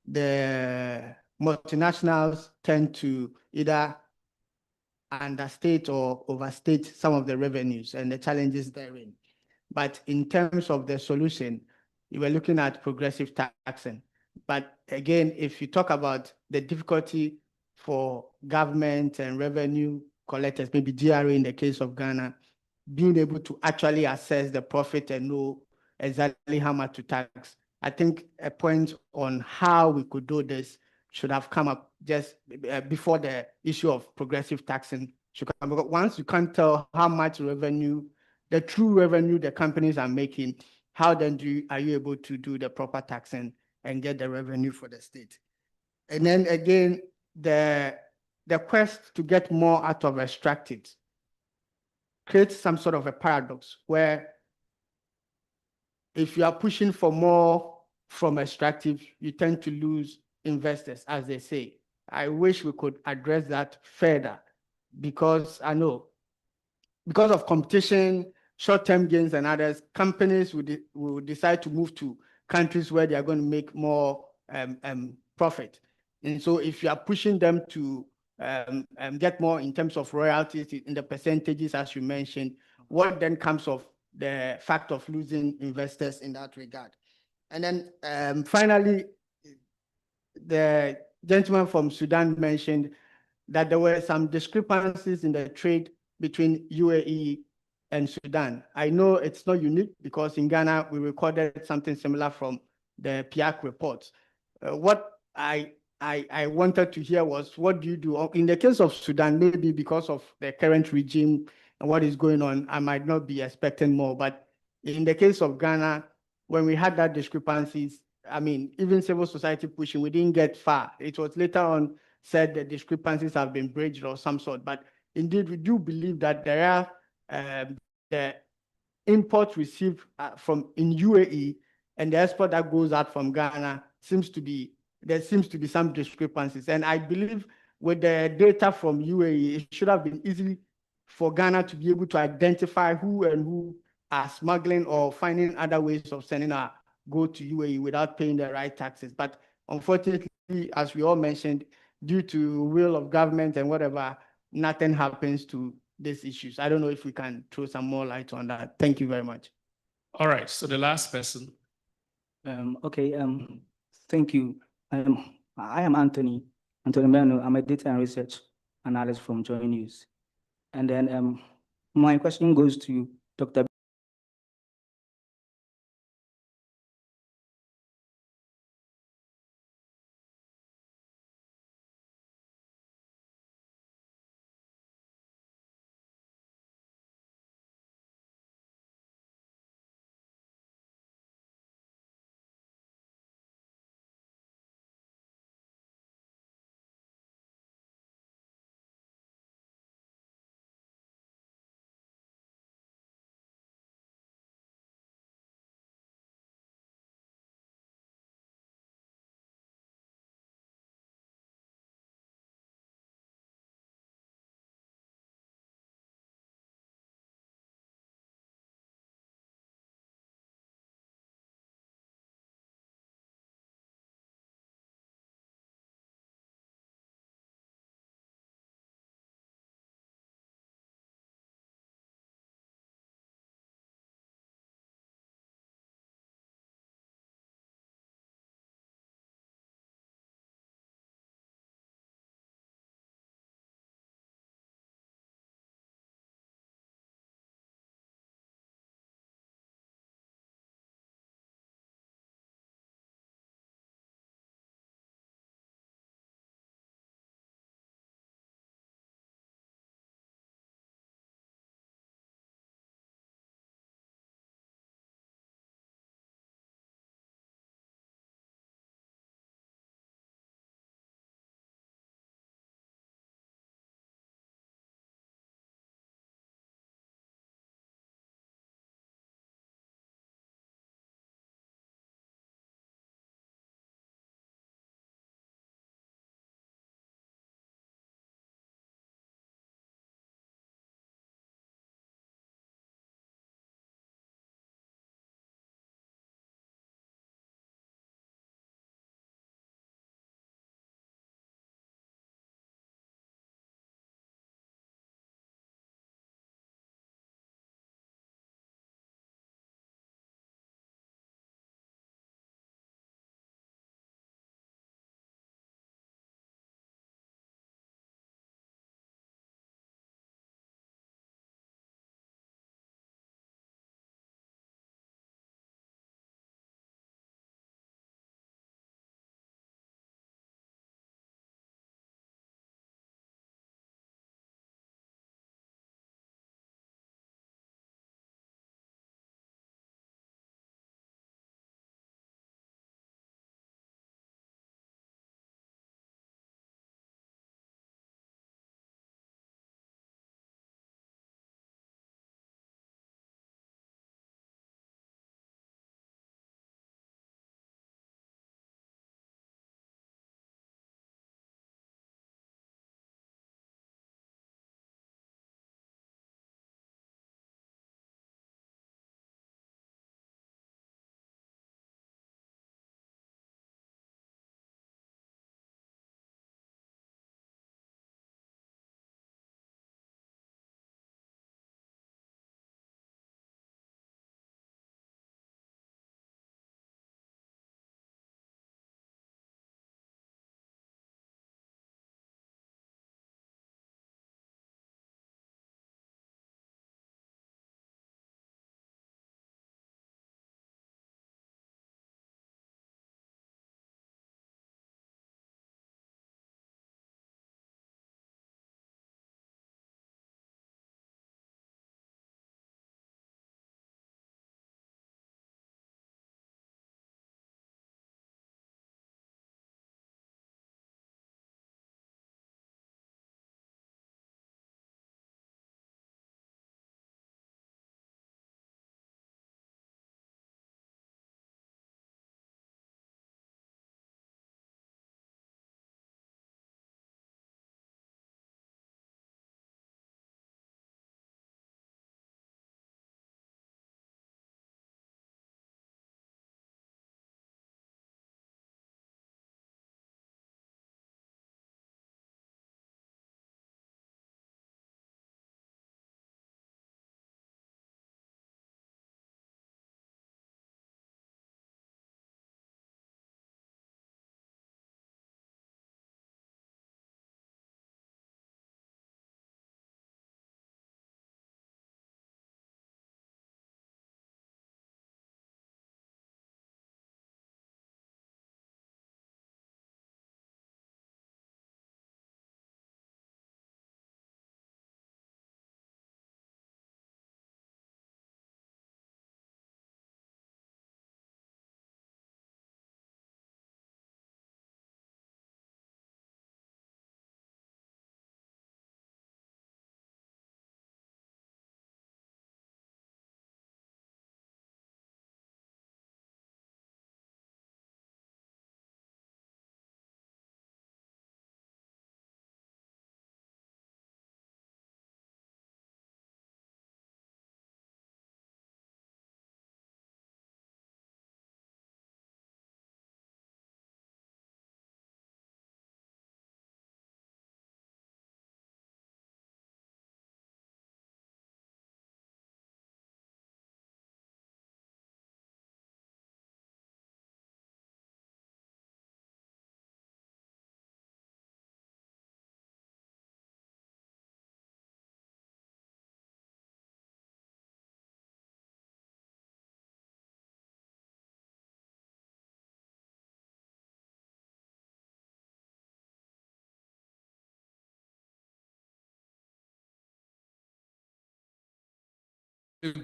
the multinationals tend to either understate or overstate some of the revenues and the challenges therein. But in terms of the solution, you were looking at progressive taxing. But again, if you talk about the difficulty for government and revenue collectors, maybe GRA in the case of Ghana, being able to actually assess the profit and know exactly how much to tax, I think a point on how we could do this should have come up just before the issue of progressive taxing should come. Because once you can't tell how much revenue, the true revenue the companies are making, how then are you able to do the proper taxing and get the revenue for the state? And then again, the quest to get more out of extracted creates some sort of a paradox where if you are pushing for more from extractive, you tend to lose investors, as they say. I wish we could address that further, because I know because of competition, short-term gains and others, companies will decide to move to countries where they are going to make more profit. And so if you are pushing them to get more in terms of royalties in the percentages, as you mentioned, what then comes of the fact of losing investors in that regard? And then finally, the gentleman from Sudan mentioned that there were some discrepancies in the trade between UAE and Sudan. I know it's not unique because in Ghana, we recorded something similar from the PIAC reports. What I wanted to hear was, what do you do? In the case of Sudan, maybe because of the current regime and what is going on, I might not be expecting more. But in the case of Ghana, when we had that discrepancies, I mean, even civil society pushing, we didn't get far. It was later on said the discrepancies have been bridged or some sort. But indeed, we do believe that there are the imports received from in UAE and the export that goes out from Ghana there seems to be some discrepancies. And I believe with the data from UAE, it should have been easy for Ghana to be able to identify who and who are smuggling or finding other ways of sending our goods to UAE without paying the right taxes. But unfortunately, as we all mentioned, due to will of government and whatever, nothing happens to these issues. I don't know if we can throw some more light on that. Thank you very much. All right, so the last person. Okay, thank you. I am Anthony Meno. I'm a data and research analyst from Joy News. And then my question goes to Dr.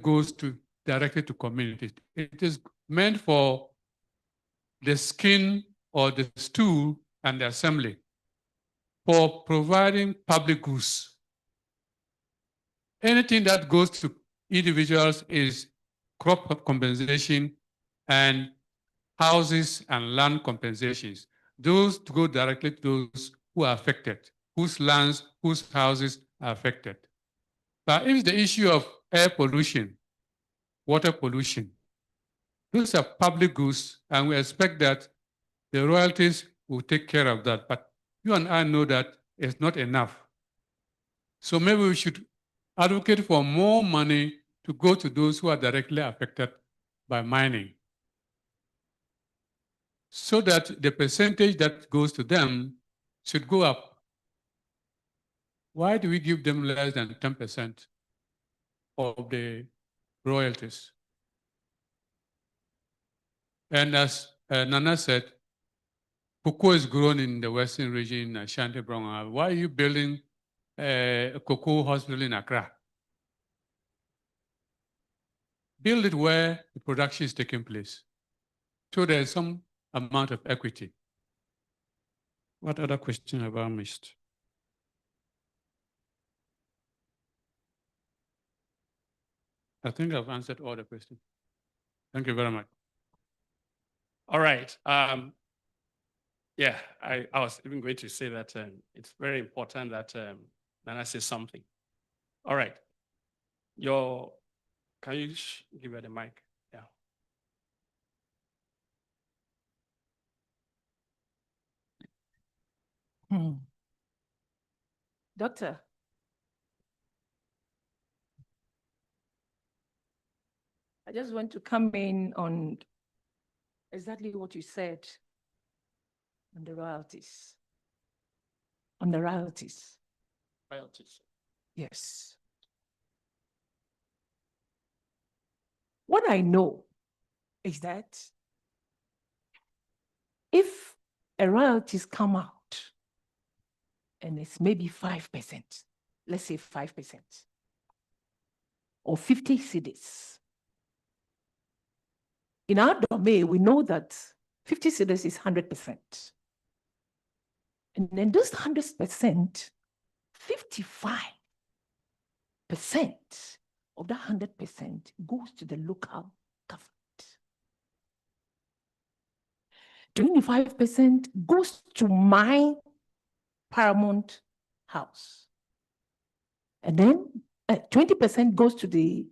goes directly to communities. It is meant for the skin or the stool and the assembly, for providing public goods. Anything that goes to individuals is crop compensation and houses and land compensations. Those go directly to those who are affected, whose lands, whose houses are affected. But if the issue of air pollution, water pollution, those are public goods, and we expect that the royalties will take care of that. But you and I know that it's not enough. So maybe we should advocate for more money to go to those who are directly affected by mining, so that the percentage that goes to them should go up. Why do we give them less than 10% of the royalties? And as Nana said, cocoa is grown in the western region, Ashanti Brown. Why are you building a cocoa hospital in Accra? Build it where the production is taking place, so there's some amount of equity. What other question have I missed? I think I've answered all the questions. Thank you very much. All right. Yeah, I was even going to say that it's very important that Nana says something. All right. Can you give her the mic? Yeah. Doctor, I just want to come in on exactly what you said on the royalties. On the royalties. Royalties. Yes. What I know is that if a royalties come out and it's maybe 5%, let's say 5%, or 50 cedis. In our domain, we know that 50 cedis is 100%. And then those 100%, 55% of that 100% goes to the local government. 25% goes to my Paramount House. And then 20% goes to the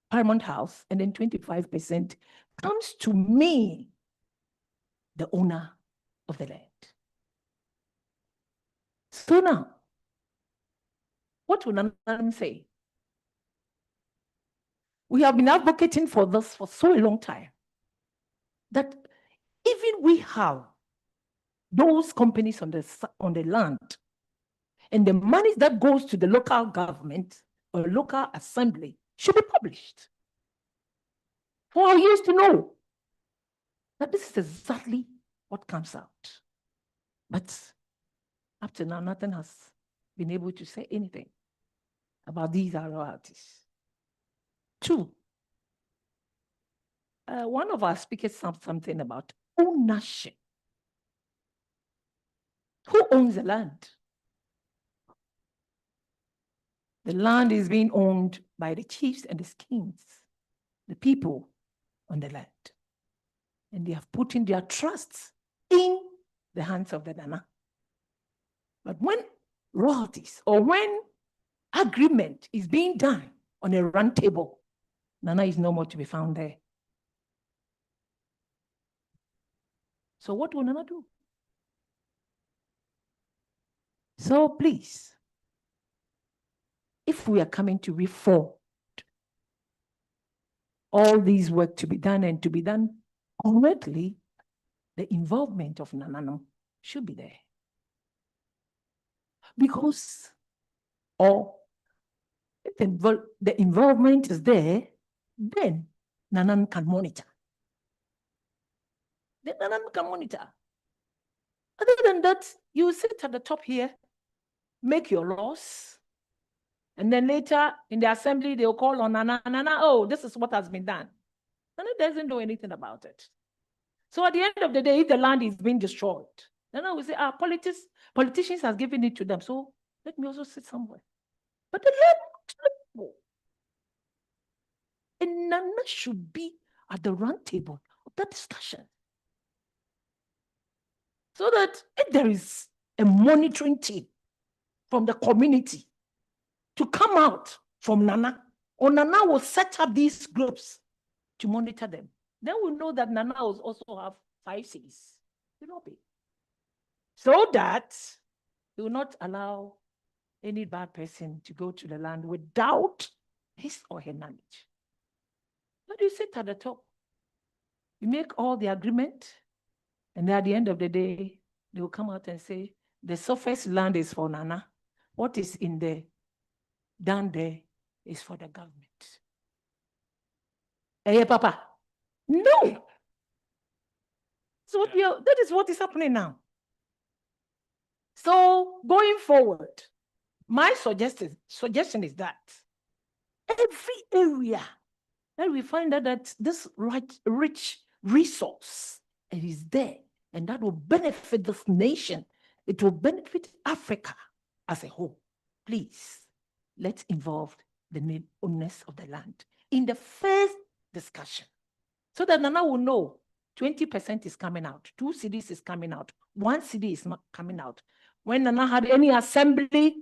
Paramount House, and then 25% comes to me, the owner of the land. So now, what will Nanan say? We have been advocating for this for so a long time that even we have those companies on the land, and the money that goes to the local government or local assembly should be published for our years to know that this is exactly what comes out. But up to now, nothing has been able to say anything about these royalties. Two, one of our speakers said something about ownership. Who owns the land? The land is being owned by the chiefs and the kings, the people on the land. And they have put in their trust in the hands of the Nana. But when royalties or when agreement is being done on a round table, Nana is no more to be found there. So what will Nana do? So please, if we are coming to reform, all these work to be done and to be done correctly, the involvement of Nanano should be there. Because if the involvement is there, then Nanan can monitor. Then Nanan can monitor. Other than that, you sit at the top here, make your laws, And then later in the assembly, they'll call on Nana, Nana, oh, this is what has been done. Nana doesn't know anything about it. So at the end of the day, if the land is being destroyed, then I will say, politicians have given it to them. So let me also sit somewhere. But the land, and Nana should be at the round table of that discussion. So that if there is a monitoring team from the community to come out from Nana, or Nana will set up these groups to monitor them. Then we know that Nana will also have 5 cities. You know, so that he will not allow any bad person to go to the land without his or her knowledge. But you sit at the top, you make all the agreement, and at the end of the day, they will come out and say, the surface land is for Nana. What is in there, down there, is for the government. Hey, Papa. No. So that is what is happening now. So going forward, my suggestion is that every area that we find that this rich resource is there, and that will benefit this nation, it will benefit Africa as a whole. Please, let's involve the owners of the land in the first discussion, so that Nana will know 20% is coming out, 2 cities is coming out, 1 city is not coming out. When Nana had any assembly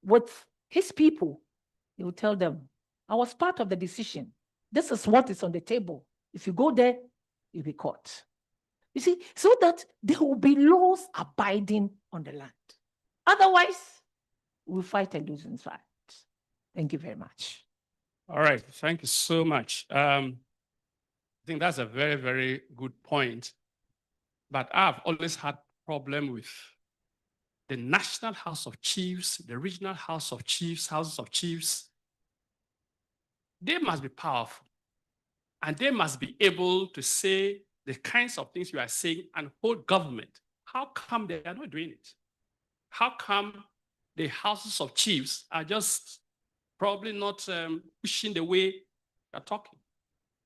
with his people, he will tell them, I was part of the decision. This is what is on the table. If you go there, you'll be caught. You see, so that there will be laws abiding on the land. Otherwise, we'll fight a losing fight. Thank you very much. All right, thank you so much. I think that's a very, very good point. But I've always had problem with the National House of Chiefs, the Regional House of Chiefs, Houses of Chiefs. They must be powerful, and they must be able to say the kinds of things you are saying and hold government. How come they are not doing it? How come the Houses of Chiefs are just probably not pushing the way you're talking?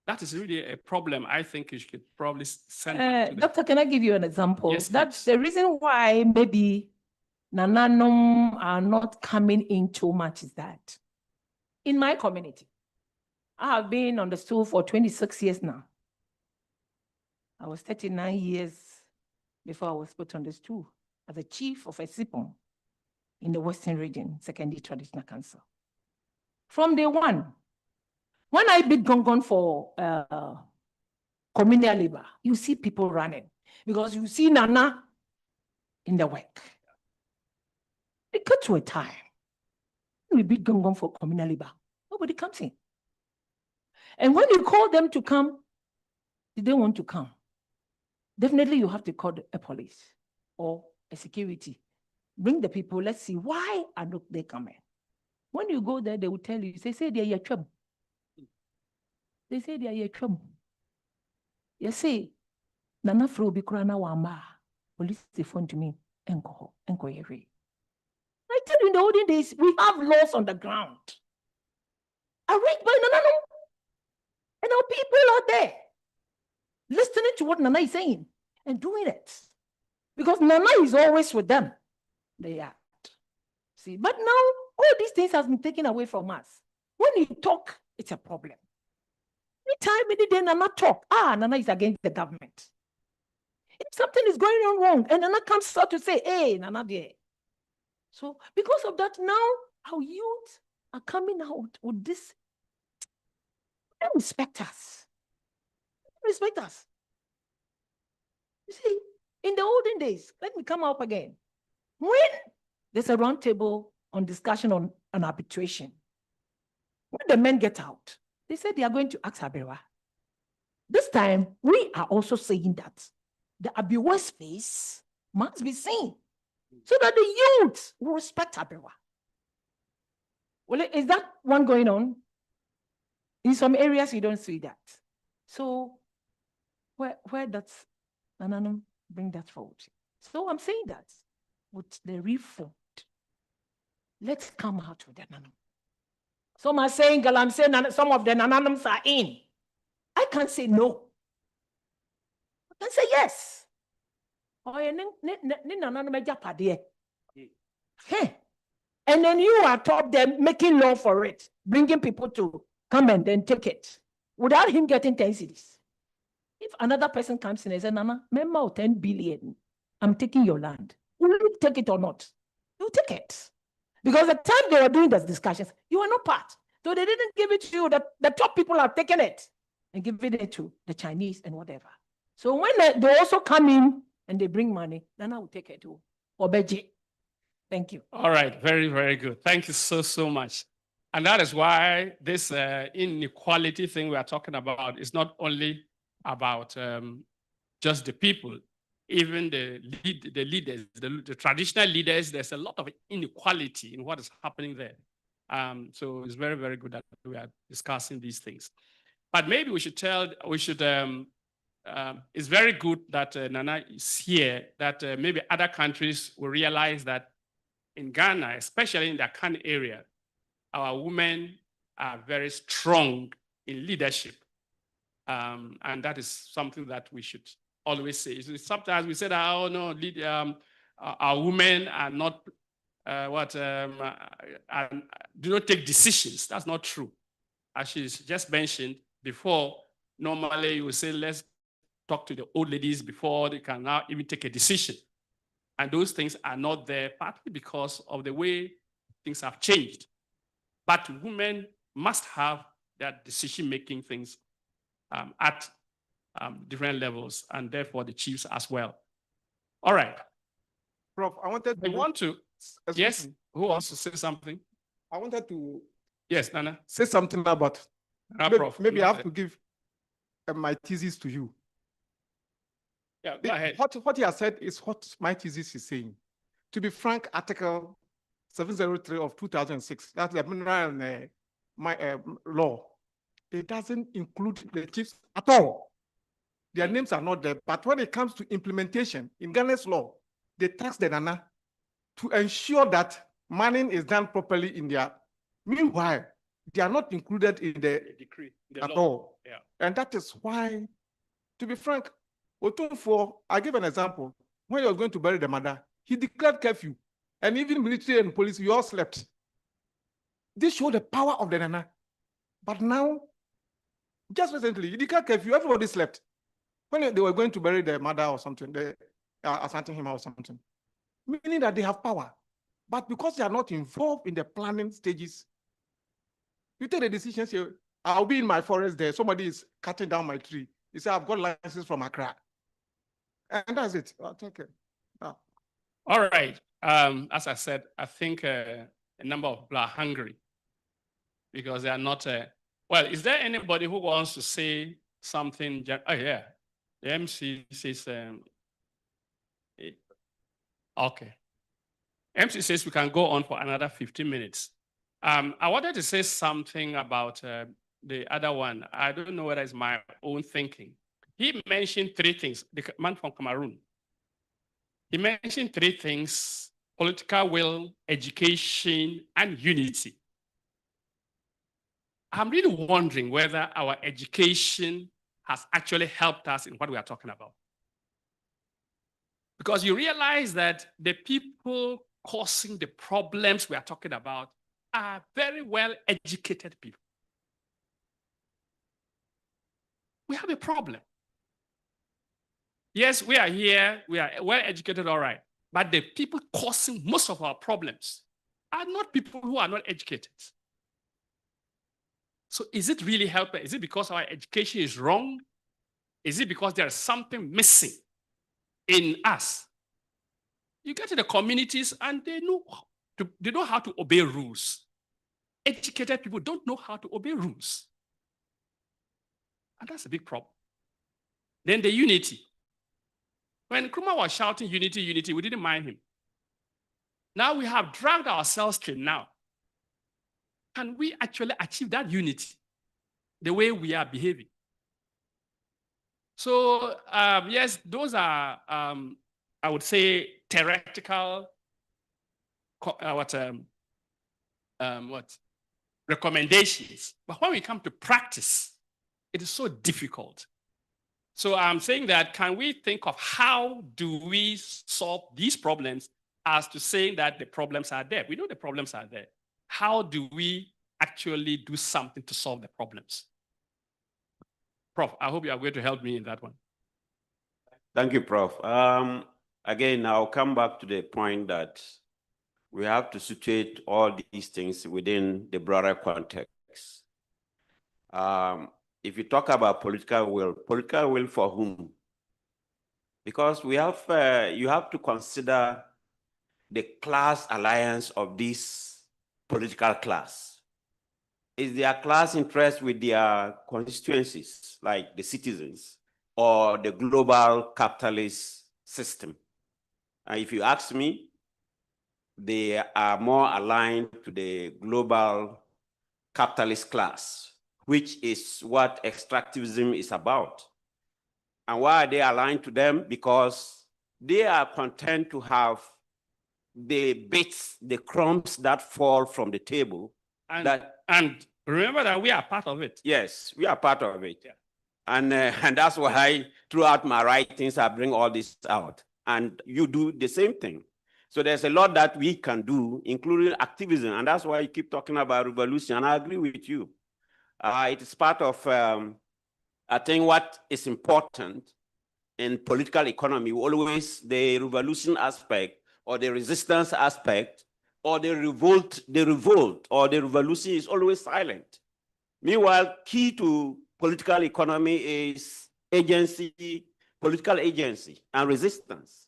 That is really a problem. I think you should probably send. Doctor, can I give you an example? Yes, that's the reason why maybe Nananom are not coming in too much is that in my community, I have been on the stool for 26 years now. I was 39 years before I was put on the stool as the chief of a SIPON in the Western Region, Secondary Traditional Council. From day one, when I bid Gongon for communal labor, you see people running because you see Nana in the work. It got to a time we bid Gongon for communal labor. Nobody comes in. And when you call them to come, they don't want to come. Definitely you have to call a police or a security. Bring the people, let's see why are not they coming. When you go there, they will tell you, they say they are your trouble. They say they are your trouble. You say, Nana Fro Bikrana Wamba, police they phone to me, Enko Yeri. I tell you, in the olden days, we have laws on the ground. Arranged by Nana. And our people are there, listening to what Nana is saying and doing it. Because Nana is always with them. They act. See, but now all these things have been taken away from us. When you talk, it's a problem. Anytime, any day, Nana talk, Nana is against the government. If something is going on wrong, and Nana comes out to say, hey, Nana there. So because of that, now our youth are coming out with this. They respect us. They respect us. You see, in the olden days, let me come up again. When there's a round table on discussion on an arbitration, when the men get out, they say they are going to ask Abewa. This time, we are also saying that the Abewa's face must be seen so that the youth will respect Abewa. Well, is that one going on? In some areas, you don't see that. So where does Nananum bring that forward? So I'm saying that with the reformed, let's come out with Nananum. Some are saying Galamsey, some of the Nananums are in. I can't say no. I can say yes. Oh, hey. And then you are top them making law for it, bringing people to come and then take it without him getting 10 cities. If another person comes in and says, Nana, member 10 billion, I'm taking your land. Will you take it or not? You take it. Because the time they were doing those discussions, you were not part. So they didn't give it to you. The top people have taken it and given it to the Chinese and whatever. So when they also come in and they bring money, then I will take it to Obeji. Thank you. All right, very, very good. Thank you so much. And that is why this inequality thing we are talking about is not only about just the people, even the leaders, the traditional leaders, there's a lot of inequality in what is happening there. So it's very, very good that we are discussing these things. But maybe we should it's very good that Nana is here, that maybe other countries will realize that in Ghana, especially in the Akan area, our women are very strong in leadership. And that is something that we should always say. Sometimes we say that, oh no, our women are not, do not take decisions. That's not true. As she's just mentioned before, normally you would say, let's talk to the old ladies before they can now even take a decision. And those things are not there, partly because of the way things have changed. But women must have that decision-making things at different levels, and therefore the chiefs as well. All right. Prof, I wanted to... Yes, who wants to say something? I wanted to... Yes, Nana. Say something about... Maybe I have to give my thesis to you. Yeah, go ahead. What he has said is what my thesis is saying. To be frank, Article 703 of 2006, that's the mineral law. It doesn't include the chiefs at all. Their names are not there. But when it comes to implementation in Ghana's law, they tax the Nana to ensure that mining is done properly in their. Meanwhile, they are not included in the decree at all. Yeah. And that is why, to be frank, I give an example. When you were going to bury the mother, he declared curfew. And even military and police, we all slept. This showed the power of the Nana. But now, just recently, he declared curfew, everybody slept. When they were going to bury the mother or something, they are assaulting him or something. Meaning that they have power. But because they are not involved in the planning stages, you take the decision, say, I'll be in my forest there. Somebody is cutting down my tree. He said, I've got licenses from Accra. And that's it. I'll take it. Oh. All right. As I said, I think a number of people are hungry because they are not. Well, is there anybody who wants to say something? Oh, yeah. The MC says, okay. MC says we can go on for another 15 minutes. I wanted to say something about the other one. I don't know whether it's my own thinking. He mentioned three things, the man from Cameroon. He mentioned three things: political will, education, and unity. I'm really wondering whether our education has actually helped us in what we are talking about. Because you realize that the people causing the problems we are talking about are very well educated people. We have a problem. Yes, we are here, we are well educated, all right. But the people causing most of our problems are not people who are not educated. So is it really helping? Is it because our education is wrong? Is it because there is something missing in us? You get to the communities and they know how to obey rules. Educated people don't know how to obey rules. And that's a big problem. Then the unity. When Nkrumah was shouting unity, unity, we didn't mind him. Now we have dragged ourselves to now. Can we actually achieve that unity the way we are behaving? So yes, those are, I would say, theoretical recommendations. But when we come to practice, it is so difficult. So I'm saying that, can we think of how do we solve these problems as to saying that the problems are there? We know the problems are there. How do we actually do something to solve the problems? Prof, I hope you are going to help me in that one. Thank you, Prof. Again, I'll come back to the point that we have to situate all these things within the broader context. If you talk about political will for whom? Because we have, you have to consider the class alliance of this political class. Is their class interest with their constituencies, like the citizens, or the global capitalist system? And if you ask me, they are more aligned to the global capitalist class, which is what extractivism is about. And why are they aligned to them? Because they are content to have the bits, the crumbs that fall from the table. And remember that we are part of it. Yes, we are part of it. Yeah. And that's why throughout my writings, I bring all this out. And you do the same thing. So there's a lot that we can do, including activism. And that's why you keep talking about revolution. And I agree with you. It is part of, I think, what is important in political economy, always the revolution aspect or the resistance aspect or the revolt or the revolution is always silent. Meanwhile, key to political economy is agency, political agency and resistance.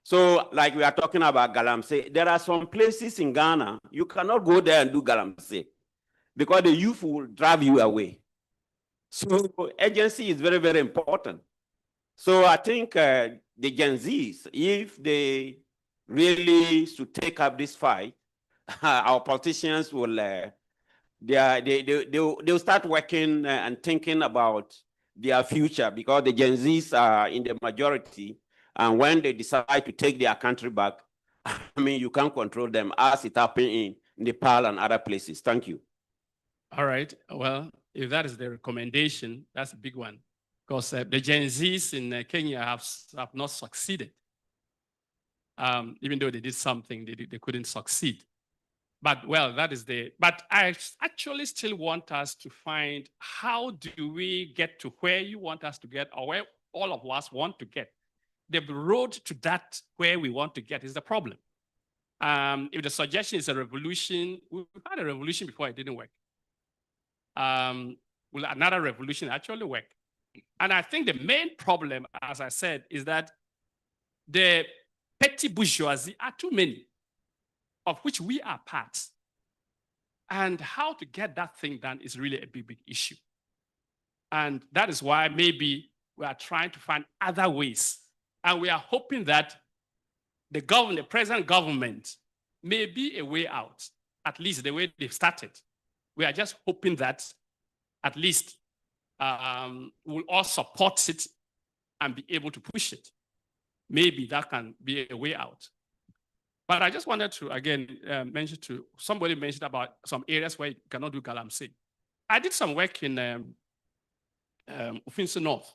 So like we are talking about Galamsey, there are some places in Ghana, you cannot go there and do Galamsey because the youth will drive you away. So agency is very, very important. So I think the Gen Zs, if they really should take up this fight, our politicians will, they'll start working and thinking about their future because the Gen Zs are in the majority. And when they decide to take their country back, I mean, you can't control them as it happened in Nepal and other places. Thank you. All right. Well, if that is the recommendation, that's a big one. Because the Gen Zs in Kenya have not succeeded. Even though they did something, they couldn't succeed. But well, that is but I actually still want us to find how do we get to where you want us to get or where all of us want to get. The road to that where we want to get is the problem. If the suggestion is a revolution, we've had a revolution before, it didn't work. Will another revolution actually work? And I think the main problem, as I said, is that the petty bourgeoisie are too many, of which we are part. And how to get that thing done is really a big, big issue. And that is why maybe we are trying to find other ways. And we are hoping that the present government may be a way out, at least the way they've started. We are just hoping that at least we'll all support it and be able to push it. Maybe that can be a way out. But I just wanted to, again, somebody mentioned about some areas where you cannot do Galamsey. I did some work in Ofinsu North.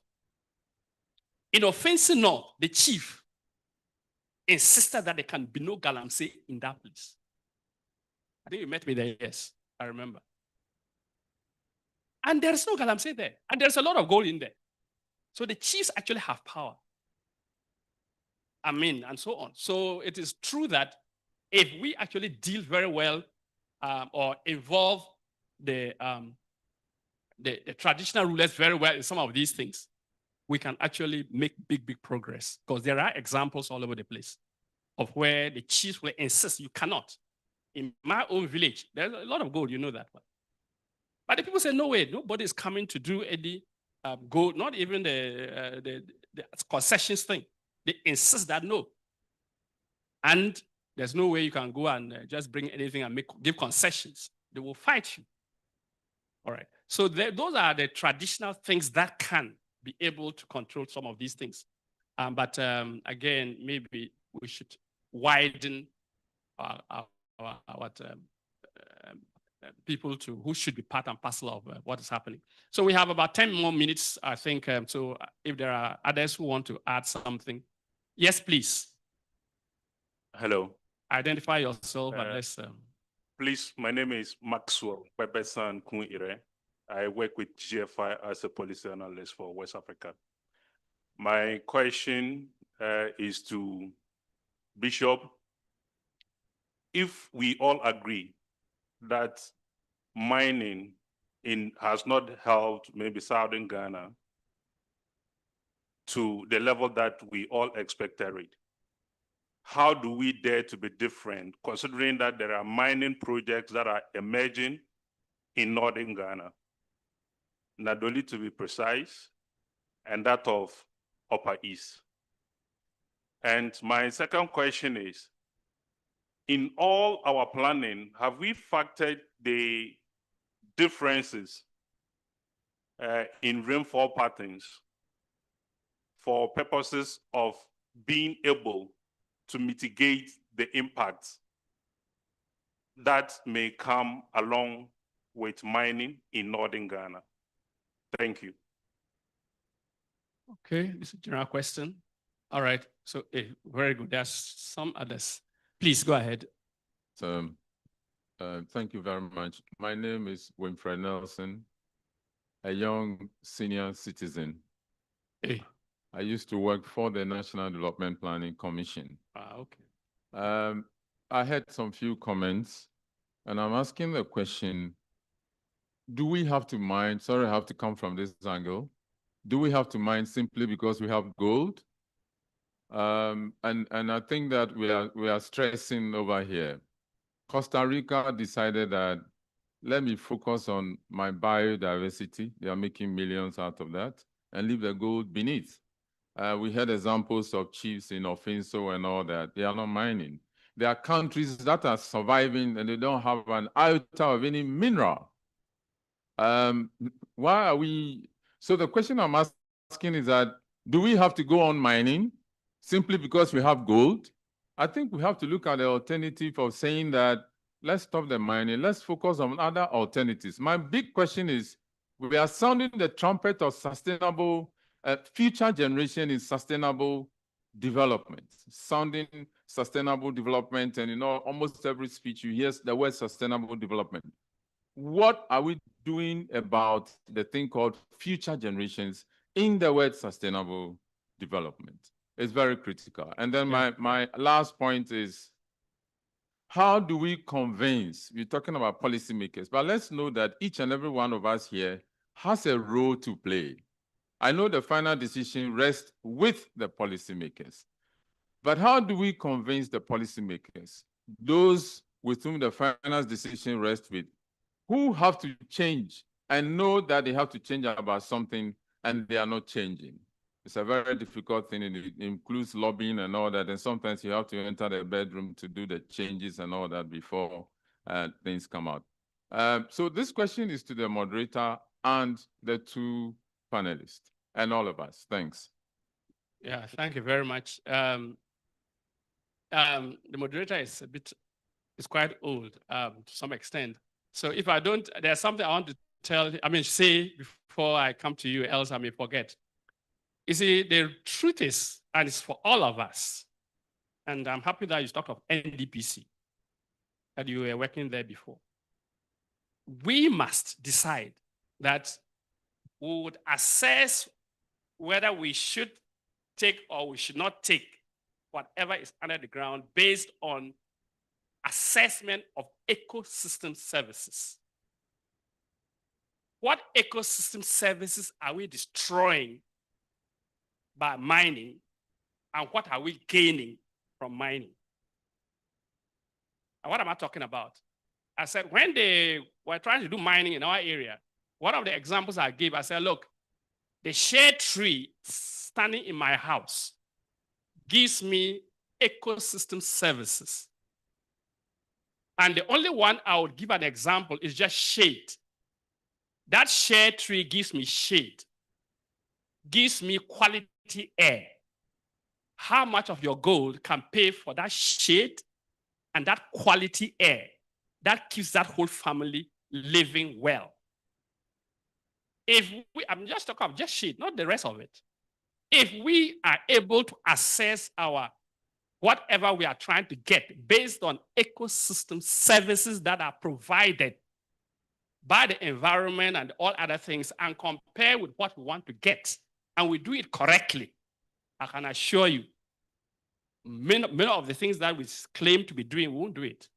In Ofinsu North, the chief insisted that there can be no Galamsey in that place. I think you met me there, yes, I remember. And there is no Galamsey there. And there's a lot of gold in there. So the chiefs actually have power. And so on. So it is true that if we actually deal very well or involve the traditional rulers very well in some of these things, we can actually make big, big progress. Because there are examples all over the place of where the chiefs will insist you cannot. In my own village, there's a lot of gold, you know that one. But the people say, no way, nobody is coming to do any gold, not even the concessions thing. They insist that no. And there's no way you can go and just bring anything and give concessions. They will fight you. All right. So those are the traditional things that can be able to control some of these things. But again, maybe we should widen people who should be part and parcel of what is happening. So we have about 10 more minutes, I think. So if there are others who want to add something, yes, please. Hello. Identify yourself and let's. Please, my name is Maxwell Pepesan Kunire. I work with GFI as a policy analyst for West Africa. My question is to Bishop. If we all agree that mining has not helped maybe Southern Ghana to the level that we all expected it, how do we dare to be different, considering that there are mining projects that are emerging in Northern Ghana, Nadoli to be precise, and that of Upper East? And my second question is, in all our planning, have we factored the differences in rainfall patterns for purposes of being able to mitigate the impacts that may come along with mining in Northern Ghana? Thank you. Okay, this is a general question. All right, so very good. There's some others. Please go ahead. So, thank you very much. My name is Winfred Nelson, a young senior citizen. Hey. I used to work for the National Development Planning Commission. Okay. I had some few comments, and I'm asking the question, do we have to mine? Sorry, I have to come from this angle. Do we have to mine simply because we have gold? And I think that we are stressing over here. Costa Rica decided that, let me focus on my biodiversity. They are making millions out of that and leave the gold beneath. We had examples of chiefs in Ofinso and all that. They are not mining. There are countries that are surviving and they don't have an iota of any mineral. Why are we? So the question I'm asking is that, do we have to go on mining simply because we have gold? I think we have to look at the alternative of saying that, let's stop the mining, let's focus on other alternatives. My big question is, we are sounding the trumpet of sustainable, future generation in sustainable development, sounding sustainable development, and almost every speech you hear the word sustainable development. What are we doing about the thing called future generations in the word sustainable development? It's very critical. And then my last point is, how do we convince, we're talking about policymakers, but let's know that each and every one of us here has a role to play. I know the final decision rests with the policymakers, but how do we convince the policymakers, those with whom the final decision rests with, who have to change and know that they have to change about something and they are not changing? It's a very difficult thing, and it includes lobbying and all that, and sometimes you have to enter the bedroom to do the changes and all that before things come out. So this question is to the moderator and the two panelists and all of us. Thanks. Yeah, thank you very much. The moderator is quite old to some extent. So if I don't, there's something I want to say before I come to you, else I may forget. You see, the truth is, and it's for all of us, and I'm happy that you talked of NDPC, that you were working there before. We must decide that we would assess whether we should take or we should not take whatever is under the ground based on assessment of ecosystem services. What ecosystem services are we destroying by mining, and what are we gaining from mining? And what am I talking about? I said, when they were trying to do mining in our area, one of the examples I gave, I said, look, the shade tree standing in my house gives me ecosystem services. And the only one I would give an example is just shade. That shade tree gives me shade, gives me quality air. How much of your gold can pay for that shade and that quality air that keeps that whole family living well. If we, I'm just talking about just shit, not the rest of it. If we are able to assess our whatever we are trying to get based on ecosystem services that are provided by the environment and all other things and compare with what we want to get, and we do it correctly, I can assure you, many of the things that we claim to be doing, we won't do it.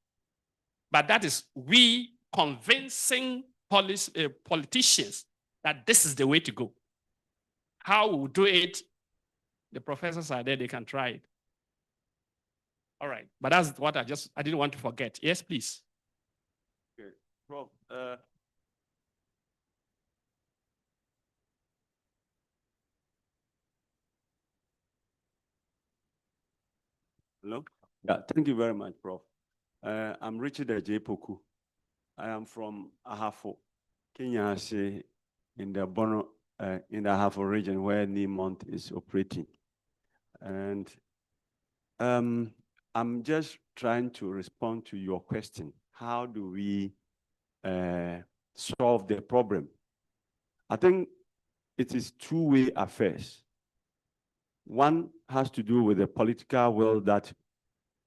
But that is we convincing politicians that this is the way to go. How we will do it, the professors are there, they can try it. All right, but that's what I didn't want to forget. Yes, please. Okay, Prof. Hello? Yeah, thank you very much, Prof. I'm Richard Ajepoku. I am from Ahafo, Kenya, in the Bono, in the Ahafo region where Niemont is operating. And I'm just trying to respond to your question. How do we solve the problem? I think it is two-way affairs. One has to do with the political will that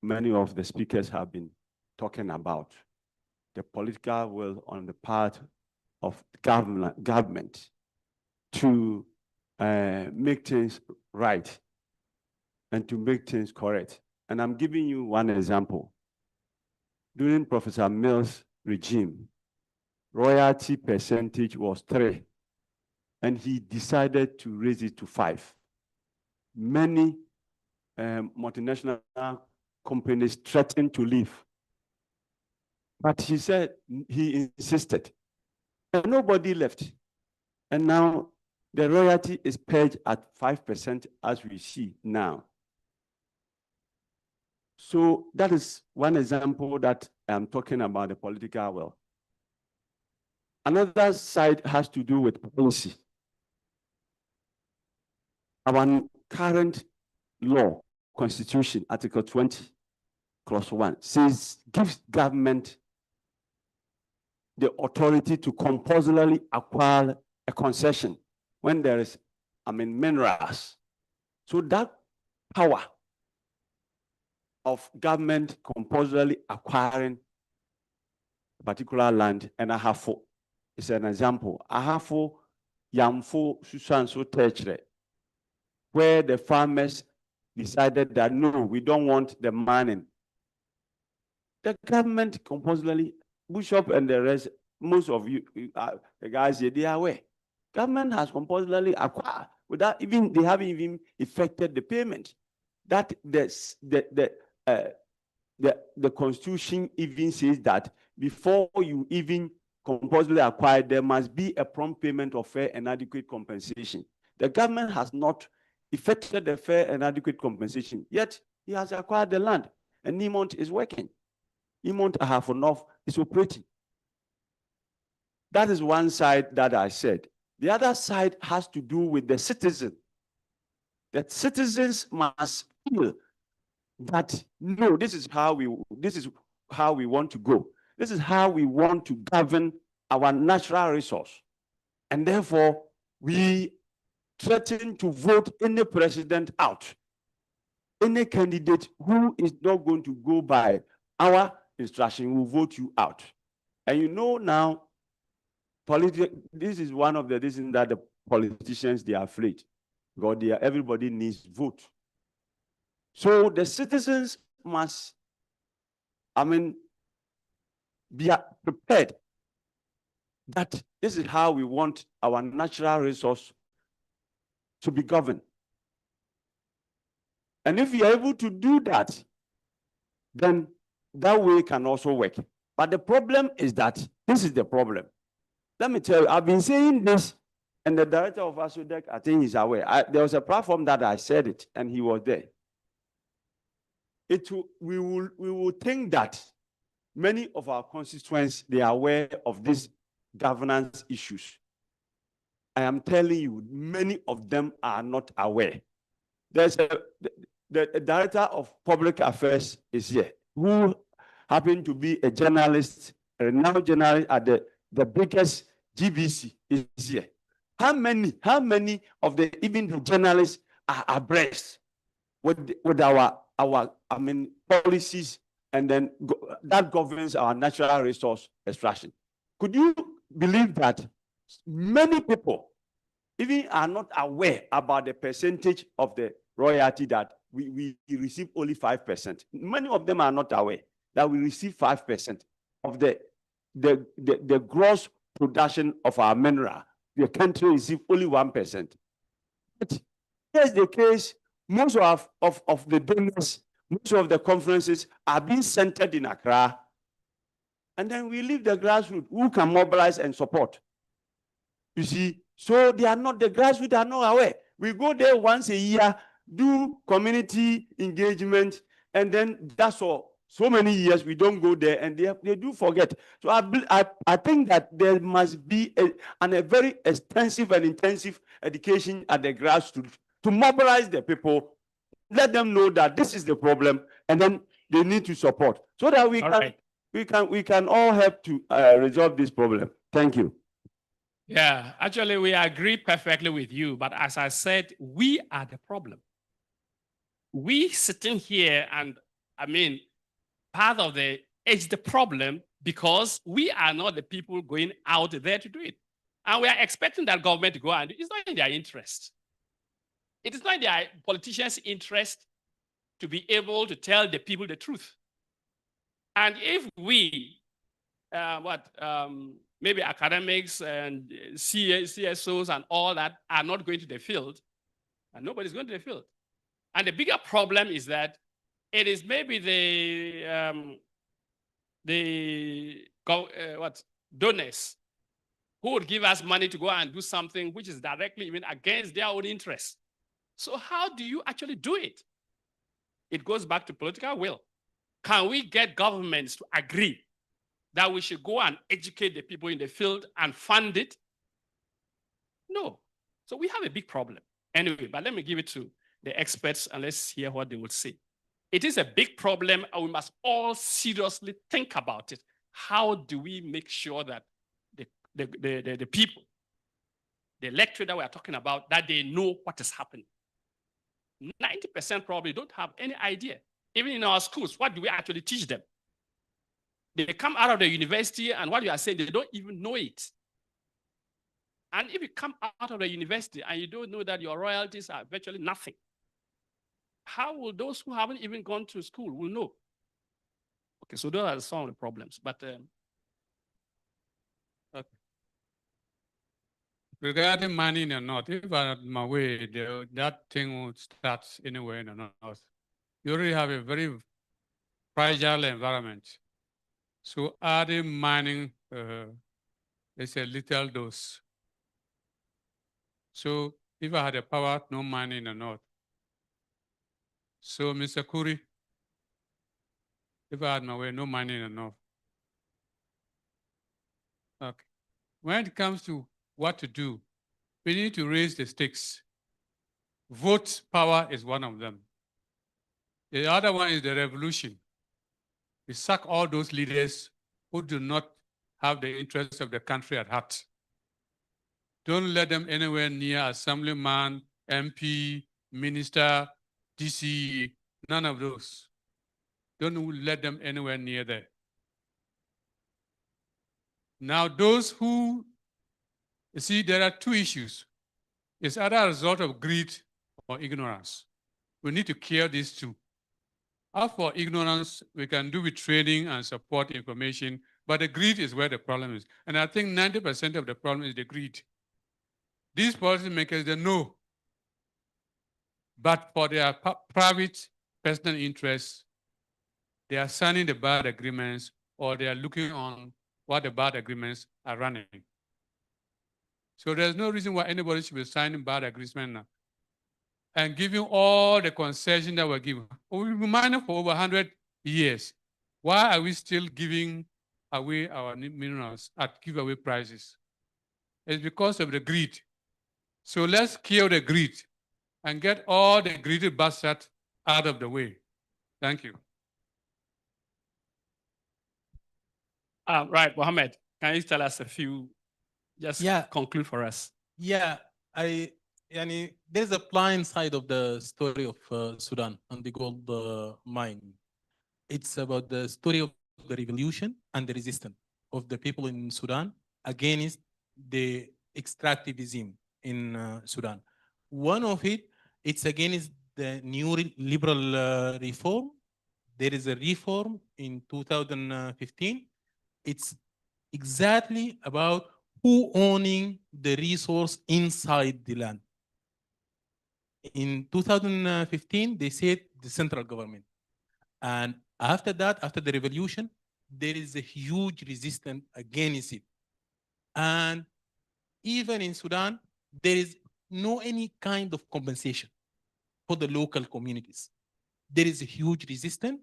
many of the speakers have been talking about. The political will on the part of government to make things right and to make things correct. And I'm giving you one example. During Professor Mills' regime, royalty percentage was 3, and he decided to raise it to 5. Many multinational companies threatened to leave. But he said, he insisted, and nobody left. And now the royalty is paid at 5% as we see now. So that is one example that I'm talking about the political will. Another side has to do with policy. Our current law, Constitution, Article 20, Clause 1, says gives government the authority to compulsorily acquire a concession when there is, minerals. So that power of government compulsorily acquiring particular land and Ahafo is an example. Ahafo, Yamfo, Susanso Techre, where the farmers decided that no, we don't want the mining. The government compulsorily, Bishop and the rest, most of you, the guys here, they are aware. Government has compulsorily acquired without even, they haven't even effected the payment. That the Constitution even says that before you even compulsorily acquire, there must be a prompt payment of fair and adequate compensation. The government has not effected the fair and adequate compensation, yet he has acquired the land, and Niemont is working. Niemont Ahafo North is operating. That is one side that I said. The other side has to do with the citizen. That citizens must feel that no, this is how we want to go. This is how we want to govern our natural resource. And therefore, we threaten to vote any president out. Any candidate who is not going to go by our instruction will vote you out. And you know now, this is one of the reasons that the politicians, they are afraid. because everybody needs vote. So the citizens must, be prepared that this is how we want our natural resource to be governed. And if we are able to do that, then that way can also work. But the problem is that this is the problem. Let me tell you, I've been saying this, and the director of ASUDEC, I think he's aware. There was a platform that I said it, and he was there. We will think that many of our constituents, they are aware of these governance issues. I am telling you, many of them are not aware. There's the director of public affairs is here, who happened to be a journalist, a renowned journalist at the the biggest GBC is here. How many of even the journalists are abreast with our policies, and then that governs our natural resource extraction? Could you believe that many people even are not aware about the percentage of the royalty that we receive only 5%. Many of them are not aware that we receive 5% of the gross production of our mineral. The country receives only 1%. But here's the case, most of the donors, most of the conferences are being centered in Accra. And then we leave the grassroots who can mobilize and support. You see, so they are not, the grassroots are not aware. We go there once a year, do community engagement, and then that's all. So many years we don't go there, and they do forget. So I think that there must be a very extensive and intensive education at the grassroots to mobilize the people, let them know that this is the problem, and then they need to support so that we can all help to resolve this problem. Thank you. Yeah, actually, we agree perfectly with you. But as I said, we are the problem. We sitting here, and I mean, part of it's the problem because we are not the people going out there to do it. And we are expecting that government to go and do it. It's not in their interest. It is not in their politicians' interest to be able to tell the people the truth. And if we, maybe academics and CSOs and all that are not going to the field, and nobody's going to the field. And the bigger problem is that it is maybe donors who would give us money to go and do something which is directly even against their own interests. So how do you actually do it? It goes back to political will. Can we get governments to agree that we should go and educate the people in the field and fund it? No. So we have a big problem. Anyway, but let me give it to the experts and let's hear what they would say. It is a big problem and we must all seriously think about it. How do we make sure that the people, the electorate that we are talking about, that they know what is happening? 90% probably don't have any idea. Even in our schools, what do we actually teach them? They come out of the university and what you are saying, they don't even know it. And if you come out of the university and you don't know that your royalties are virtually nothing, how will those who haven't even gone to school will know? Okay, so those are some of the problems. But okay. Regarding mining or not, if I'm at my way, that thing will start anywhere in the north. You already have a very fragile environment. So adding mining is a little dose. So if I had the power, no mining in the north. So Mr. Kuri, if I had my way, no mining in the north. Okay. When it comes to what to do, we need to raise the stakes. Vote power is one of them. The other one is the revolution. We sack all those leaders who do not have the interests of the country at heart. Don't let them anywhere near assemblyman, MP, minister, DC, none of those. Don't let them anywhere near there. Now, those who, you see, there are two issues. It's either a result of greed or ignorance. We need to clear these two. As for ignorance, we can do with training and support information, but the greed is where the problem is. And I think 90% of the problem is the greed. These policymakers, they know, but for their private personal interests, they are signing the bad agreements or they are looking on what the bad agreements are running. So there's no reason why anybody should be signing bad agreements now and giving all the concessions that were given. We've been mining for over 100 years. Why are we still giving away our minerals at giveaway prices? It's because of the greed. So let's kill the greed and get all the greedy bastards out of the way. Thank you. Right, Mohammed, Can you tell us a few, just conclude for us? Yeah, there's a blind side of the story of Sudan and the gold mine. It's about the story of the revolution and the resistance of the people in Sudan against the extractivism in Sudan. One of it's against the new liberal reform. There is a reform in 2015. It's exactly about who owning the resource inside the land. In 2015, they said the central government. And after that, after the revolution, there is a huge resistance against it. And even in Sudan, there is no any kind of compensation for the local communities. There is a huge resistance.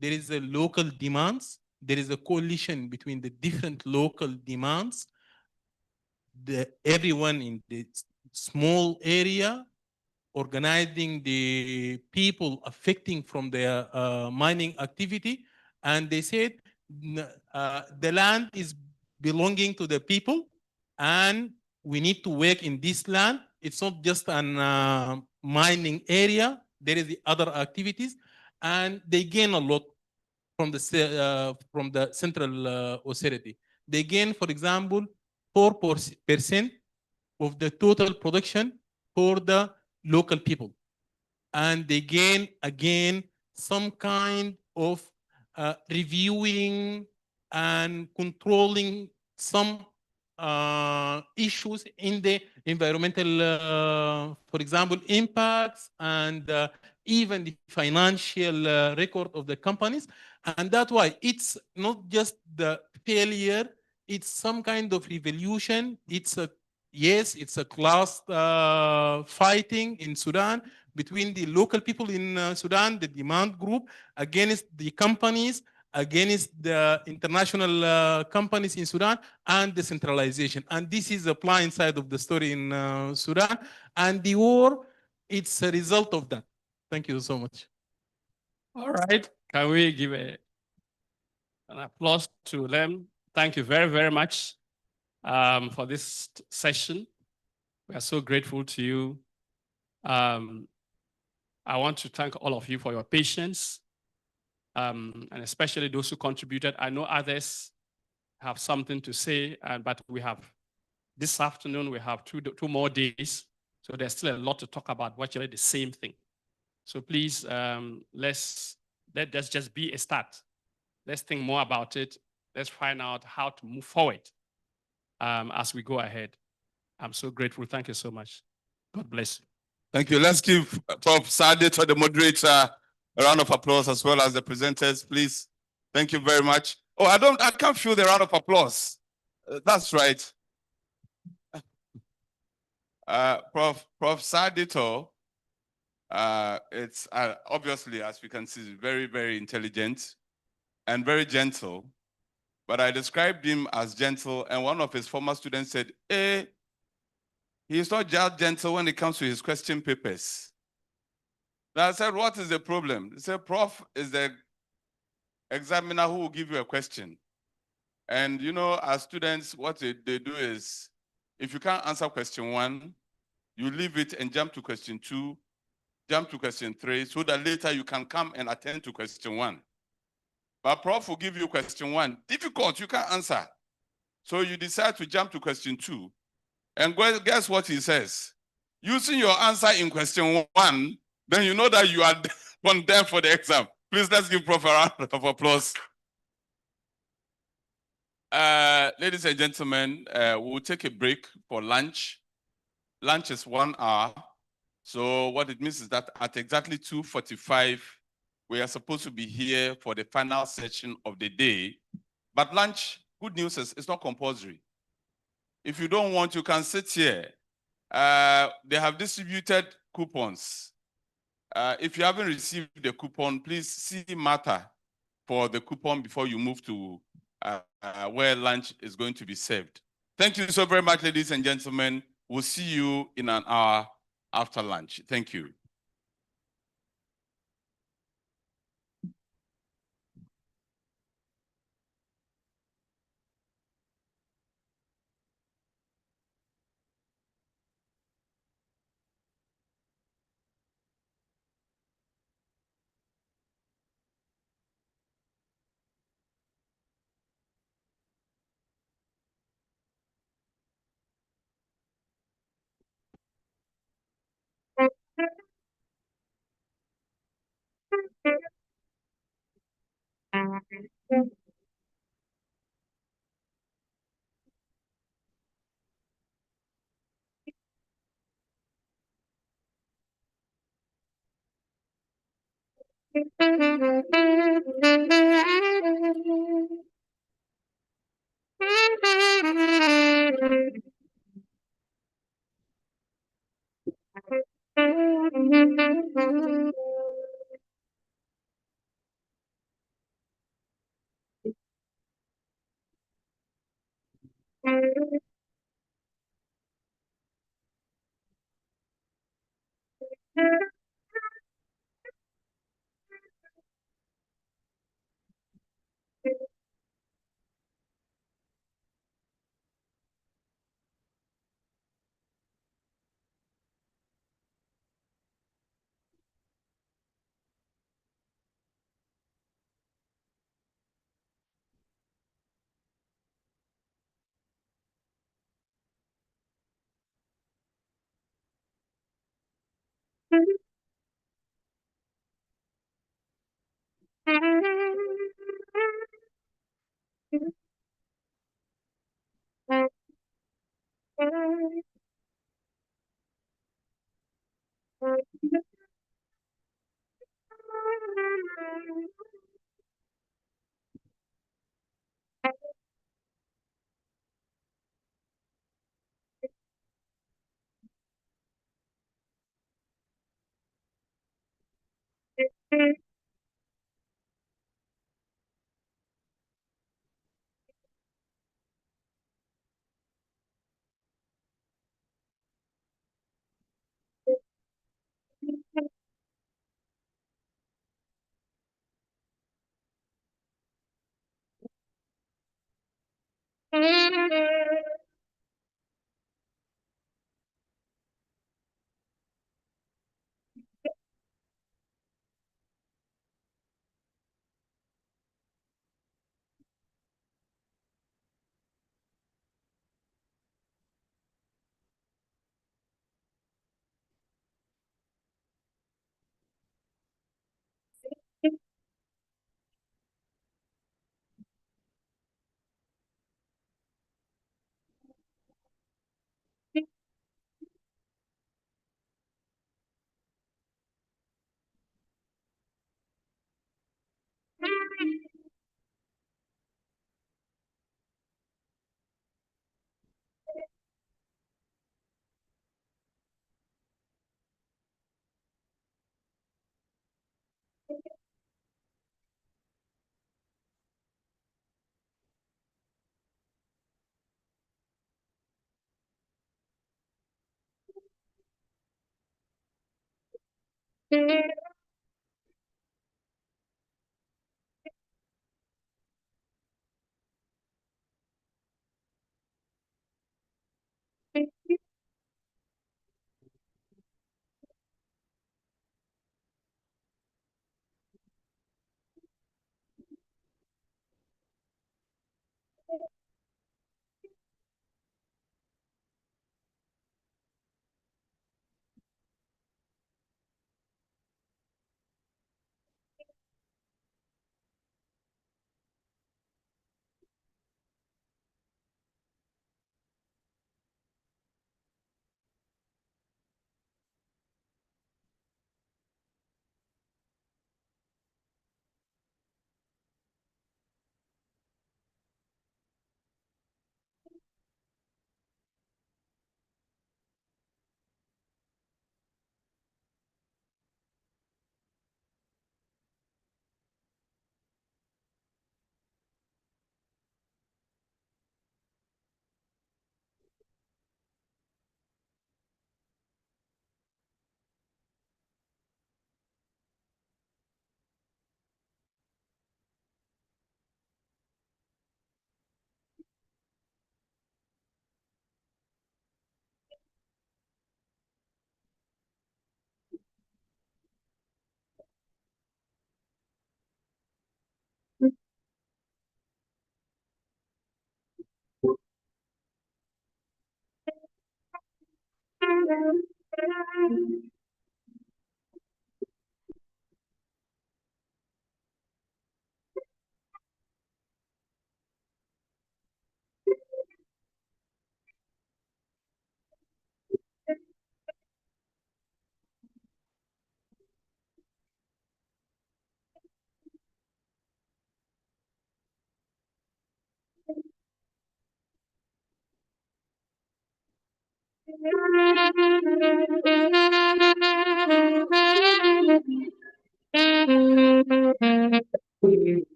There is a local demands. There is a coalition between the different local demands. Everyone in the small area organizing the people affecting from their mining activity. And they said the land is belonging to the people and we need to work in this land. It's not just an mining area. There is the other activities and they gain a lot from the central authority. They gain, for example, 4% of the total production for the local people. And they gain, again, some kind of reviewing and controlling some issues in the environmental, for example, impacts and even the financial record of the companies. And that's why it's not just the failure, it's some kind of revolution. Yes, it's a class fighting in Sudan between the local people in Sudan, the demand group, against the companies, against the international companies in Sudan, and the centralization. And this is the blind side of the story in Sudan. And the war, it's a result of that. Thank you so much. All right. Can we give an applause to them? Thank you very, very much for this session. We are so grateful to you. I want to thank all of you for your patience, and especially those who contributed. I know others have something to say, but we have this afternoon, we have two more days. So there's still a lot to talk about, virtually the same thing. So please, let this just be a start. Let's think more about it. Let's find out how to move forward as we go ahead. I'm so grateful. Thank you so much. God bless you. Thank you. Let's give Prof. Sadito, the moderator, a round of applause, as well as the presenters, please. Thank you very much. Oh, I can't feel the round of applause. That's right. Prof. Sadito, it's obviously, as we can see, very, very intelligent and very gentle. But I described him as gentle, and one of his former students said, he's not just gentle when it comes to his question papers. Now I said, what is the problem? He said, Prof is the examiner who will give you a question. And you know, as students, what they do is, if you can't answer question 1, you leave it and jump to question 2, jump to question 3, so that later you can come and attend to question 1. But Prof will give you question 1. Difficult, you can't answer. So you decide to jump to question 2. And guess what he says? Using your answer in question 1, then you know that you are condemned for the exam. Please, let's give Prof a round of applause. Ladies and gentlemen, we'll take a break for lunch. Lunch is 1 hour. So what it means is that at exactly 2:45, we are supposed to be here for the final session of the day. But lunch, good news is it's not compulsory. If you don't want, you can sit here. They have distributed coupons. If you haven't received the coupon, please see Martha for the coupon before you move to where lunch is going to be served. Thank you so very much, ladies and gentlemen. We'll see you in an hour after lunch. Thank you.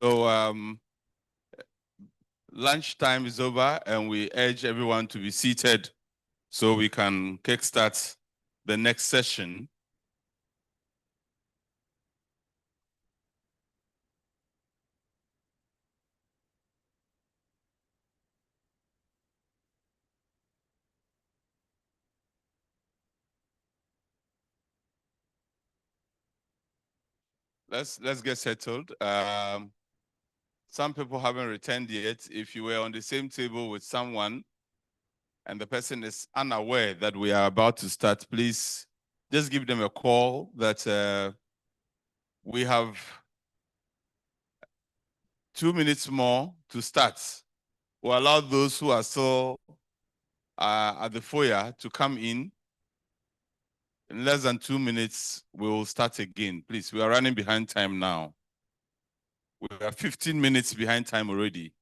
So lunchtime is over and we urge everyone to be seated so we can kickstart the next session. Let's get settled. Some people haven't returned yet. If you were on the same table with someone and the person is unaware that we are about to start, please just give them a call that we have 2 minutes more to start. We'll allow those who are still at the foyer to come in. In less than 2 minutes, we will start again. Please, we are running behind time now. We are 15 minutes behind time already.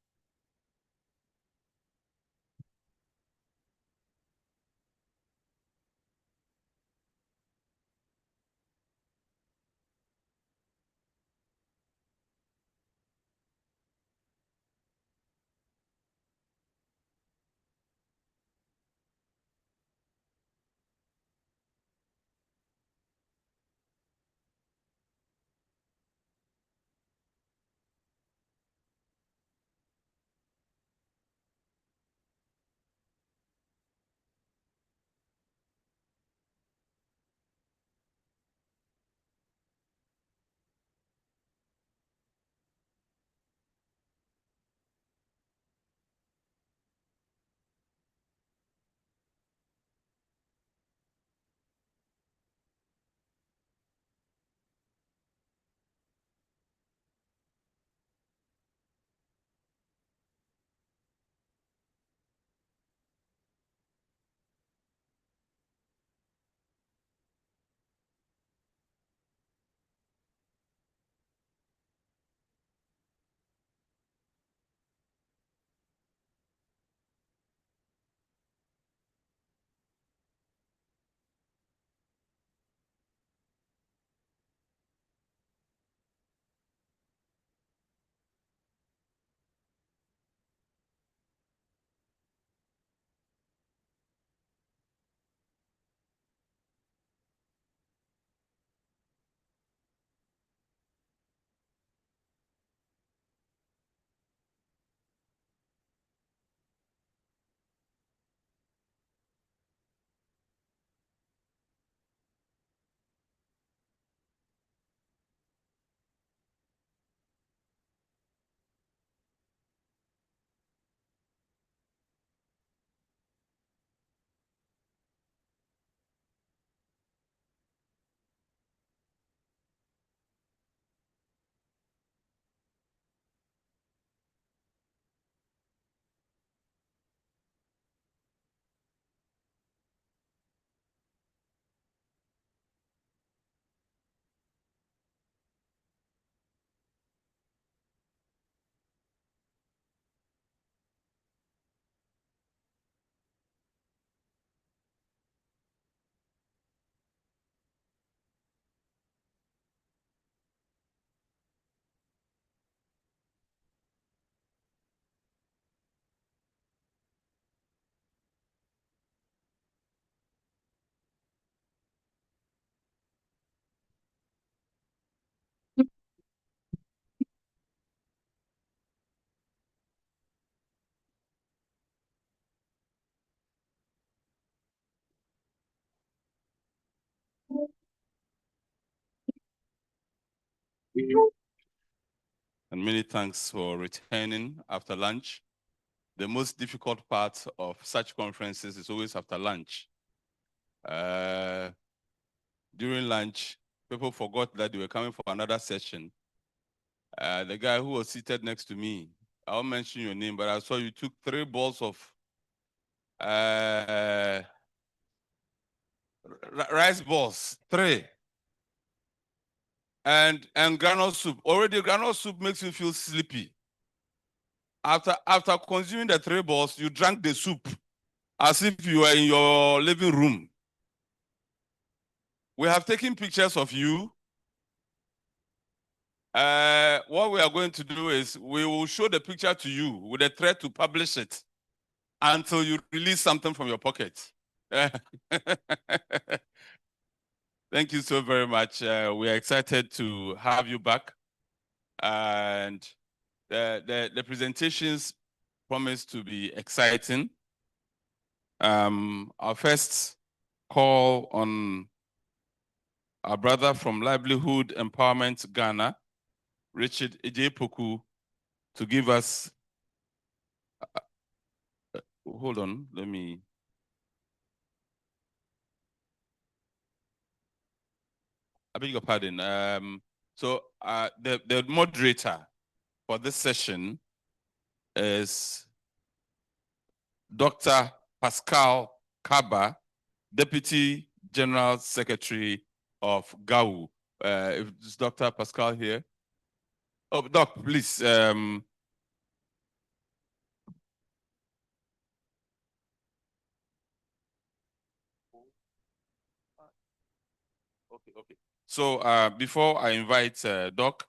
And many thanks for returning after lunch. The most difficult part of such conferences is always after lunch. During lunch, people forgot that they were coming for another session. The guy who was seated next to me, I won't mention your name, but I saw you took 3 balls of rice balls, 3. And granule soup. Already granule soup makes you feel sleepy. After consuming the 3 balls, you drank the soup as if you were in your living room. We have taken pictures of you. What we are going to do is we will show the picture to you with a threat to publish it until you release something from your pocket. Thank you so very much. We are excited to have you back. And the presentations promise to be exciting. Our first call on our brother from Livelihood Empowerment Ghana, Richard Ejepoku, to give us, hold on, let me. I beg your pardon. So the moderator for this session is Dr. Pascal Kaba, Deputy General Secretary of GAU. Is Dr. Pascal here? Oh, Doc, please. Okay. So before I invite Doc,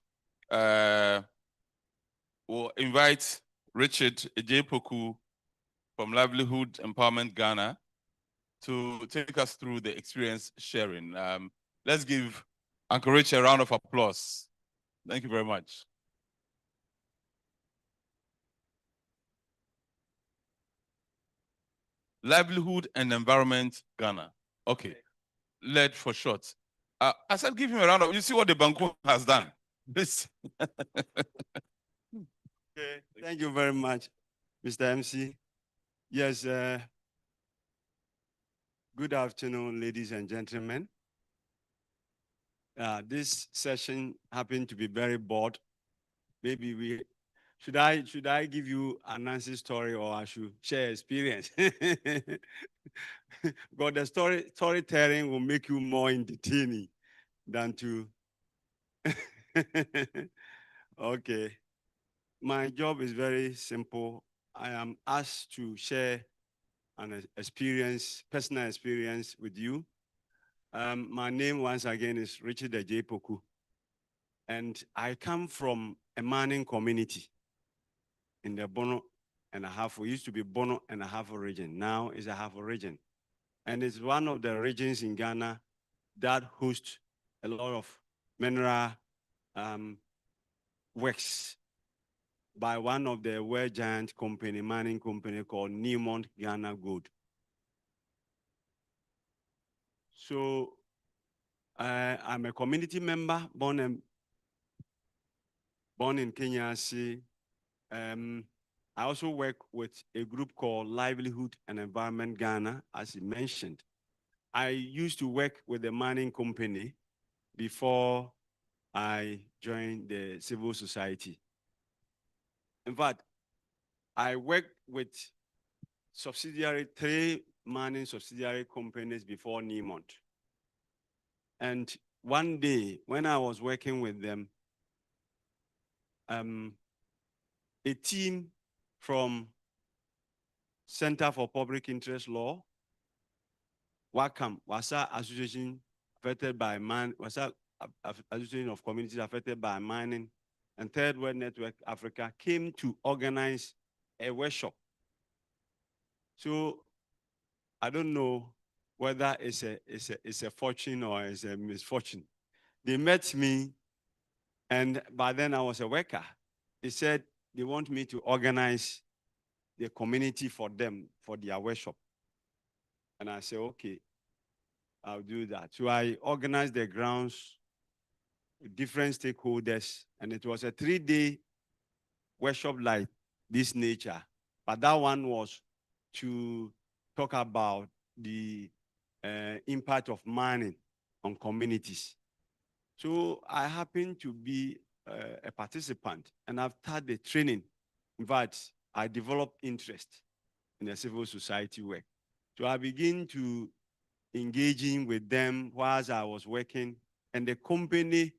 we'll invite Richard Ejepoku from Livelihood Empowerment Ghana to take us through the experience sharing. Let's give Uncle Rich a round of applause. Thank you very much. Livelihood and Environment Ghana. Okay, LED for short. I said give him a round of, you see what the Banco has done. This. Okay, thank you very much, Mr. MC. Yes, good afternoon, ladies and gentlemen. This session happened to be very broad. Maybe should I give you a Nancy story or I should share experience? Because the storytelling will make you more entertaining than to. Okay. My job is very simple. I am asked to share an experience, personal experience with you. My name once again is Richard Ejepoku, and I come from a mining community in the Bono and a half. We used to be Bono and a half region. Now it's a half region, and it's one of the regions in Ghana that hosts a lot of mineral works by one of the world giant company, mining company called Newmont Ghana Gold. So I'm a community member born in Kenya. I also work with a group called Livelihood and Environment Ghana, as he mentioned. I used to work with the mining company before I joined the civil society. In fact, I worked with 3 mining subsidiary companies before Newmont. And one day, when I was working with them, a team from Center for Public Interest Law, WACAM, WASA Association affected by WASA Association of Communities affected by mining, and Third World Network Africa came to organize a workshop. So I don't know whether it's a fortune or it's a misfortune. They met me, and by then I was a worker. They said they want me to organize the community for them for their workshop. And I said, okay, I'll do that. So I organized the grounds different stakeholders, and it was a 3-day workshop like this nature. But that one was to talk about the impact of mining on communities. So I happen to be a participant, and after the training, in fact, I developed interest in the civil society work. So I begin to engaging with them whilst I was working, and the company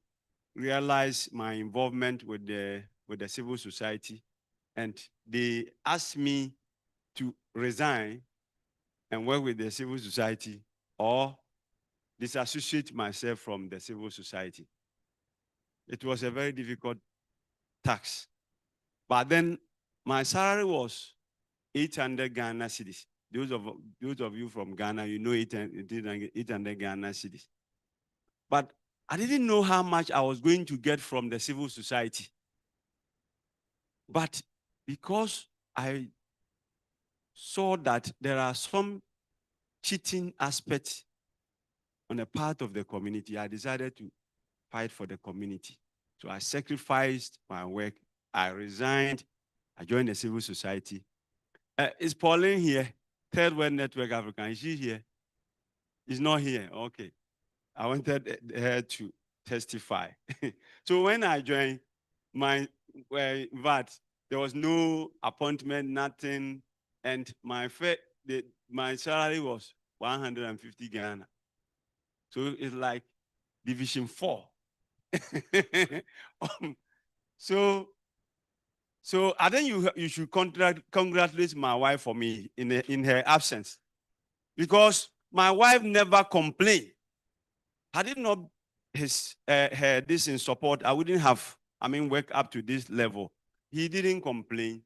realized my involvement with the civil society, and they asked me to resign and work with the civil society or disassociate myself from the civil society. It was a very difficult task. But then my salary was 800 Ghana cedis. Those of you from Ghana, you know 800 Ghana cedis. But I didn't know how much I was going to get from the civil society. But because I saw that there are some cheating aspects on the part of the community, I decided to fight for the community. So I sacrificed my work. I resigned. I joined the civil society. Is Pauline here? Third World Network Africa. Is she here? Is not here. Okay. I wanted her to testify. So when I joined, my VAT, there was no appointment, nothing, and my salary was 150 Ghana. So it's like Division 4. So I think you should congratulate my wife for me in her absence, because my wife never complained. Had it not her this in support, I wouldn't have worked up to this level. He didn't complain.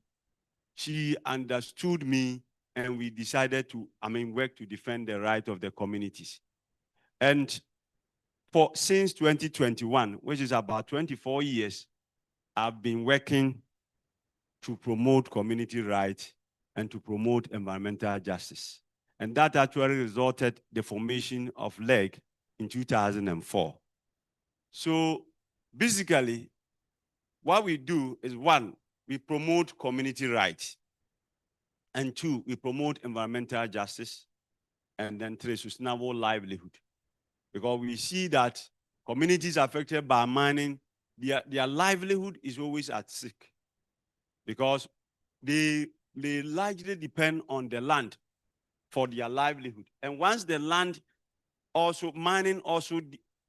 She understood me, and we decided to work to defend the right of the communities. And since 2021, which is about 24 years, I've been working to promote community rights and to promote environmental justice. And that actually resulted in the formation of LEG in 2004. So basically, what we do is, one, we promote community rights, and two, we promote environmental justice, and then three, sustainable livelihood. Because we see that communities affected by mining, their livelihood is always at stake, because they largely depend on the land for their livelihood. And once the land also mining, also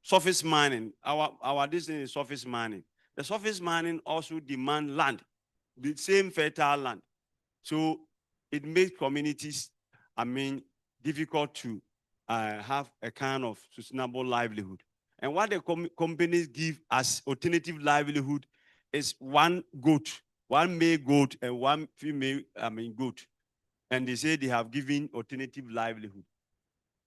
surface mining, our this is surface mining. The surface mining also demand land, the same fertile land. So it makes communities, difficult to have a kind of sustainable livelihood. And what the companies give as alternative livelihood is one male goat and one female goat. And they say they have given alternative livelihood.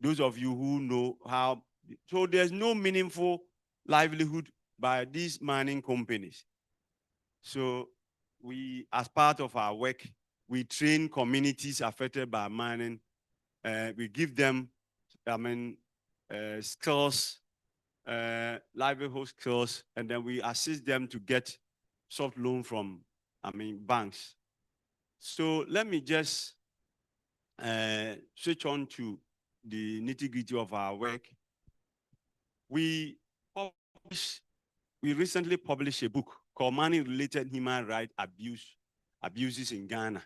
Those of you who know how, so there's no meaningful livelihood by these mining companies. So we, as part of our work, we train communities affected by mining. We give them, skills, livelihood skills, and then we assist them to get soft loan from, banks. So let me just switch on to the nitty-gritty of our work. We recently published a book called Mining-Related Human Rights Abuses in Ghana.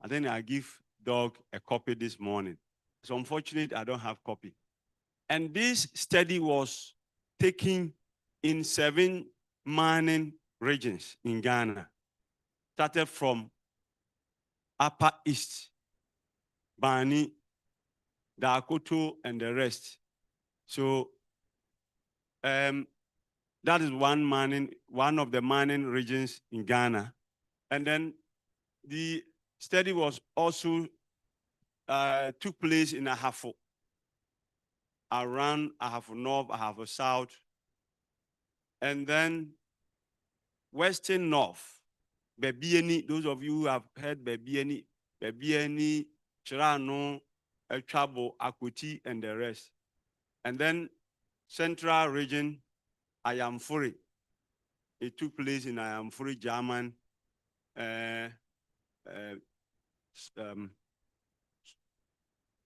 And then I give Doug a copy this morning. It's unfortunate I don't have copy. And this study was taken in 7 mining regions in Ghana. Started from Upper East, Bani, Dakoto, and the rest. So that is one of the mining regions in Ghana. And then the study was also took place in Ahafo, around Ahafo North, Ahafo South, and then Western North, Bebieni. Those of you who have heard Bebieni, Chirano, El Chabo, Equite, and the rest. And then Central region, Ayamfuri. It took place in Ayamfuri, German. And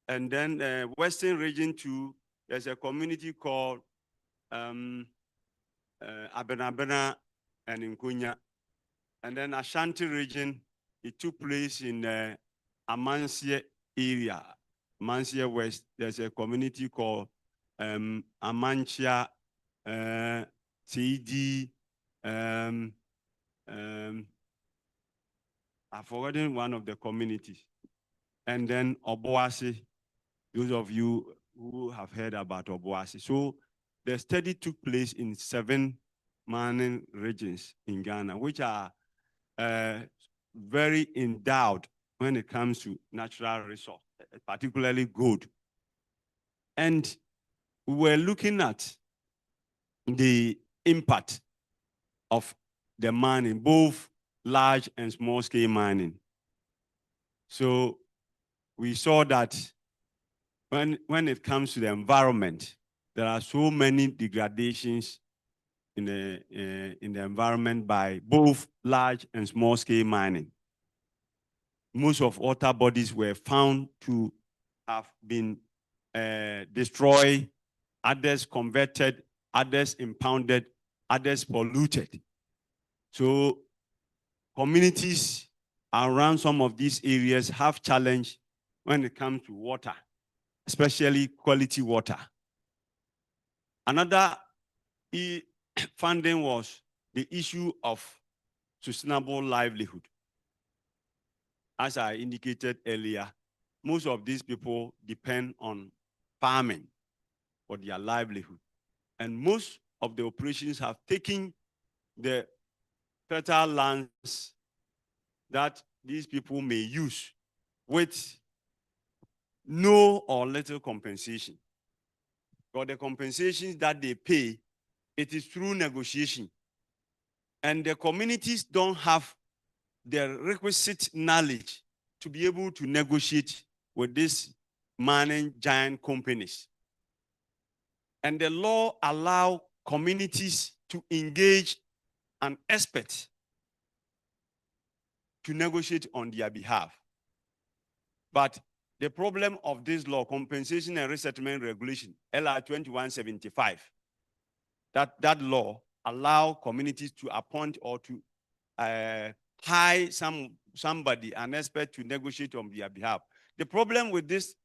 then Western region 2, there's a community called Abenabena and Nkunya. And then Ashanti region, it took place in Amansie area, Amansie West. There's a community called Amanchia, CD, I've forgotten one of the communities. And then Obuasi, those of you who have heard about Obuasi. So the study took place in 7 mining regions in Ghana, which are very endowed when it comes to natural resource, particularly gold. And we were looking at the impact of the mining, both large and small scale mining. So we saw that when it comes to the environment, there are so many degradations in the environment by both large and small scale mining. Most of water bodies were found to have been destroyed, others converted, others impounded, others polluted. So communities around some of these areas have challenge when it comes to water, especially quality water. Another funding was the issue of sustainable livelihood. As I indicated earlier, most of these people depend on farming for their livelihood. And most of the operations have taken the fertile lands that these people may use with no or little compensation. For the compensations that they pay, it is through negotiation. And the communities don't have the requisite knowledge to be able to negotiate with these mining giant companies. And the law allows communities to engage an expert to negotiate on their behalf. But the problem of this law, Compensation and Resettlement Regulation, LR 2175, that law allows communities to appoint or to hire somebody, an expert, to negotiate on their behalf. The problem with this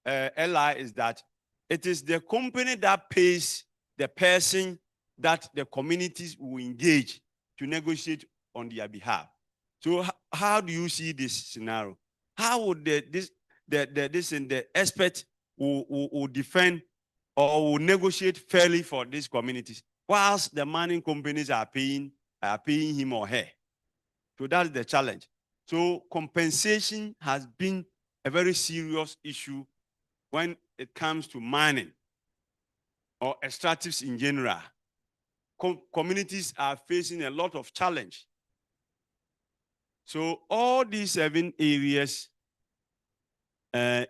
LI is that it is the company that pays the person that the communities will engage to negotiate on their behalf. So how do you see this scenario? How would the expert will defend or will negotiate fairly for these communities, whilst the mining companies are paying him or her? So that's the challenge. So compensation has been a very serious issue when it comes to mining or extractives in general. Communities are facing a lot of challenge. So all these 7 areas,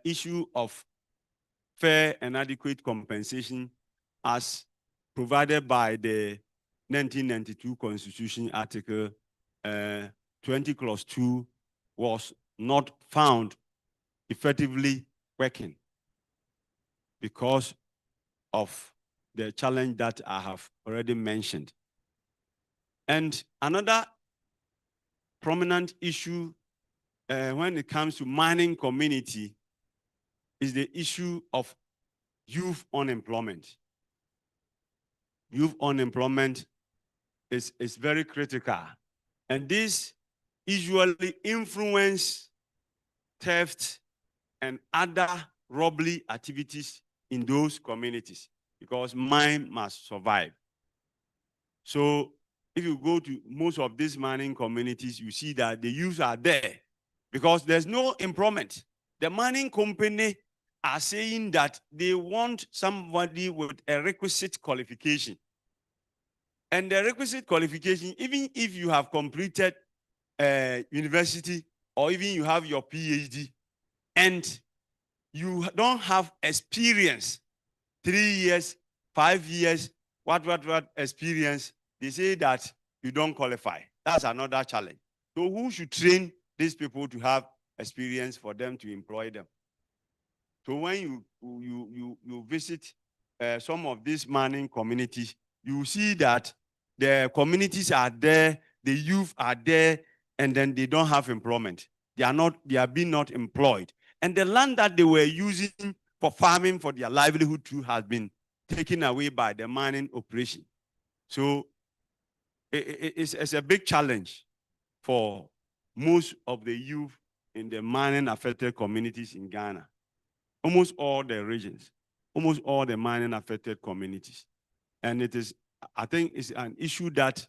issue of fair and adequate compensation as provided by the 1992 Constitution Article 20(2) was not found effectively working because of the challenge that I have already mentioned. And another prominent issue when it comes to mining community is the issue of youth unemployment. Youth unemployment is very critical. And this usually influence theft and other robbery activities in those communities because mine must survive. So if you go to most of these mining communities, you see that the youth are there because there's no employment. The mining company are saying that they want somebody with a requisite qualification. And the requisite qualification, even if you have completed university or even you have your PhD and you don't have experience, 3 years, 5 years, what experience, they say that you don't qualify. That's another challenge. So who should train these people to have experience for them to employ them? So when you visit some of these mining communities, you see that the communities are there, the youth are there, and then they don't have employment. They are being not employed. And the land that they were using for farming for their livelihood too has been taken away by the mining operation. So it's a big challenge for most of the youth in the mining affected communities in Ghana. Almost all the regions, almost all the mining affected communities. And it is, I think it's an issue that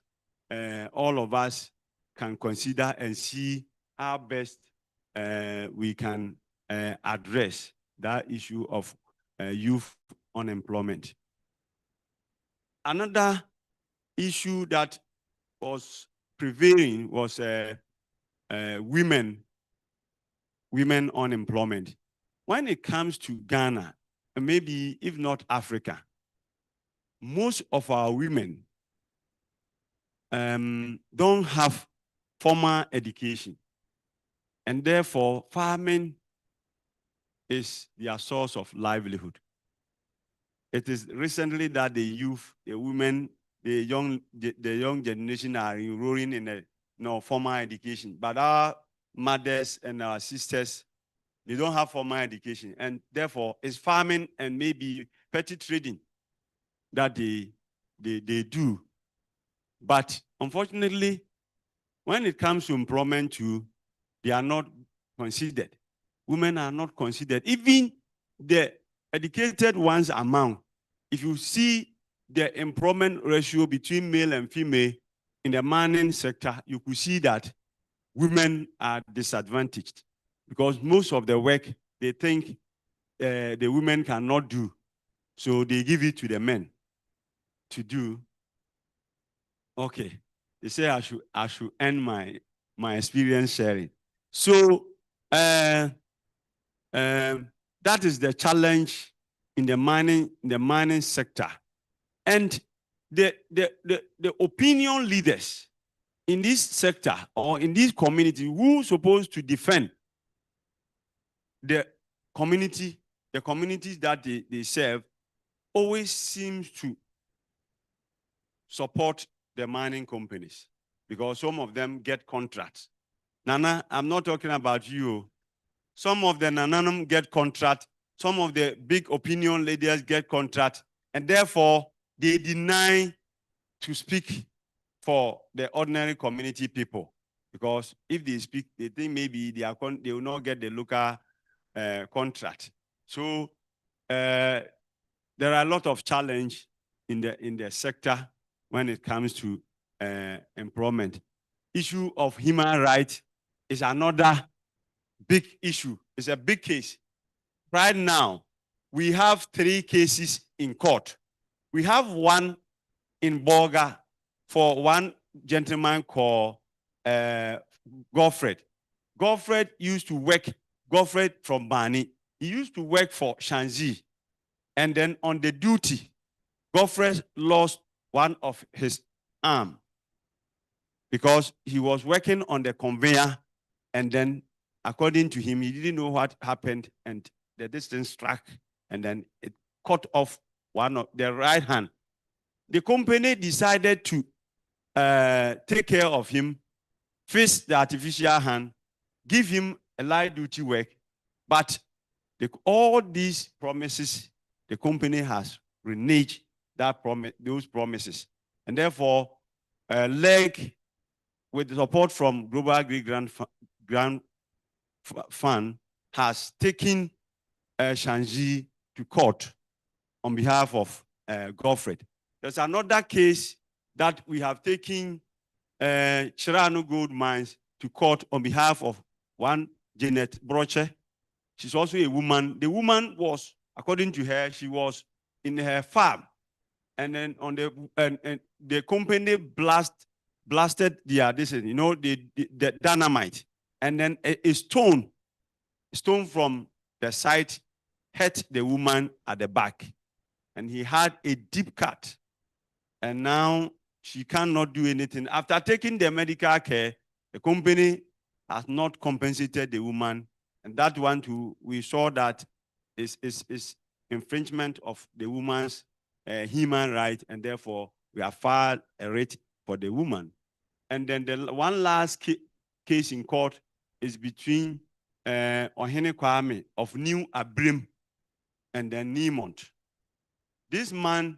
all of us can consider and see how best we can address that issue of youth unemployment. Another issue that was prevailing was women unemployment. When it comes to Ghana, and maybe if not Africa, most of our women don't have formal education. And therefore, farming is their source of livelihood. It is recently that the youth, the women, the young generation are enrolling in formal education. But our mothers and our sisters, they don't have formal education. And therefore, it's farming and maybe petty trading that they do. But unfortunately, when it comes to employment too, they are not considered. Women are not considered. Even the educated ones among, if you see the employment ratio between male and female in the mining sector, you could see that women are disadvantaged because most of the work they think the women cannot do. So they give it to the men to do. Okay. They say I should end my experience sharing. So that is the challenge in the mining sector. And the opinion leaders in this sector or in this community who are supposed to defend the communities that they serve always seems to support the mining companies because some of them get contracts. Nana, I'm not talking about you. Some of the Nananum get contract. Some of the big opinion leaders get contract. And therefore, they deny to speak for the ordinary community people. Because if they speak, they think maybe they will not get the local contract. So there are a lot of challenge in the sector when it comes to employment. Issue of human rights is another big issue. It's a big case. Right now, we have 3 cases in court. We have one in Bolga for one gentleman called Godfred. Godfred used to work, Godfred from Bani. He used to work for Shanzi. And then on the duty, Godfred lost one of his arm because he was working on the conveyor, and then according to him, he didn't know what happened, and the distance struck, and then it cut off one of the right hand. The company decided to take care of him, fix the artificial hand, give him a light duty work, but all these promises, the company has reneged those promises, and therefore, LEG, with the support from Global Greek Grant Fund, has taken Shanji to court on behalf of Godfred. There's another case that we have taken Chirano Gold Mines to court on behalf of one Janet Broche. She's also a woman. The woman was, according to her, she was in her farm, and then on the company blasted the dynamite, and then a stone from the site hit the woman at the back, and he had a deep cut and now she cannot do anything. After taking the medical care, the company has not compensated the woman, and that one too, we saw that is infringement of the woman's human right, and therefore we have filed a writ for the woman. And then the one last case in court is between Ohene Kwame of New Abrim and then Niemont. This man,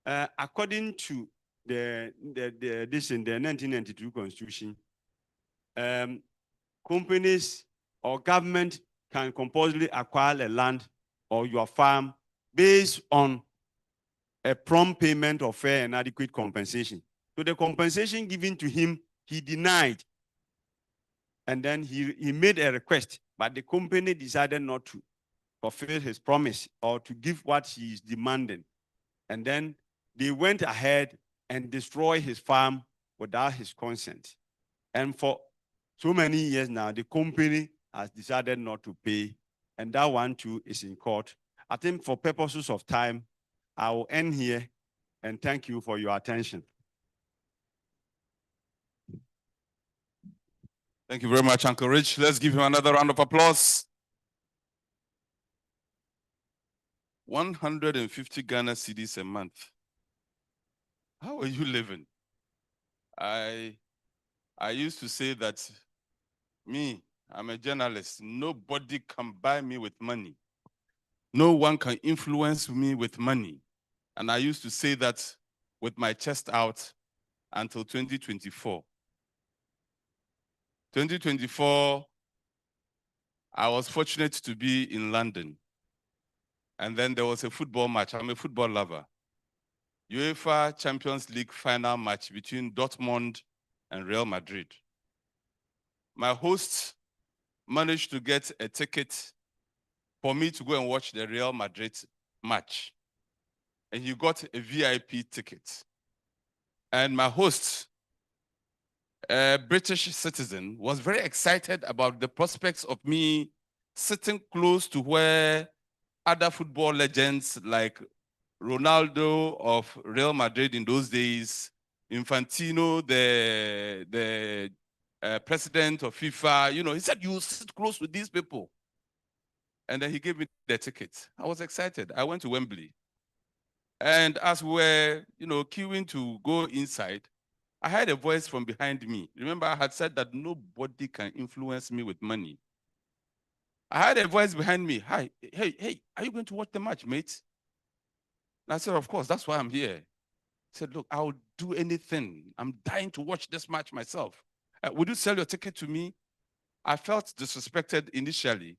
according to the 1992 Constitution, companies or government can compulsorily acquire a land or your farm based on a prompt payment of fair and adequate compensation. So the compensation given to him, he denied. And then he made a request, but the company decided not to fulfill his promise or to give what he is demanding. And then they went ahead and destroyed his farm without his consent. And for so many years now, the company has decided not to pay, and that one too is in court. I think for purposes of time, I will end here, and thank you for your attention. Thank you very much, Uncle Rich. Let's give him another round of applause. 150 Ghana cedis a month. How are you living? I used to say that I'm a journalist. Nobody can buy me with money. No one can influence me with money. And I used to say that with my chest out until 2024. 2024, I was fortunate to be in London. And then there was a football match. I'm a football lover. UEFA Champions League final match between Dortmund and Real Madrid. My host managed to get a ticket for me to go and watch the Real Madrid match. And he got a VIP ticket. And my host, a British citizen, was very excited about the prospects of me sitting close to where other football legends like Ronaldo of Real Madrid in those days, Infantino, the president of FIFA, he said, you sit close with these people. And then he gave me the ticket. I was excited. I went to Wembley. And as we were, queuing to go inside, I heard a voice from behind me. Remember, I had said that nobody can influence me with money. I heard a voice behind me. Hi, hey, are you going to watch the match, mate? And I said, of course, that's why I'm here. He said, look, I'll do anything. I'm dying to watch this match myself. Would you sell your ticket to me? I felt disrespected initially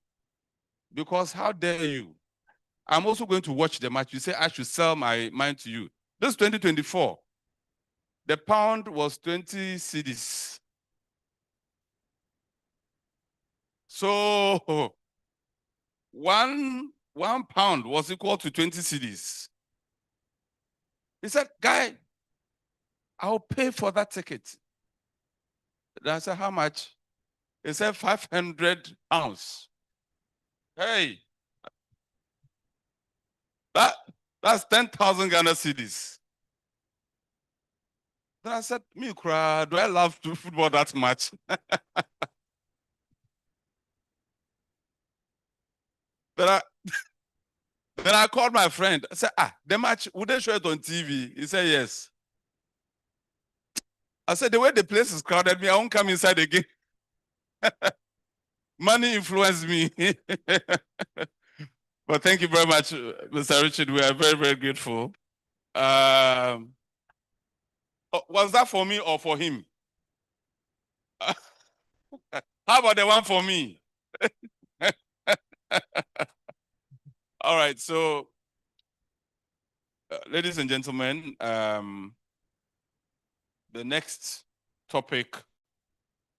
because how dare you? I'm also going to watch the match. You say I should sell my mind to you. This is 2024. The pound was 20 cedis. So one pound was equal to 20 cedis. He said, guy, I'll pay for that ticket. And I said, how much? He said, 500 pounds. Hey, that's 10,000 Ghana cedis. Then I said, me cry, do I love to football that much? Then I called my friend. I said, the match, would they show it on TV? He said, yes. I said, the way the place is crowded, I won't come inside again. Money influenced me. But thank you very much, Mr. Richard. We are very, very grateful. Was that for me or for him? How about the one for me? All right, so ladies and gentlemen, the next topic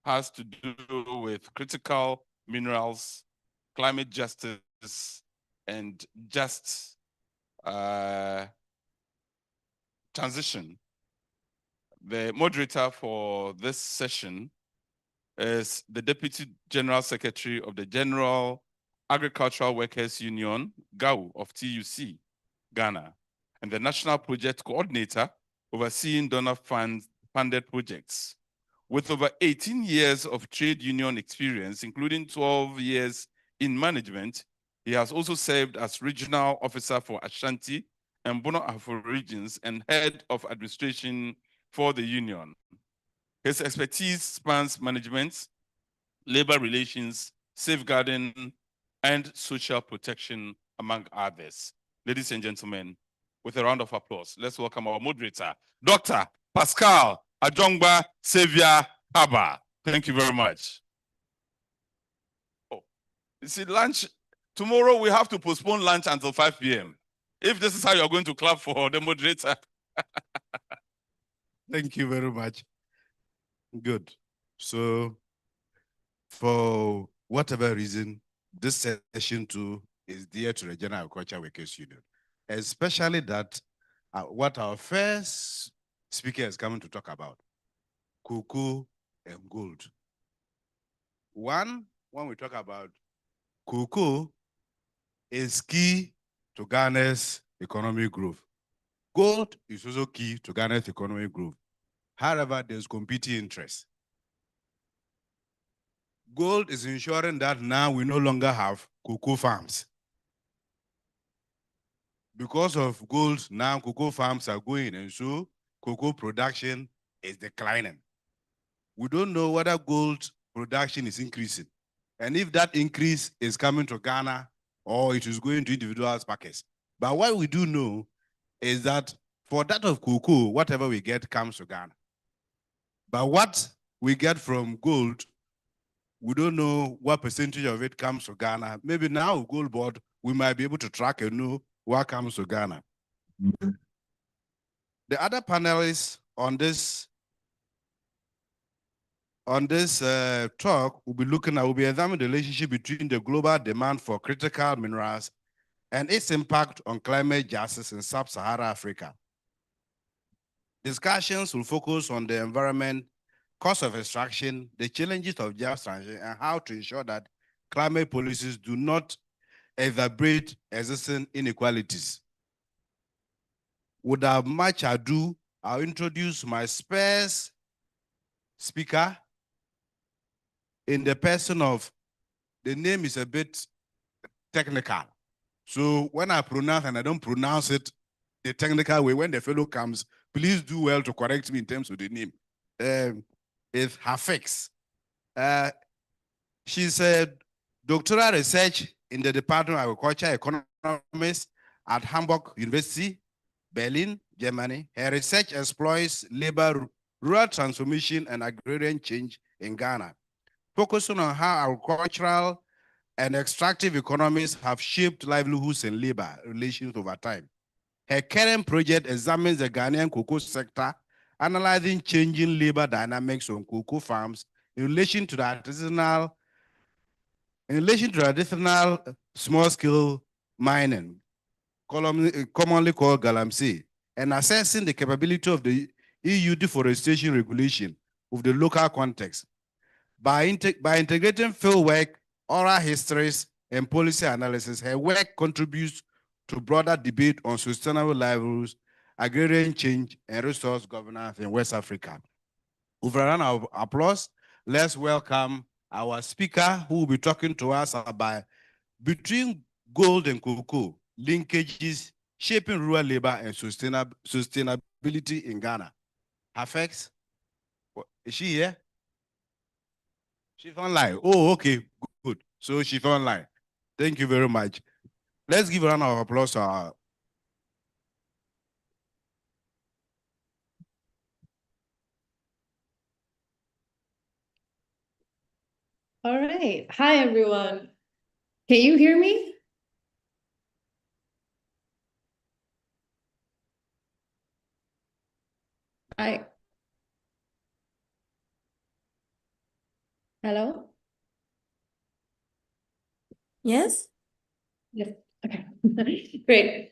has to do with critical minerals, climate justice, and just transition. The moderator for this session is the Deputy General Secretary of the General Agricultural Workers Union, GAU, of TUC, Ghana, and the National Project Coordinator overseeing donor-funded projects. With over 18 years of trade union experience, including 12 years in management, he has also served as regional officer for Ashanti and Bono Afro regions and head of administration for the union. His expertise spans management, labor relations, safeguarding, and social protection, among others. Ladies and gentlemen, with a round of applause, let's welcome our moderator, Dr. Pascal Ajongba Xavier Haba. Thank you very much. Oh, you see, lunch, tomorrow we have to postpone lunch until 5 p.m. If this is how you're going to clap for the moderator. Thank you very much. Good. So, for whatever reason, this session too is dear to the General Agriculture Workers Union, especially that what our first speaker is coming to talk about, cocoa and gold. One, when we talk about cocoa, is key to Ghana's economic growth. Gold is also key to Ghana's economic growth. However, there's competing interests. Gold is ensuring that now we no longer have cocoa farms. Because of gold, now cocoa farms are going, and so cocoa production is declining. We don't know whether gold production is increasing, and if that increase is coming to Ghana or it is going to individual packets. But what we do know is that for that of cocoa, whatever we get comes to Ghana. But what we get from gold, we don't know what percentage of it comes to Ghana. Maybe now, Gold Board, we might be able to track and know what comes to Ghana. The other panelists on this talk will be examining the relationship between the global demand for critical minerals and its impact on climate justice in sub-Saharan Africa. Discussions will focus on the environment, cost of extraction, the challenges of just transition, and how to ensure that climate policies do not exacerbate existing inequalities. Without much ado, I'll introduce my first speaker in the person of, the name is a bit technical. So when I pronounce and I don't pronounce it the technical way, when the fellow comes, please do well to correct me in terms of the name. Is Hafex. She's a doctoral research in the Department of Agriculture Economics at Hamburg University, Berlin, Germany. Her research explores labor, rural transformation, and agrarian change in Ghana, focusing on how agricultural and extractive economies have shaped livelihoods and labor relations over time. Her current project examines the Ghanaian cocoa sector, analyzing changing labor dynamics on cocoa farms in relation to the traditional small-scale mining, commonly called galamsey, and assessing the capability of the EU deforestation regulation of the local context. By integrating field work, oral histories, and policy analysis, her work contributes to broader debate on sustainable livelihoods, agrarian change, and resource governance in West Africa. With a round of applause, let's welcome our speaker who will be talking to us about between gold and cocoa, linkages, shaping rural labor and sustainability in Ghana. Hafex, is she here? She's online. Oh, okay, good. So she's online. Thank you very much. Let's give a round of applause to our. All right. Hi, everyone. Can you hear me? Hello? Yes? Yes. Okay. Great.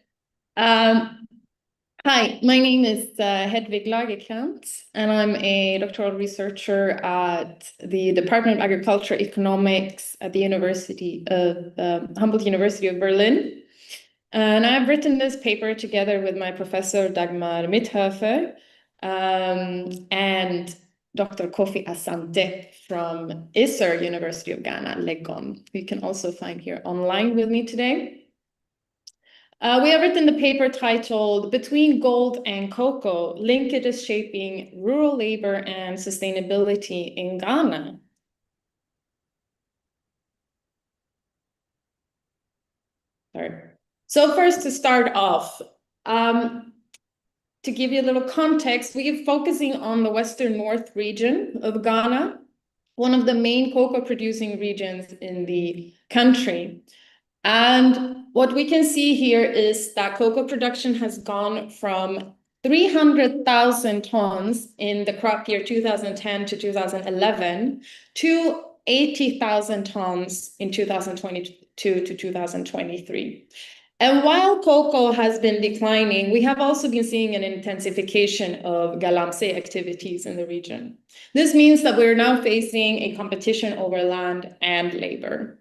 Hi, my name is Hedvig Lagerkrantz, and I'm a doctoral researcher at the Department of Agriculture Economics at the University of Humboldt University of Berlin. And I've written this paper together with my professor Dagmar Mithoefer and Dr. Kofi Asante from ISER, University of Ghana, Legon, who you can also find here online with me today. We have written the paper titled Between Gold and Cocoa, Linkages Shaping Rural Labor and Sustainability in Ghana. Sorry. So first, to start off, to give you a little context, we are focusing on the Western North region of Ghana, one of the main cocoa producing regions in the country. And what we can see here is that cocoa production has gone from 300,000 tons in the crop year 2010 to 2011 to 80,000 tons in 2022 to 2023. And while cocoa has been declining, we have also been seeing an intensification of galamsey activities in the region. This means that we're now facing a competition over land and labor.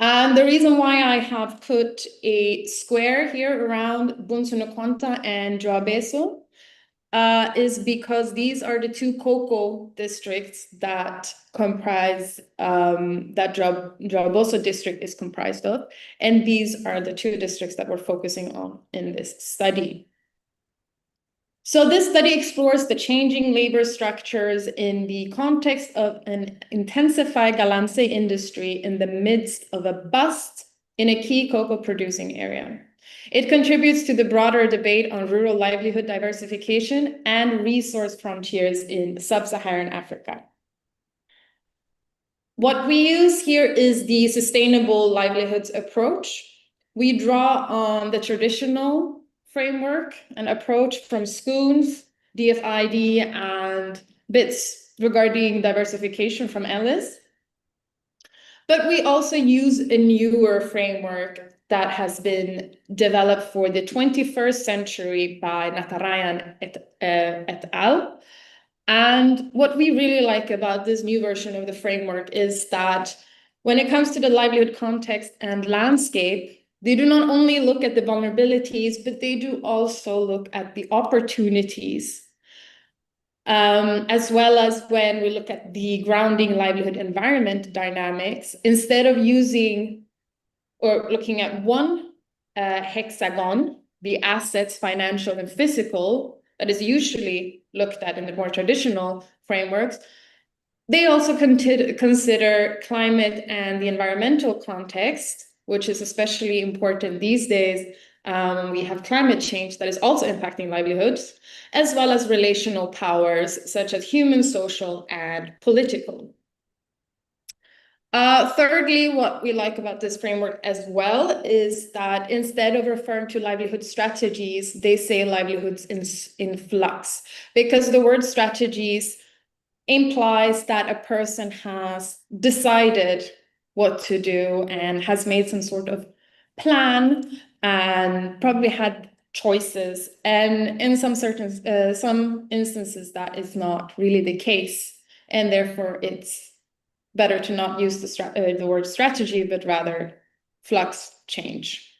And the reason why I have put a square here around Bunsunukwanta and Joabeso is because these are the two cocoa districts that comprise, that Joaboso district is comprised of. And these are the two districts that we're focusing on in this study. So this study explores the changing labor structures in the context of an intensified galamsey industry in the midst of a bust in a key cocoa producing area. It contributes to the broader debate on rural livelihood diversification and resource frontiers in sub-Saharan Africa. What we use here is the sustainable livelihoods approach. We draw on the traditional framework and approach from Schoons, DFID, and bits regarding diversification from Ellis. But we also use a newer framework that has been developed for the 21st century by Natarajan et al. And what we really like about this new version of the framework is that when it comes to the livelihood context and landscape, they do not only look at the vulnerabilities, but they do also look at the opportunities, as well as when we look at the grounding livelihood environment dynamics, instead of using or looking at one hexagon, the assets, financial and physical, that is usually looked at in the more traditional frameworks. They also consider climate and the environmental context, which is especially important these days. We have climate change that is also impacting livelihoods, as well as relational powers such as human, social, and political. Thirdly, what we like about this framework as well is that instead of referring to livelihood strategies, they say livelihoods in flux, because the word strategies implies that a person has decided what to do and has made some sort of plan and probably had choices. And in some instances, that is not really the case. And therefore, it's better to not use the word strategy, but rather flux change.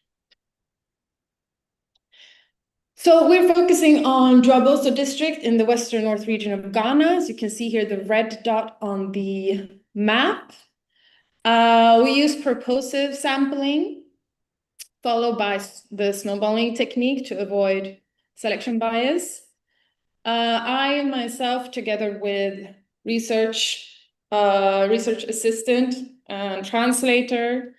So we're focusing on Joaboso district in the Western North region of Ghana. As you can see here, the red dot on the map. We use purposive sampling, followed by the snowballing technique to avoid selection bias. I myself, together with research assistant and translator,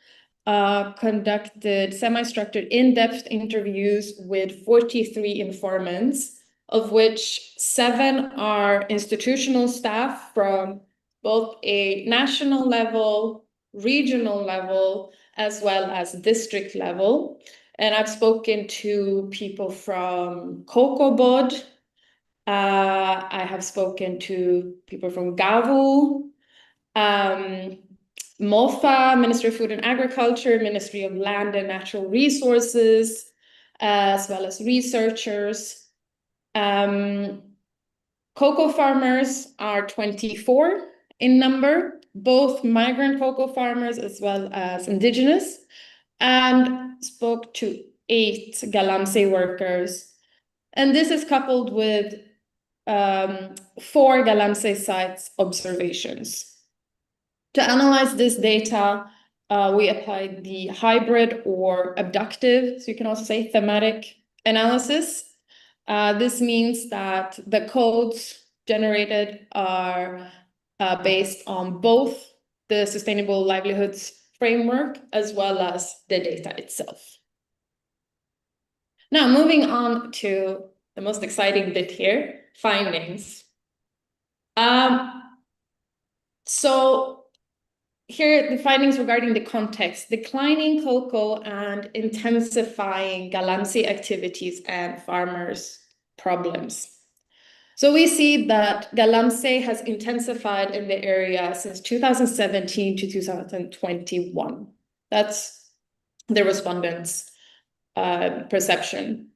conducted semi-structured in-depth interviews with 43 informants, of which 7 are institutional staff from both a national level, regional level, as well as district level. And I've spoken to people from COCOBOD. I have spoken to people from GAVU, MOFA, Ministry of Food and Agriculture, Ministry of Land and Natural Resources, as well as researchers. Cocoa farmers are 24 in number, both migrant cocoa farmers as well as indigenous, and spoke to 8 galamsey workers And this is coupled with 4 Galamsey sites observations. To analyze this data, we applied the hybrid or abductive, so you can also say thematic analysis. This means that the codes generated are based on both the Sustainable Livelihoods Framework as well as the data itself. Now, moving on to the most exciting bit here, findings. So here are the findings regarding the context: declining cocoa and intensifying Galamsey activities and farmers' problems. So we see that Galamsey has intensified in the area since 2017 to 2021. That's the respondents' perception.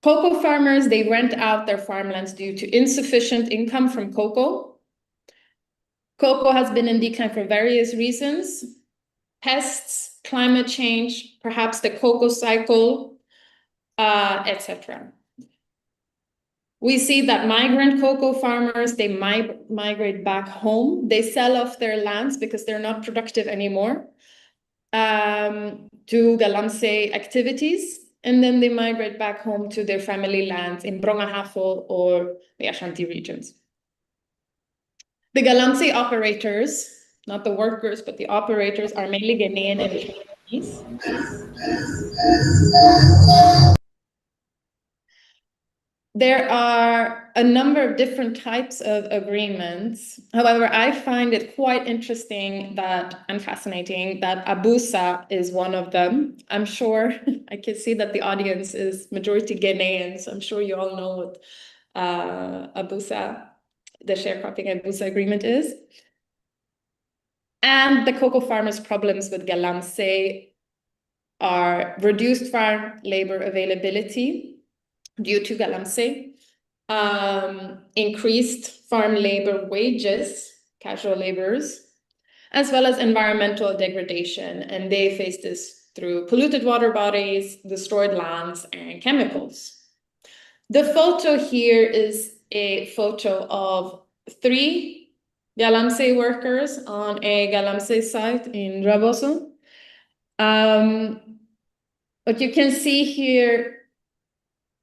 Cocoa farmers, they rent out their farmlands due to insufficient income from cocoa. Cocoa has been in decline for various reasons: pests, climate change, perhaps the cocoa cycle, etc. We see that migrant cocoa farmers, they migrate back home. They sell off their lands because they're not productive anymore to Galamsey activities. And then they migrate back home to their family lands in Brongahafo or the Ashanti regions. The Galamsey operators, not the workers, but the operators, are mainly Ghanaian and Chinese. There are a number of different types of agreements. However, I find it quite interesting and fascinating that Abusa is one of them. I'm sure I can see that the audience is majority Ghanaian, so I'm sure you all know what Abusa, the sharecropping Abusa agreement is. And the cocoa farmers' problems with Galamsey are reduced farm labor availability due to Galamsey, increased farm labor wages, casual laborers, as well as environmental degradation. And they face this through polluted water bodies, destroyed lands, and chemicals. The photo here is a photo of 3 Galamsey workers on a Galamsey site in Raboso. What you can see here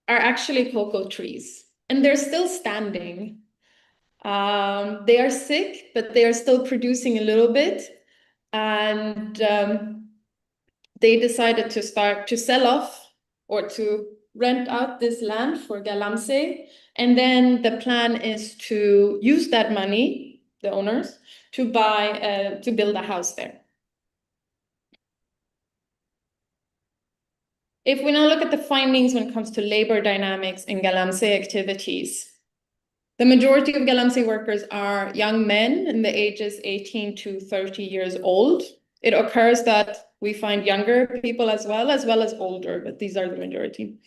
are actually cocoa trees, and they're still standing. They are sick, but they are still producing a little bit. And they decided to start to sell off or to rent out this land for Galamsey. And then the plan is to use that money, the owners, to build a house there. If we now look at the findings when it comes to labor dynamics in Galamsey activities, the majority of Galamsey workers are young men in the ages 18 to 30 years old. It occurs that we find younger people as well as older, but these are the majority.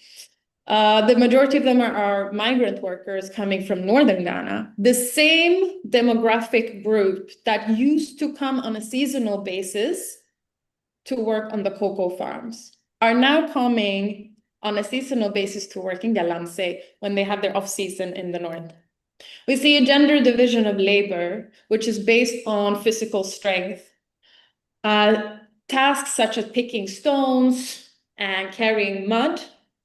The majority of them are migrant workers coming from northern Ghana, the same demographic group that used to come on a seasonal basis to work on the cocoa farms, are now coming on a seasonal basis to work in Galamsey when they have their off-season in the north. We see a gender division of labor, which is based on physical strength. Tasks such as picking stones and carrying mud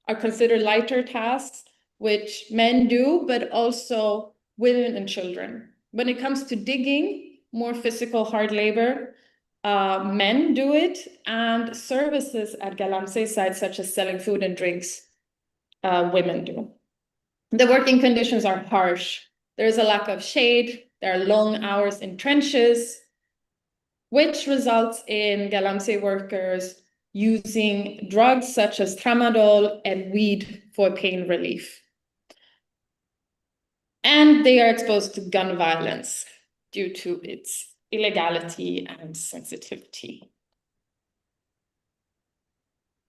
are considered lighter tasks, which men do, but also women and children. When it comes to digging, more physical hard labor, men do it, and services at Galamsey sites such as selling food and drinks, women do. The working conditions are harsh. There is a lack of shade, there are long hours in trenches, which results in Galamsey workers using drugs such as tramadol and weed for pain relief. And they are exposed to gun violence due to its illegality and sensitivity.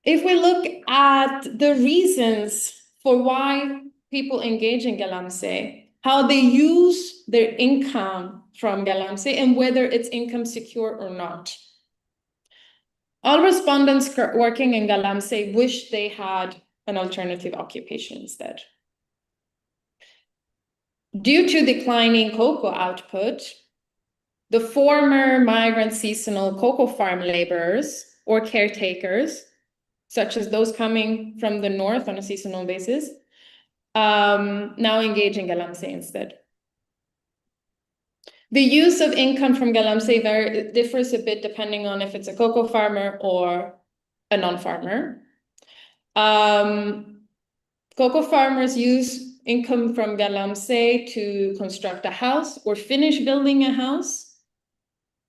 If we look at the reasons for why people engage in Galamsey, how they use their income from Galamsey, and whether it's income secure or not. All respondents working in Galamsey wish they had an alternative occupation instead. Due to declining cocoa output, the former migrant seasonal cocoa farm laborers or caretakers, such as those coming from the north on a seasonal basis, now engage in galamsey instead. The use of income from galamsey differs a bit depending on if it's a cocoa farmer or a non-farmer. Cocoa farmers use income from galamsey to construct a house or finish building a house,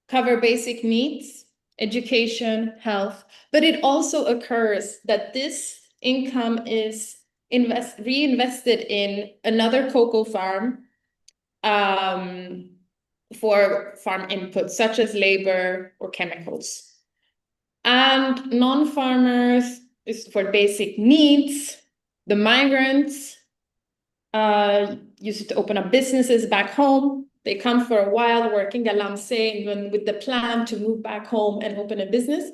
cover basic needs, education, health, but it also occurs that this income is reinvested in another cocoa farm for farm inputs such as labor or chemicals. And non-farmers is for basic needs. The migrants use it to open up businesses back home. They come for a while working galamsey with the plan to move back home and open a business.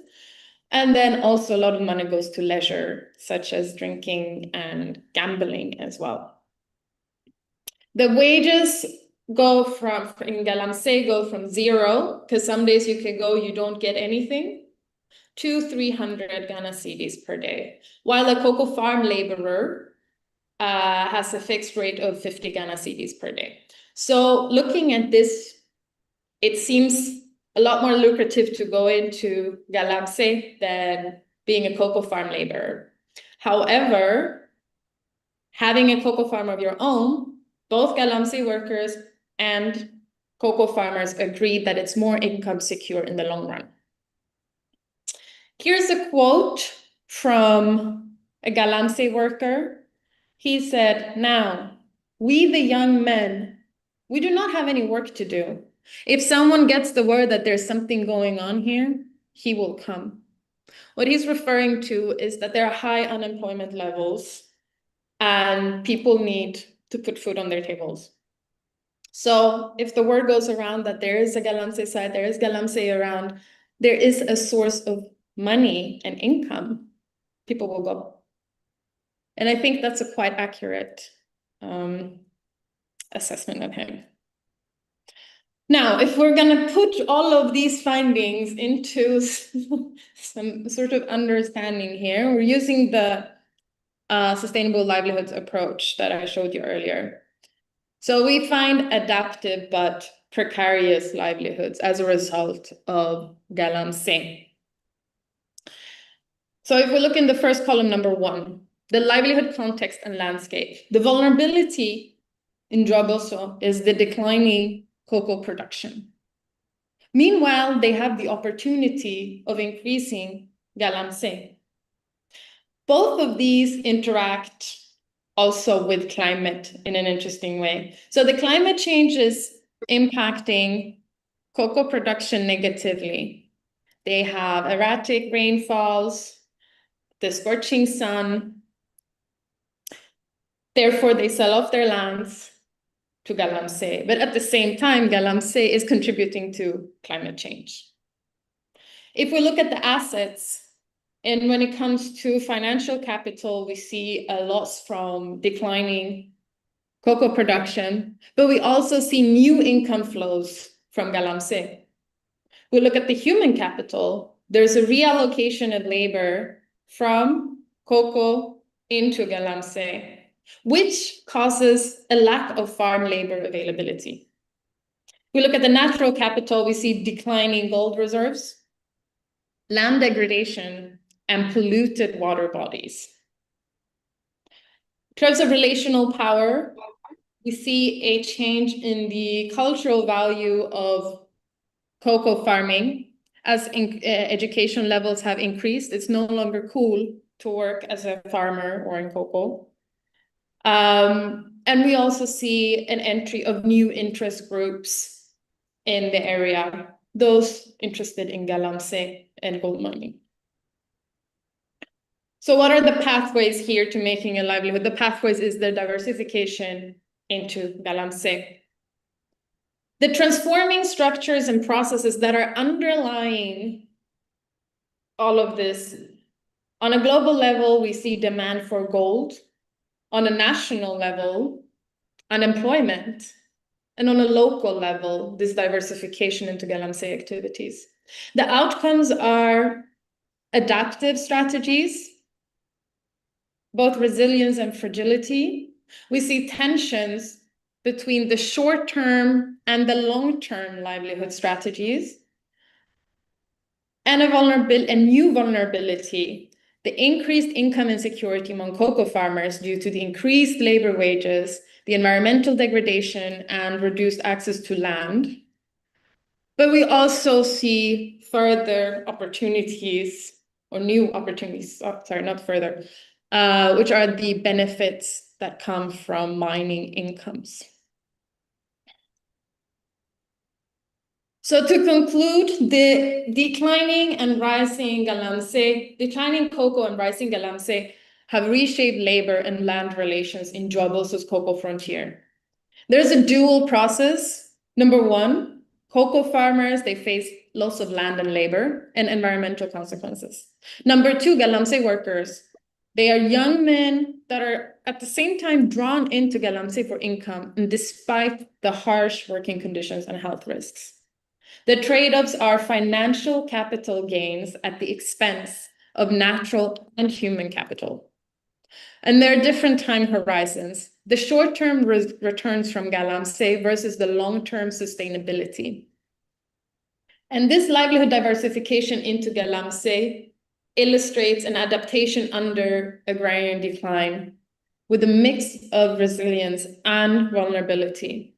And then also a lot of money goes to leisure, such as drinking and gambling as well. The wages in galamsey go from 0, because some days you can go, you don't get anything, to 300 Ghana cedis per day, while a cocoa farm laborer has a fixed rate of 50 Ghana cedis per day. So looking at this, it seems a lot more lucrative to go into galamsey than being a cocoa farm laborer. However, having a cocoa farm of your own, both galamsey workers and cocoa farmers agree that it's more income secure in the long run. Here's a quote from a galamsey worker. He said, "Now, we the young men, we do not have any work to do. If someone gets the word that there's something going on here, he will come." What he's referring to is that there are high unemployment levels and people need to put food on their tables. So if the word goes around that there is a galamsey site, there is galamsey around, there is a source of money and income, people will go. And I think that's a quite accurate assessment of him. Now, if we're going to put all of these findings into some sort of understanding here, we're using the sustainable livelihoods approach that I showed you earlier. So we find adaptive but precarious livelihoods as a result of galamsey. So if we look in the first column, number 1, the livelihood context and landscape, the vulnerability in Dragoso is the declining cocoa production. Meanwhile, they have the opportunity of increasing galamsey. Both of these interact also with climate in an interesting way. So the climate change is impacting cocoa production negatively. They have erratic rainfalls, the scorching sun. Therefore, they sell off their lands to galamsey. But at the same time, galamsey is contributing to climate change. If we look at the assets, and when it comes to financial capital, we see a loss from declining cocoa production, but we also see new income flows from galamsey. We look at the human capital, there's a reallocation of labor from cocoa into galamsey, which causes a lack of farm labor availability. We look at the natural capital, we see declining gold reserves, land degradation, and polluted water bodies. In terms of relational power, we see a change in the cultural value of cocoa farming as education levels have increased. It's no longer cool to work as a farmer or in cocoa. And we also see an entry of new interest groups in the area, those interested in galamsey and gold mining. So what are the pathways here to making a livelihood? The pathways is the diversification into galamsey. The transforming structures and processes that are underlying all of this On a global level, we see demand for gold. On a national level, unemployment. And on a local level, this diversification into Galamsey activities. The outcomes are adaptive strategies, both resilience and fragility. We see tensions between the short-term and the long-term livelihood strategies, and a new vulnerability, the increased income insecurity among cocoa farmers due to the increased labor wages, the environmental degradation, and reduced access to land. But we also see further opportunities, or new opportunities, not further, which are the benefits that come from mining incomes. So to conclude, the declining cocoa and rising galamsey have reshaped labor and land relations in Joaboso's cocoa frontier. There's a dual process. Number one, cocoa farmers, they face loss of land and labor and environmental consequences. Number two, galamsey workers, they are young men that are at the same time drawn into galamsey for income, and despite the harsh working conditions and health risks. The trade-offs are financial capital gains at the expense of natural and human capital. And there are different time horizons. The short-term returns from galamsey versus the long-term sustainability. And this livelihood diversification into galamsey illustrates an adaptation under agrarian decline with a mix of resilience and vulnerability.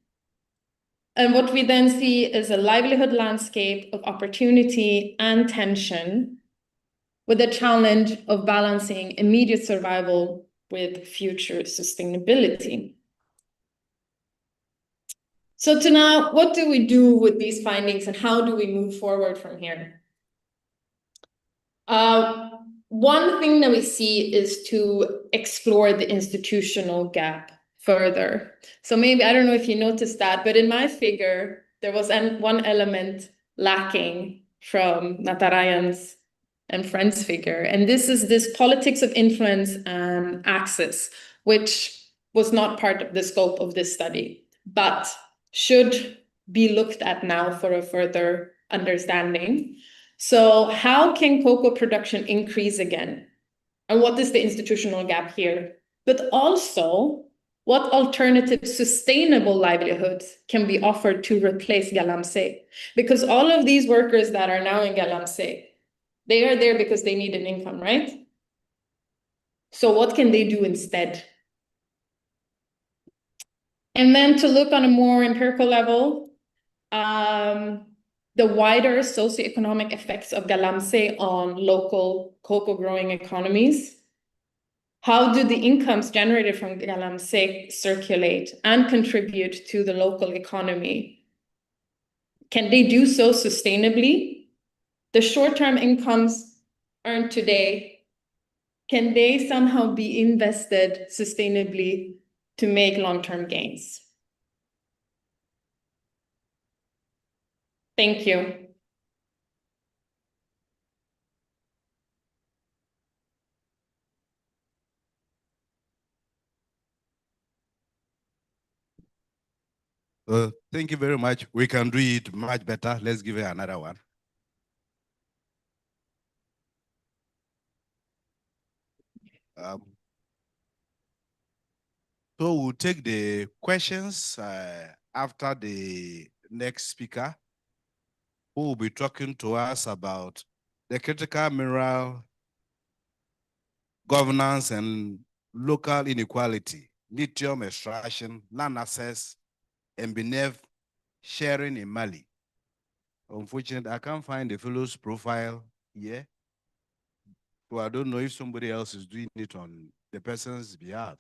And what we then see is a livelihood landscape of opportunity and tension, with the challenge of balancing immediate survival with future sustainability. So to now, what do we do with these findings and how do we move forward from here? One thing that we see is to explore the institutional gap further. So maybe, I don't know if you noticed that, but in my figure, there was one element lacking from Natarayan's and friends figure. And this is this politics of influence and access, which was not part of the scope of this study, but should be looked at now for a further understanding. So how can cocoa production increase again? And what is the institutional gap here? But also, what alternative sustainable livelihoods can be offered to replace galamsey? Because all of these workers that are now in galamsey, they are there because they need an income, right? So what can they do instead? And then to look on a more empirical level, the wider socioeconomic effects of galamsey on local cocoa growing economies. How do the incomes generated from galamsey circulate and contribute to the local economy? Can they do so sustainably? The short-term incomes earned today, can they somehow be invested sustainably to make long-term gains? Thank you. Thank you very much. We can do it much better. Let's give it another one. So we'll take the questions after the next speaker, who will be talking to us about the critical mineral governance and local inequality, lithium extraction, land access, and beneath sharing in Mali. Unfortunately, I can't find the fellow's profile here. So I don't know if somebody else is doing it on the person's behalf.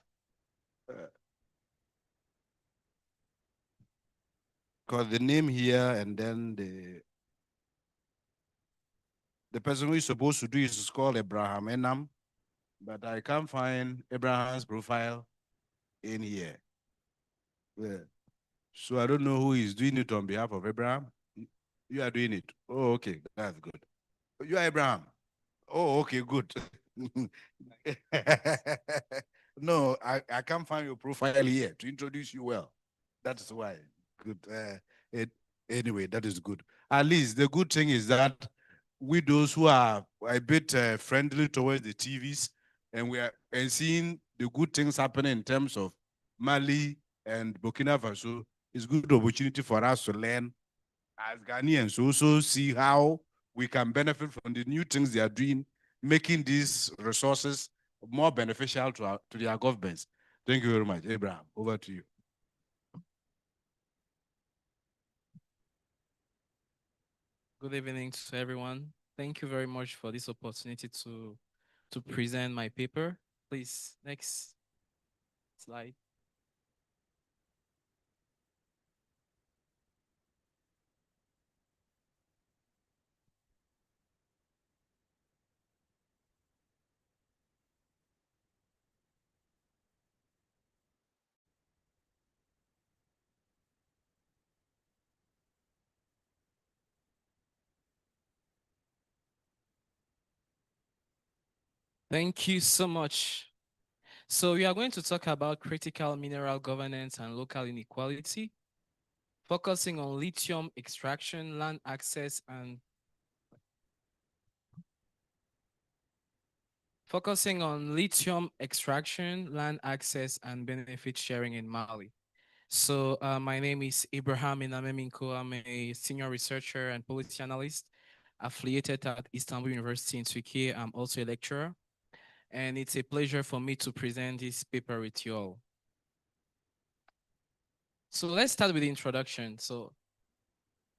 Because the name here and then the person who is supposed to do it is called Abraham Enam, but I can't find Abraham's profile in here. So I don't know who is doing it on behalf of Abraham. You are doing it. Oh, okay, that's good. You are Abraham. Oh, okay, good. No, I can't find your profile here to introduce you well. That is why. Good. Anyway, that is good. At least the good thing is that we those who are a bit friendly towards the TVs and we are and seeing the good things happening in terms of Mali and Burkina Faso is good opportunity for us to learn as Ghanaians, also see how we can benefit from the new things they are doing, making these resources more beneficial to their governments. Thank you very much. Abraham, over to you. Good evening to everyone. Thank you very much for this opportunity to present my paper. Please, next slide. Thank you so much. So we are going to talk about critical mineral governance and local inequality, focusing on lithium extraction, land access, and focusing on lithium extraction, land access, and benefit sharing in Mali. So my name is Ibrahim Inameminko. I'm a senior researcher and policy analyst affiliated at Istanbul University in Turkey. I'm also a lecturer. And it's a pleasure for me to present this paper with you all. So let's start with the introduction. So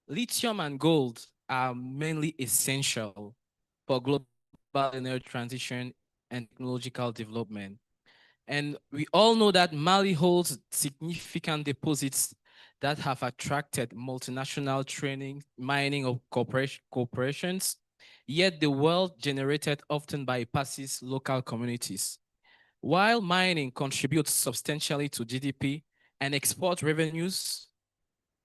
lithium and gold are mainly essential for global energy transition and technological development. And we all know that Mali holds significant deposits that have attracted multinational training, mining of corporations, yet the wealth generated often bypasses local communities. While mining contributes substantially to GDP and export revenues,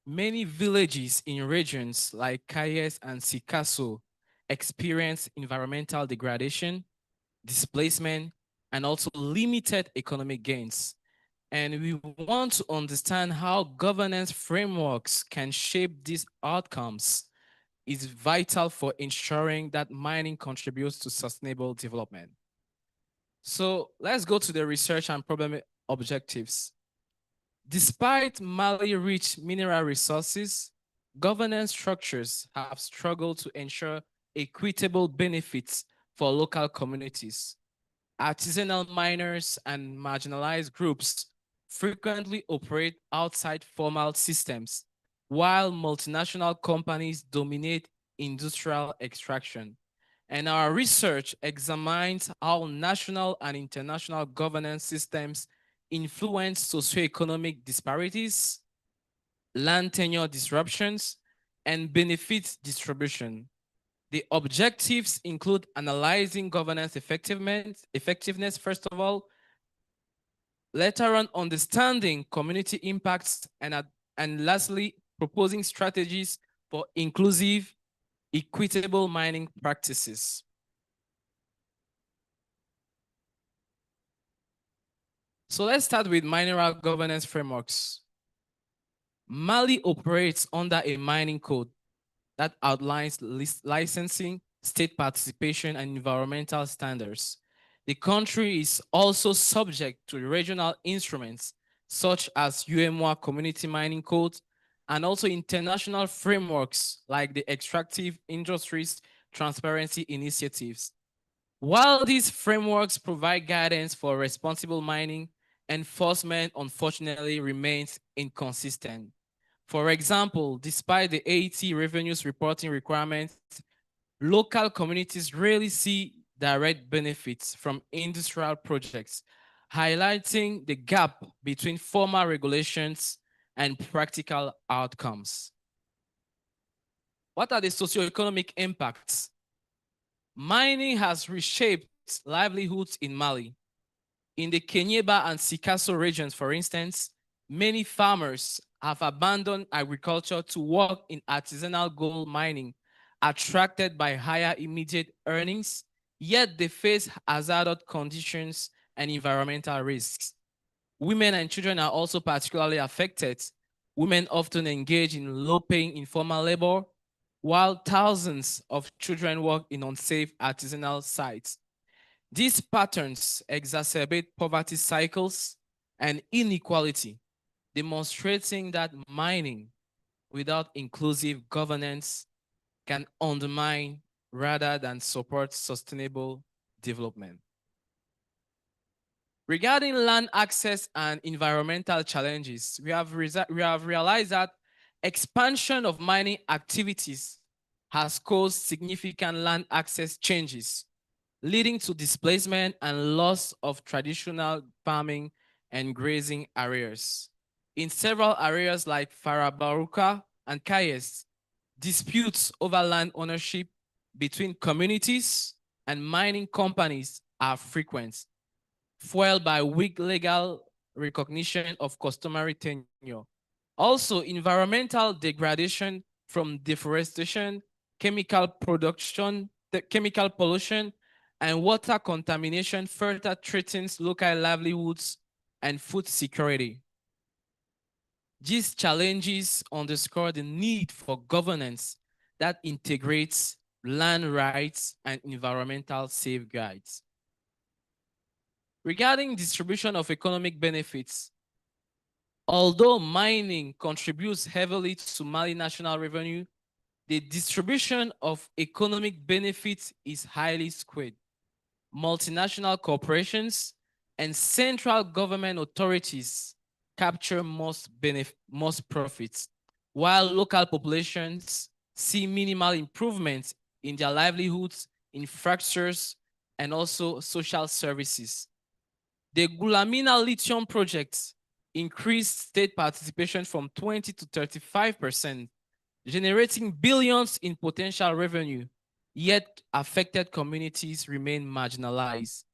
many villages in regions like Kayes and Sikasso experience environmental degradation, displacement, and also limited economic gains. And we want to understand how governance frameworks can shape these outcomes is vital for ensuring that mining contributes to sustainable development. So let's go to the research and problem objectives. Despite Mali-rich mineral resources, governance structures have struggled to ensure equitable benefits for local communities. Artisanal miners and marginalized groups frequently operate outside formal systems, while multinational companies dominate industrial extraction. And our research examines how national and international governance systems influence socioeconomic disparities, land tenure disruptions, and benefit distribution. The objectives include analyzing governance effectiveness, first of all, later on understanding community impacts, and lastly, proposing strategies for inclusive, equitable mining practices. So let's start with mineral governance frameworks. Mali operates under a mining code that outlines licensing, state participation, and environmental standards. The country is also subject to regional instruments such as UEMOA Community Mining Code and also international frameworks like the Extractive Industries Transparency Initiatives. While these frameworks provide guidance for responsible mining, enforcement unfortunately remains inconsistent. For example, despite the AET revenues reporting requirements, local communities rarely see direct benefits from industrial projects, highlighting the gap between formal regulations and practical outcomes. What are the socioeconomic impacts? Mining has reshaped livelihoods in Mali. In the Kenyeba and Sikasso regions, for instance, many farmers have abandoned agriculture to work in artisanal gold mining, attracted by higher immediate earnings yet they face hazardous conditions and environmental risks. Women and children are also particularly affected. Women often engage in low-paying informal labor, while thousands of children work in unsafe artisanal sites. These patterns exacerbate poverty cycles and inequality, demonstrating that mining without inclusive governance can undermine rather than support sustainable development. Regarding land access and environmental challenges, we have realized that expansion of mining activities has caused significant land access changes, leading to displacement and loss of traditional farming and grazing areas. In several areas like Farabaruka and Kayes, disputes over land ownership between communities and mining companies are frequent, fueled by weak legal recognition of customary tenure. Also, environmental degradation from deforestation, chemical production, chemical pollution, and water contamination further threatens local livelihoods and food security. These challenges underscore the need for governance that integrates land rights and environmental safeguards. Regarding distribution of economic benefits, although mining contributes heavily to Mali national revenue, the distribution of economic benefits is highly skewed. Multinational corporations and central government authorities capture most profits, while local populations see minimal improvements in their livelihoods, infrastructures, and also social services. The Gulamina lithium project increased state participation from 20 to 35%, generating billions in potential revenue, yet affected communities remain marginalized.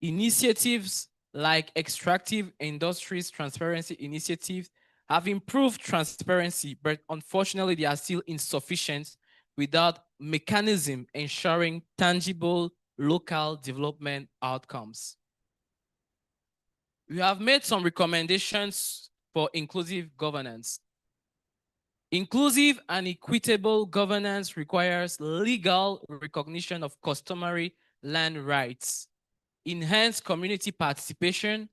Initiatives like Extractive Industries Transparency Initiative have improved transparency, but unfortunately they are still insufficient without mechanism ensuring tangible local development outcomes. We have made some recommendations for inclusive governance. Inclusive and equitable governance requires legal recognition of customary land rights, enhanced community participation,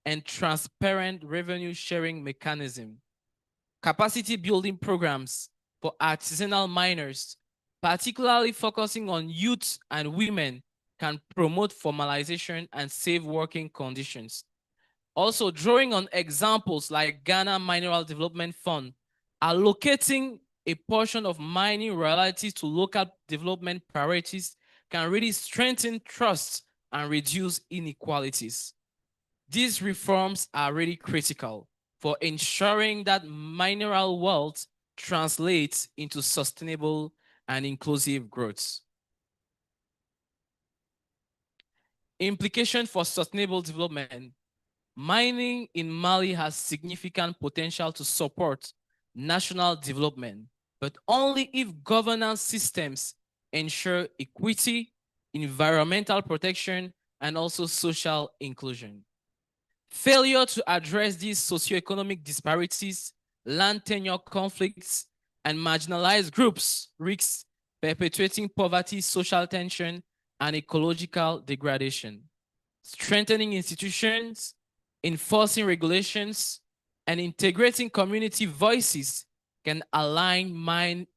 and transparent revenue sharing mechanism. Capacity building programs for artisanal miners, particularly focusing on youth and women, can promote formalization and safe working conditions. Also, drawing on examples like Ghana Mineral Development Fund, allocating a portion of mining royalties to local development priorities can really strengthen trust and reduce inequalities. These reforms are really critical for ensuring that mineral wealth translates into sustainable and inclusive growth. Implication for sustainable development. Mining in Mali has significant potential to support national development, but only if governance systems ensure equity, environmental protection, and also social inclusion. Failure to address these socioeconomic disparities, land tenure conflicts, and marginalized groups risks perpetuating poverty, social tension, and ecological degradation. Strengthening institutions, enforcing regulations, and integrating community voices can align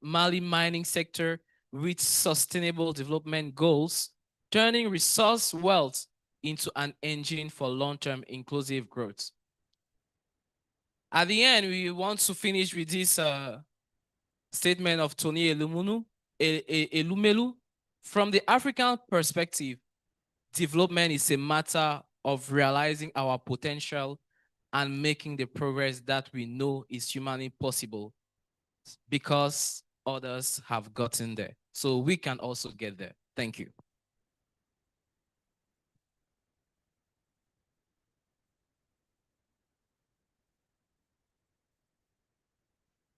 Mali mining sector with sustainable development goals, turning resource wealth into an engine for long-term inclusive growth. At the end, we want to finish with this statement of Tony Elumelu. From the African perspective, development is a matter of realizing our potential and making the progress that we know is humanly possible because others have gotten there. So we can also get there. Thank you.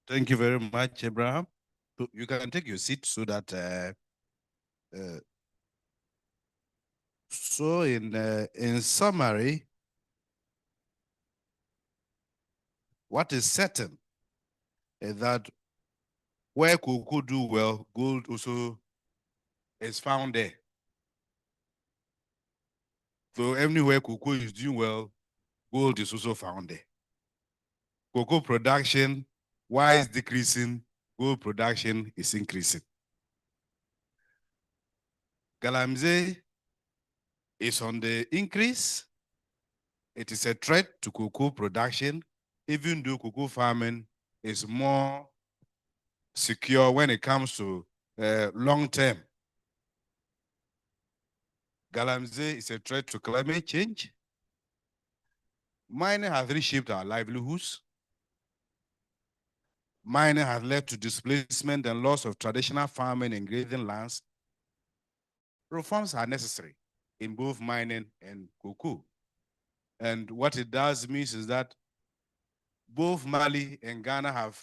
Thank you very much, Abraham. You can take your seat so that So in summary, what is certain is that where cocoa do well, gold also is found there. So anywhere cocoa is doing well, gold is also found there. Cocoa production, why is decreasing? Gold production is increasing. Galamsey is on the increase. It is a threat to cocoa production, even though cocoa farming is more secure when it comes to long term. Galamsey is a threat to climate change. Mining has reshaped our livelihoods. Mining has led to displacement and loss of traditional farming and grazing lands. Reforms are necessary in both mining and cocoa. And what it does means is that both Mali and Ghana have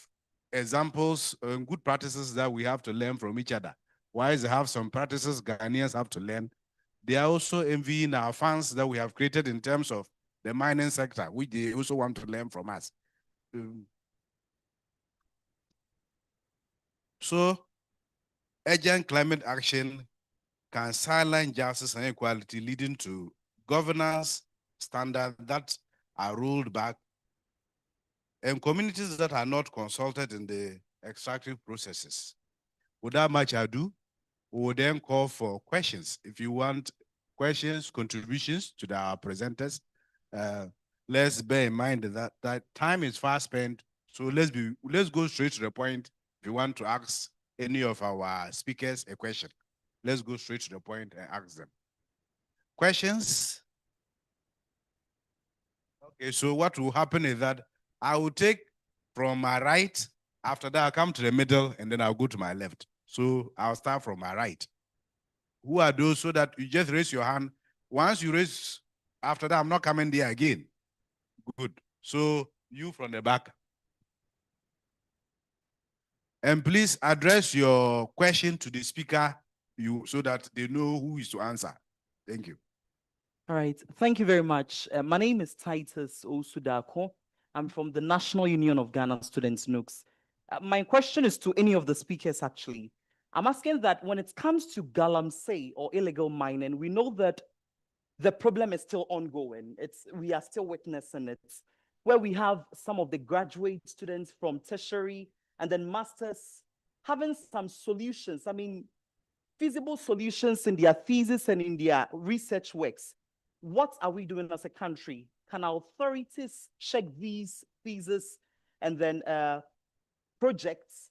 examples and good practices that we have to learn from each other. While they have some practices Ghanaians have to learn, they are also envying our funds that we have created in terms of the mining sector, which they also want to learn from us. So, urgent climate action can silence justice and equality, leading to governance standards that are rolled back, and communities that are not consulted in the extractive processes. Without much ado, we will then call for questions. If you want questions, contributions to our presenters, let's bear in mind that time is fast spent. So let's go straight to the point. If you want to ask any of our speakers a question, let's go straight to the point and ask them. Questions? Okay, so what will happen is that I will take from my right, after that I'll come to the middle, and then I'll go to my left. So I'll start from my right. Who are those? So that you just raise your hand. Once you raise, after that, I'm not coming there again. Good. So you from the back. And please address your question to the speaker so that they know who is to answer. Thank you. All right. Thank you very much. My name is Titus Osudako. I'm from the National Union of Ghana Students, NUCS. My question is to any of the speakers, actually. I'm asking that when it comes to galamsey or illegal mining, we know that the problem is still ongoing. We are still witnessing it, where we have some of the graduate students from tertiary and then masters having some solutions. I mean, feasible solutions in their thesis and in their research works. What are we doing as a country? Can our authorities check these theses and then projects?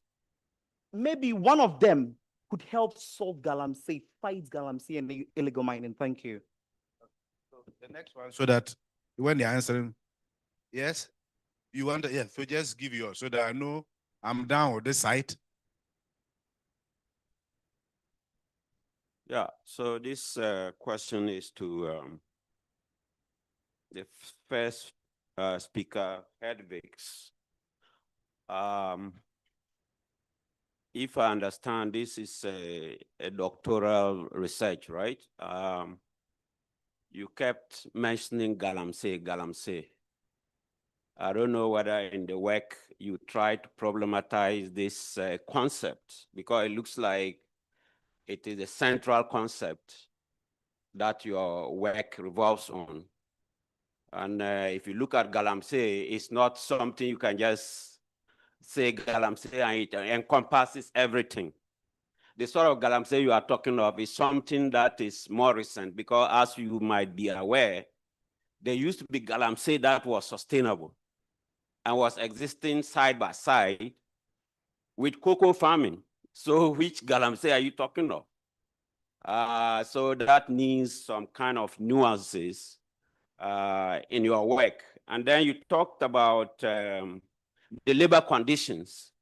Maybe one of them could help solve galamsey, fight galamsey and illegal mining. Thank you. So the next one, so that when they're answering, yes, you want to, yeah, so just give yours so that I know I'm down with this side. Yeah, so this question is to the first speaker, Hedvigs. If I understand, this is a doctoral research, right? You kept mentioning galamsey. I don't know whether in the work you try to problematize this concept, because it looks like it is a central concept that your work revolves on. And if you look at galamsey, it's not something you can just say galamsey and it encompasses everything. The sort of galamsey you are talking of is something that is more recent, because as you might be aware, there used to be galamsey that was sustainable and was existing side by side with cocoa farming. So which galamsey are you talking of? So that needs some kind of nuances in your work. And then you talked about the labor conditions.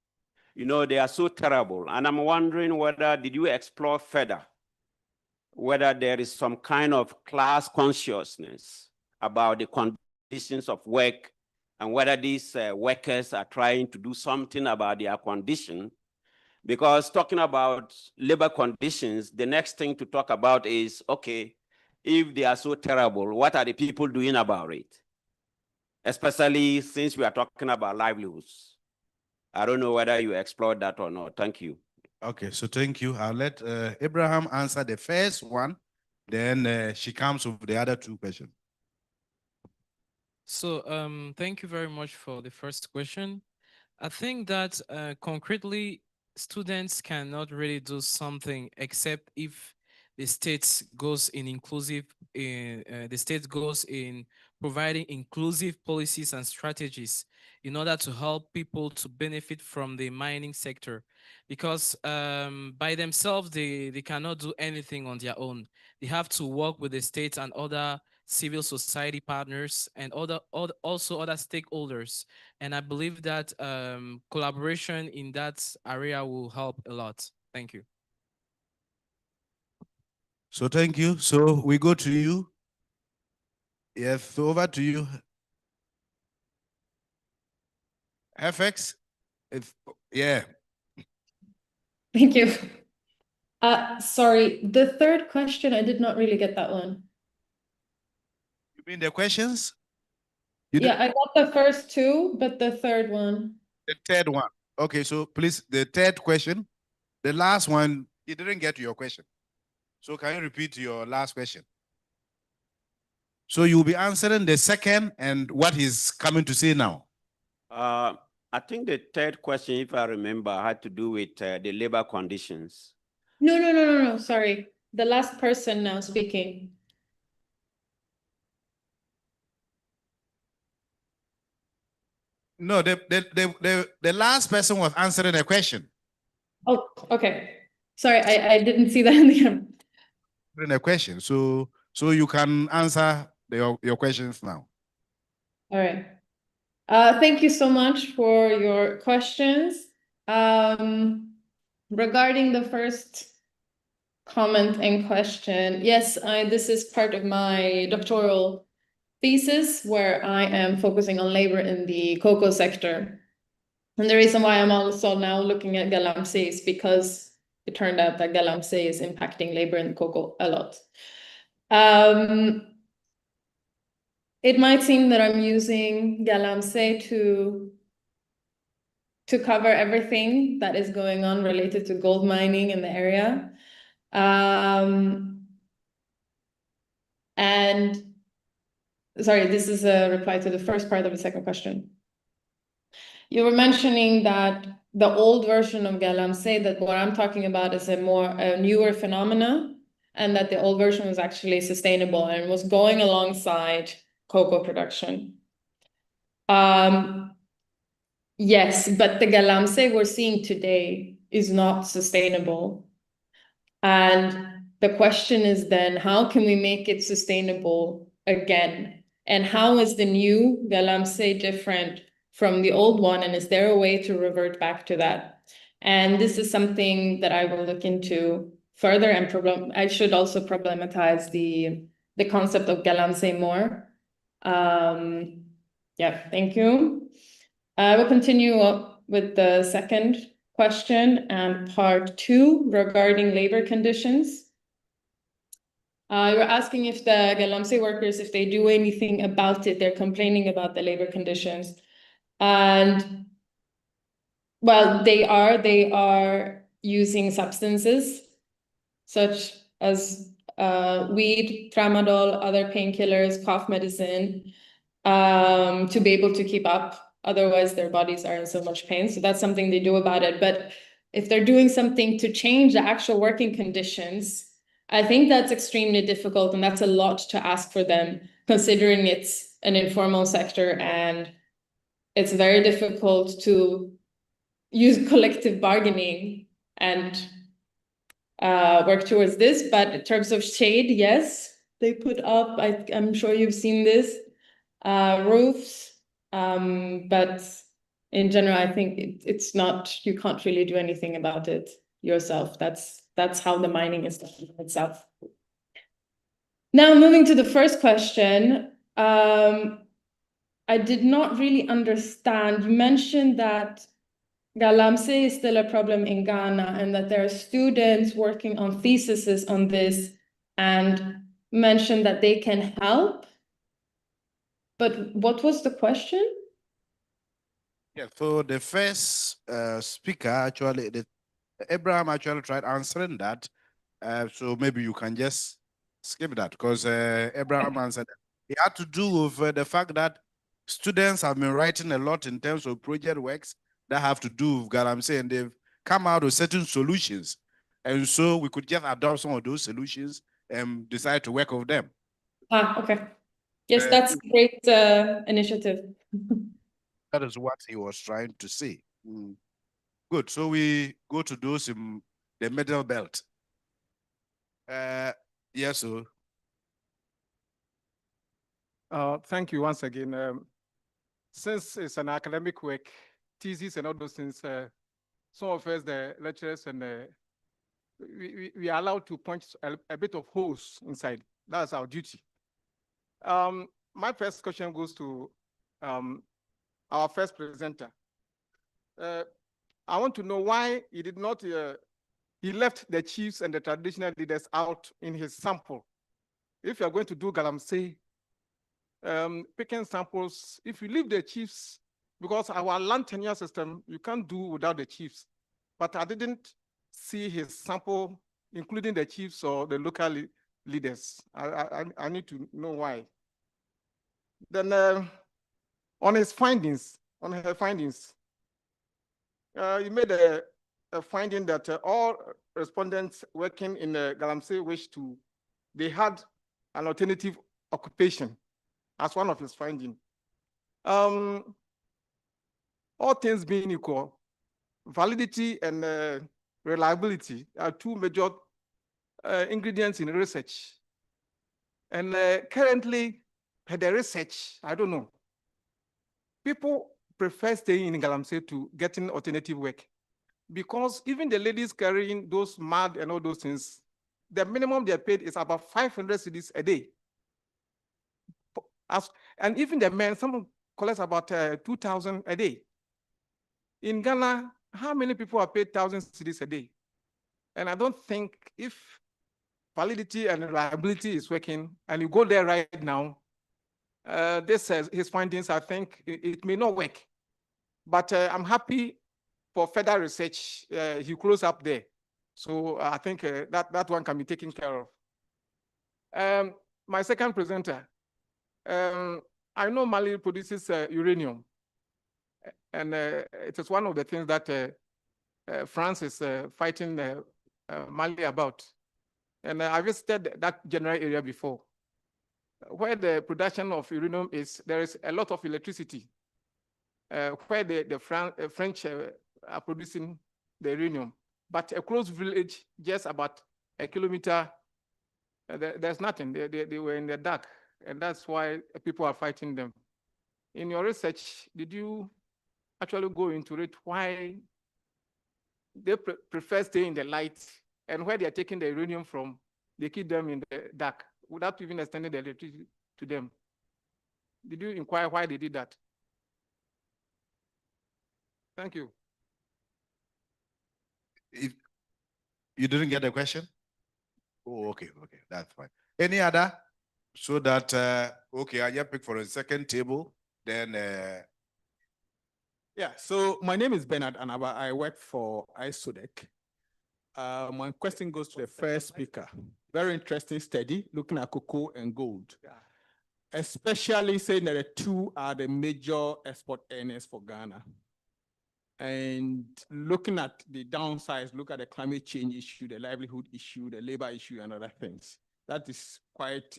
You know, they are so terrible. And I'm wondering whether, did you explore further, whether there is some kind of class consciousness about the conditions of work, and whether these workers are trying to do something about their condition. Because talking about labor conditions, the next thing to talk about is, okay, if they are so terrible, what are the people doing about it? Especially since we are talking about livelihoods. I don't know whether you explored that or not. Thank you. Okay, so thank you. I'll let Abraham answer the first one, then she comes with the other two questions. So thank you very much for the first question. I think that concretely, students cannot really do something except if the state goes in the state goes in providing inclusive policies and strategies in order to help people to benefit from the mining sector, because by themselves they cannot do anything on their own. They have to work with the state and other civil society partners and also other stakeholders. And I believe that collaboration in that area will help a lot. Thank you. So thank you. So we go to you. Yes, over to you. FX, yeah. Thank you. Sorry, the third question, I did not really get that one. You mean the questions? Yeah, I got the first two, but the third one. The third one. Okay, so please, the third question. The last one, you didn't get to your question. So can you repeat your last question? So you'll be answering the second and what he's coming to say now. I think the third question, if I remember, had to do with the labor conditions. No, sorry. The last person now speaking. No, the last person was answering a question. Oh, okay. Sorry, I didn't see that in the camera. A question. So you can answer your questions now. All right. Thank you so much for your questions. Regarding the first comment and question, yes, this is part of my doctoral thesis where I am focusing on labor in the cocoa sector. And the reason why I'm also now looking at galamsey is because it turned out that galamsey is impacting labor in cocoa a lot. It might seem that I'm using galamsey to cover everything that is going on related to gold mining in the area. And sorry, this is a reply to the first part of the second question. You were mentioning that the old version of galamsey, that what I'm talking about is a newer phenomena, and that the old version was actually sustainable and was going alongside cocoa production. Yes, but the galamsey we're seeing today is not sustainable. And the question is then, how can we make it sustainable again? And how is the new galamsey different from the old one? And is there a way to revert back to that? And this is something that I will look into further, and I should also problematize the concept of galamsey more. Yeah, thank you. I will continue with the second question and part two regarding labor conditions. You're asking if the galamsey workers, if they do anything about it, they're complaining about the labor conditions. And well, they are using substances such as weed, tramadol, other painkillers, cough medicine, to be able to keep up. Otherwise, their bodies are in so much pain. So that's something they do about it. But if they're doing something to change the actual working conditions, I think that's extremely difficult, and that's a lot to ask for them, considering it's an informal sector and it's very difficult to use collective bargaining and work towards this. But in terms of shade, yes, they put up, I'm sure you've seen this, roofs. But in general, I think it's not, you can't really do anything about it yourself. That's how the mining is done itself. Now, moving to the first question, I did not really understand. You mentioned that galamsey is still a problem in Ghana and that there are students working on theses on this, and mentioned that they can help. But what was the question? Yeah, so the first speaker actually, Abraham actually tried answering that. So maybe you can just skip that because Abraham answered. It had to do with the fact that students have been writing a lot in terms of project works that have to do with Galamsey, and they've come out with certain solutions. And so we could just adopt some of those solutions and decide to work with them. Ah, okay. Yes, that's a great initiative. That is what he was trying to say. Good. So we go to those in the middle belt. Yes, sir. Thank you once again. Since it's an academic work, thesis and all those things, some of us, the lecturers, and we are allowed to punch a bit of holes inside. That's our duty. My first question goes to our first presenter. I want to know why he did not, he left the chiefs and the traditional leaders out in his sample. If you're going to do Galamsey, picking samples, if you leave the chiefs, because our land tenure system, you can't do without the chiefs. But I didn't see his sample, including the chiefs or the local leaders. I need to know why. Then on his findings, on her findings, you made a finding that all respondents working in Galamsey they had an alternative occupation as one of his findings. All things being equal, validity and reliability are two major ingredients in research. And currently, the research, I don't know, people prefer staying in Galamsey to getting alternative work because even the ladies carrying those mud and all those things, the minimum they're paid is about 500 cedis a day. And even the men, some collects about 2,000 a day. In Ghana, how many people are paid 1,000 cedis a day? And I don't think if validity and reliability is working, and you go there right now, this says his findings, I think it may not work. But I'm happy for further research. He closed up there. So I think that one can be taken care of. My second presenter, I know Mali produces uranium. And it is one of the things that France is fighting Mali about. And I visited that general area before. Where the production of uranium is, there is a lot of electricity. Where the French are producing the uranium. But a close village, just about a kilometer, there's nothing. They were in the dark. And that's why people are fighting them. In your research, did you actually go into it why they prefer staying in the light, and where they are taking the uranium from, they keep them in the dark without even extending the electricity to them? Did you inquire why they did that? Thank you. If you didn't get the question? Oh, okay, that's fine. Any other? So that, okay, I just pick for a second table, then. Yeah, so my name is Bernard Anaba. I work for ISODEC. My question goes to the first speaker. Very interesting study looking at cocoa and gold. Especially saying that the two are the major export earners for Ghana. And looking at the downsides, look at the climate change issue, the livelihood issue, the labor issue, and other things. That is quite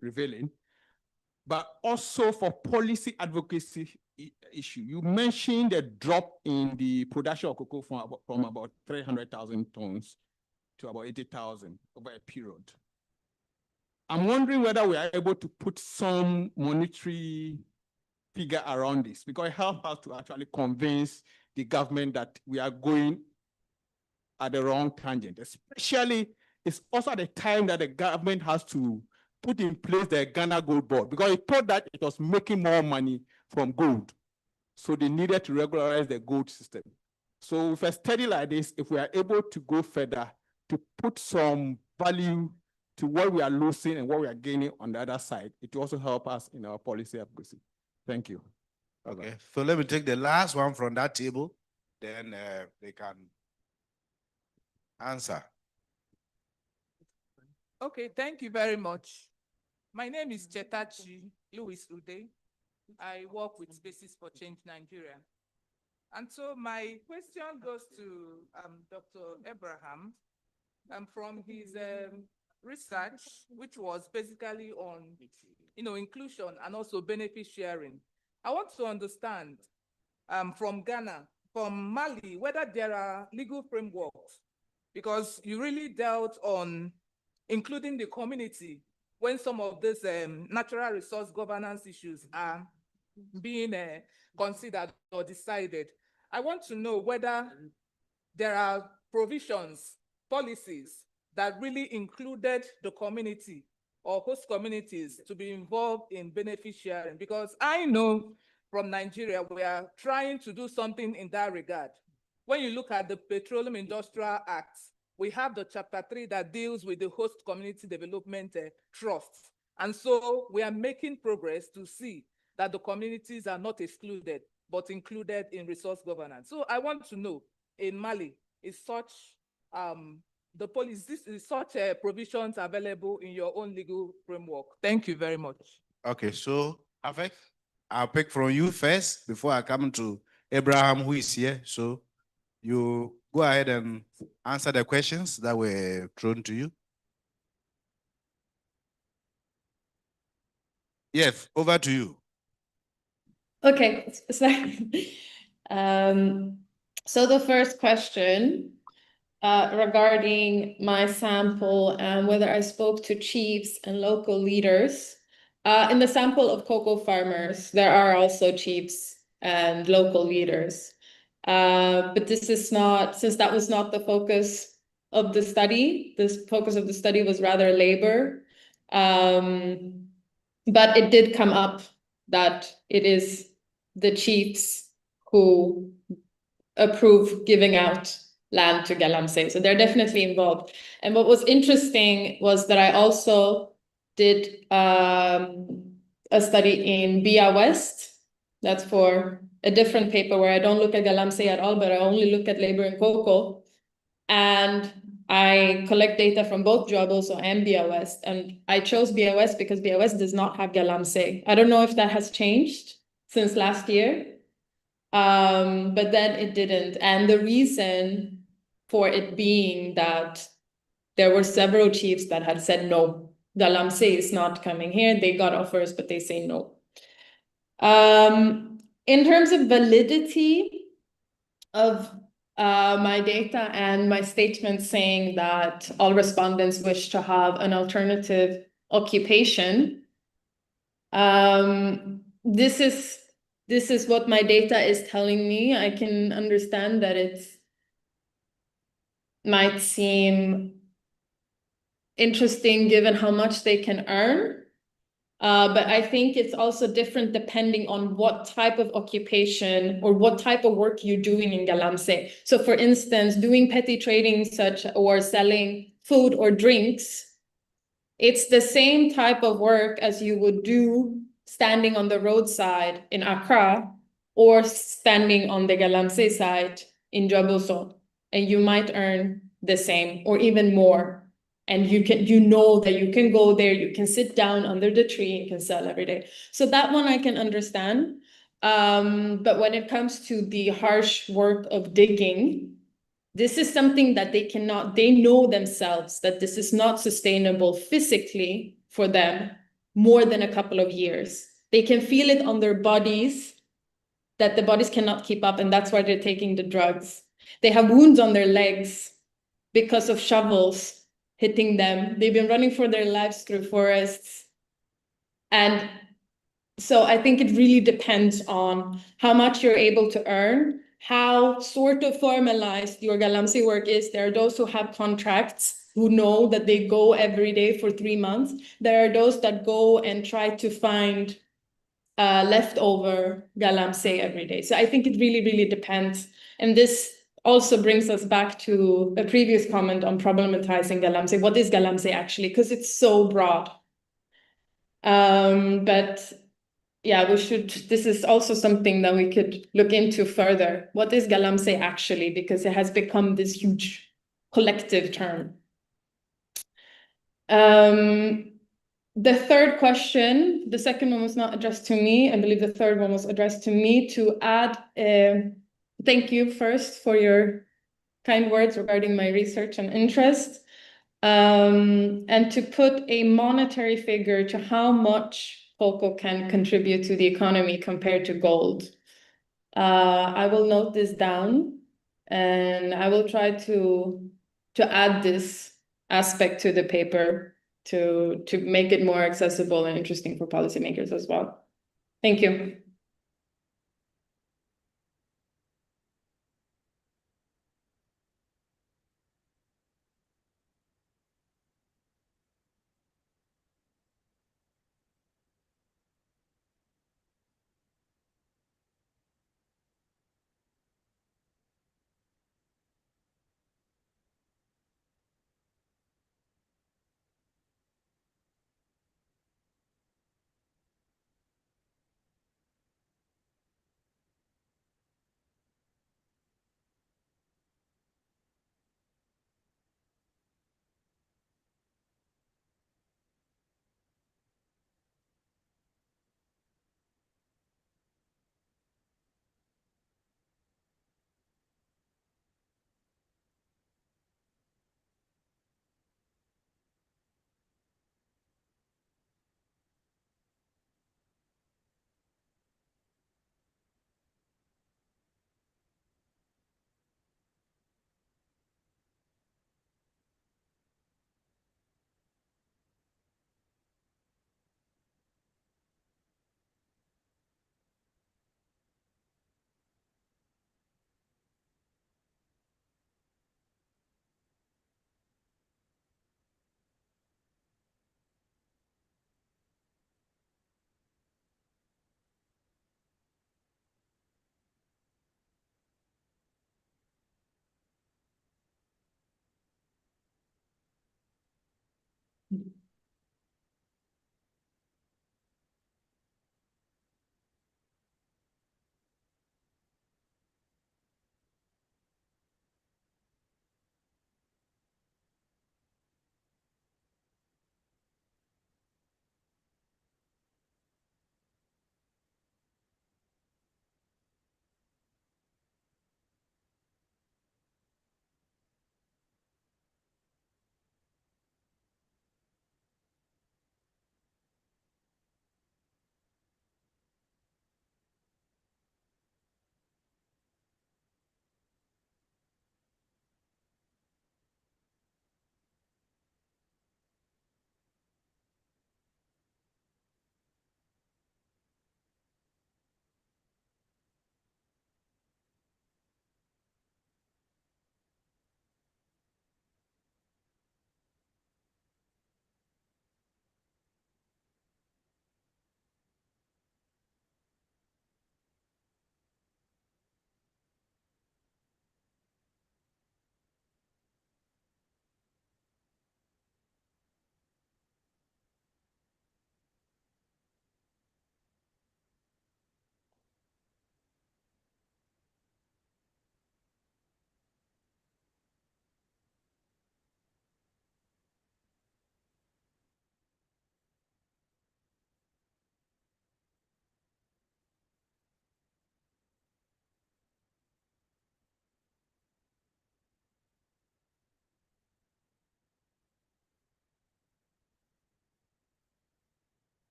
revealing. But also for policy advocacy issue, you mentioned the drop in the production of cocoa from about 300,000 tons to about 80,000 over a period. I'm wondering whether we are able to put some monetary figure around this, because it helps us to actually convince the government that we are going at the wrong tangent. Especially, it's also at the time that the government has to put in place the Ghana Gold Board, because it thought that it was making more money from gold. So they needed to regularize the gold system. So with a study like this, if we are able to go further to put some value to what we are losing and what we are gaining on the other side. It will also help us in our policy advocacy. Thank you. Okay, so let me take the last one from that table, then they can answer. Okay, thank you very much. My name is Chetachi Louis Ude. I work with Spaces for Change Nigeria. And so my question goes to Dr. Abraham from his research, which was basically on inclusion and also benefit sharing. I want to understand from Ghana, from Mali, whether there are legal frameworks, because you really dealt on including the community when some of these natural resource governance issues are being considered or decided. I want to know whether there are provisions, policies that really included the community or host communities to be involved in benefit sharing, because I know from Nigeria, we are trying to do something in that regard. When you look at the Petroleum Industrial Act, we have the chapter 3 that deals with the host community development trusts. And so we are making progress to see that the communities are not excluded, but included in resource governance. So I want to know, in Mali, is such such provisions available in your own legal framework? Thank you very much. Okay, so Afek, I'll pick from you first before I come to Abraham, who is here. So you go ahead and answer the questions that were thrown to you. Yes, over to you. Okay, so, so the first question regarding my sample and whether I spoke to chiefs and local leaders. In the sample of cocoa farmers, there are also chiefs and local leaders. But this is not, since that was not the focus of the study, this focus of the study was rather labor. But it did come up that it is the chiefs who approve giving out land to Galamsey. So they're definitely involved. And what was interesting was that I also did a study in Bia West. That's for a different paper where I don't look at Galamsey at all, but I only look at labor and cocoa. And I collect data from both Joaboso and Bia West. And I chose Bia West because Bia West does not have Galamsey. I don't know if that has changed since last year. But then it didn't. And the reason for it being that there were several chiefs that had said, no, Galamsey is not coming here. They got offers, but they say no. In terms of validity of my data and my statement saying that all respondents wish to have an alternative occupation, this is what my data is telling me. I can understand that it might seem interesting given how much they can earn. But I think it's also different depending on what type of occupation or what type of work you're doing in Galamsey. So for instance, doing petty trading or selling food or drinks, it's the same type of work as you would do standing on the roadside in Accra or standing on the Galamsey side in Joaboso. And you might earn the same or even more. And you know that you can go there, you can sit down under the tree, you can sell every day. So that one I can understand. But when it comes to the harsh work of digging, this is something that they know themselves that this is not sustainable physically for them more than a couple of years. They can feel it on their bodies, that the bodies cannot keep up, and that's why they're taking the drugs. They have wounds on their legs because of shovels hitting them. They've been running for their lives through forests. And so I think it really depends on how much you're able to earn, how sort of formalized your Galamsey work is. There are those who have contracts who know that they go every day for 3 months. There are those that go and try to find leftover Galamsey every day. So I think it really, really depends. And this also brings us back to a previous comment on problematizing Galamsey. What is Galamsey actually? Because it's so broad. But yeah, this is also something that we could look into further. What is Galamsey actually? Because it has become this huge collective term. The third question, the second one was not addressed to me. I believe the third one was addressed to me to add, thank you first for your kind words regarding my research and interest, and to put a monetary figure to how much cocoa can contribute to the economy compared to gold. I will note this down and I will try to add this aspect to the paper to make it more accessible and interesting for policymakers as well. Thank you.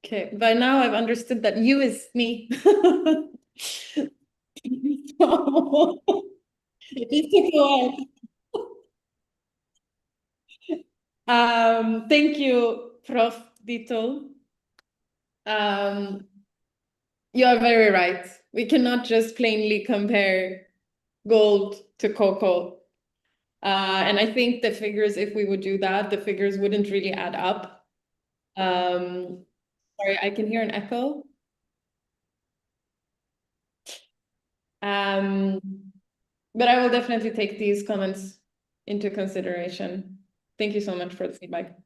Okay, by now I've understood that you is me. So, it took a while. Thank you, Prof. Dito. You are very right. We cannot just plainly compare gold to cocoa. And I think the figures, if we would do that, the figures wouldn't really add up. Sorry, I can hear an echo. But I will definitely take these comments into consideration. Thank you so much for the feedback.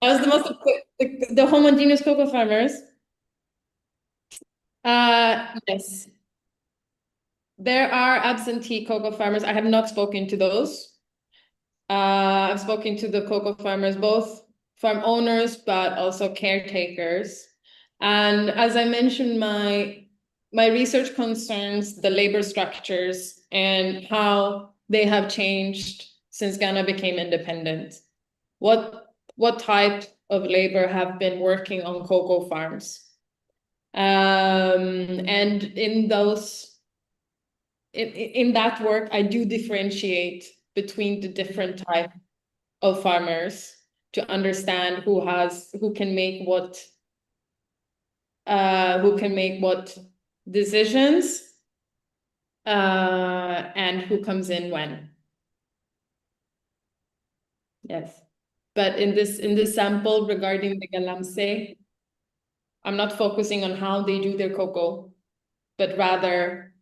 That was the most, the homogeneous cocoa farmers. Yes. There are absentee cocoa farmers. I have not spoken to those. I've spoken to the cocoa farmers, both farm owners, but also caretakers. And as I mentioned, my research concerns the labor structures and how they have changed since Ghana became independent. What type of labor have been working on cocoa farms? And in that work, I do differentiate between the different type of farmers to understand who can make what decisions and who comes in when. Yes. But in this sample regarding the Galamsey, I'm not focusing on how they do their cocoa, but rather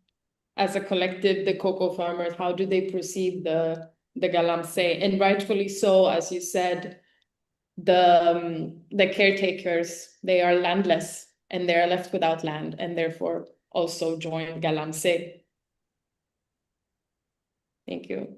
as a collective, the cocoa farmers, how do they perceive the Galamsey? And rightfully so, as you said, the caretakers, they are landless and they are left without land and therefore also join Galamsey. Thank you.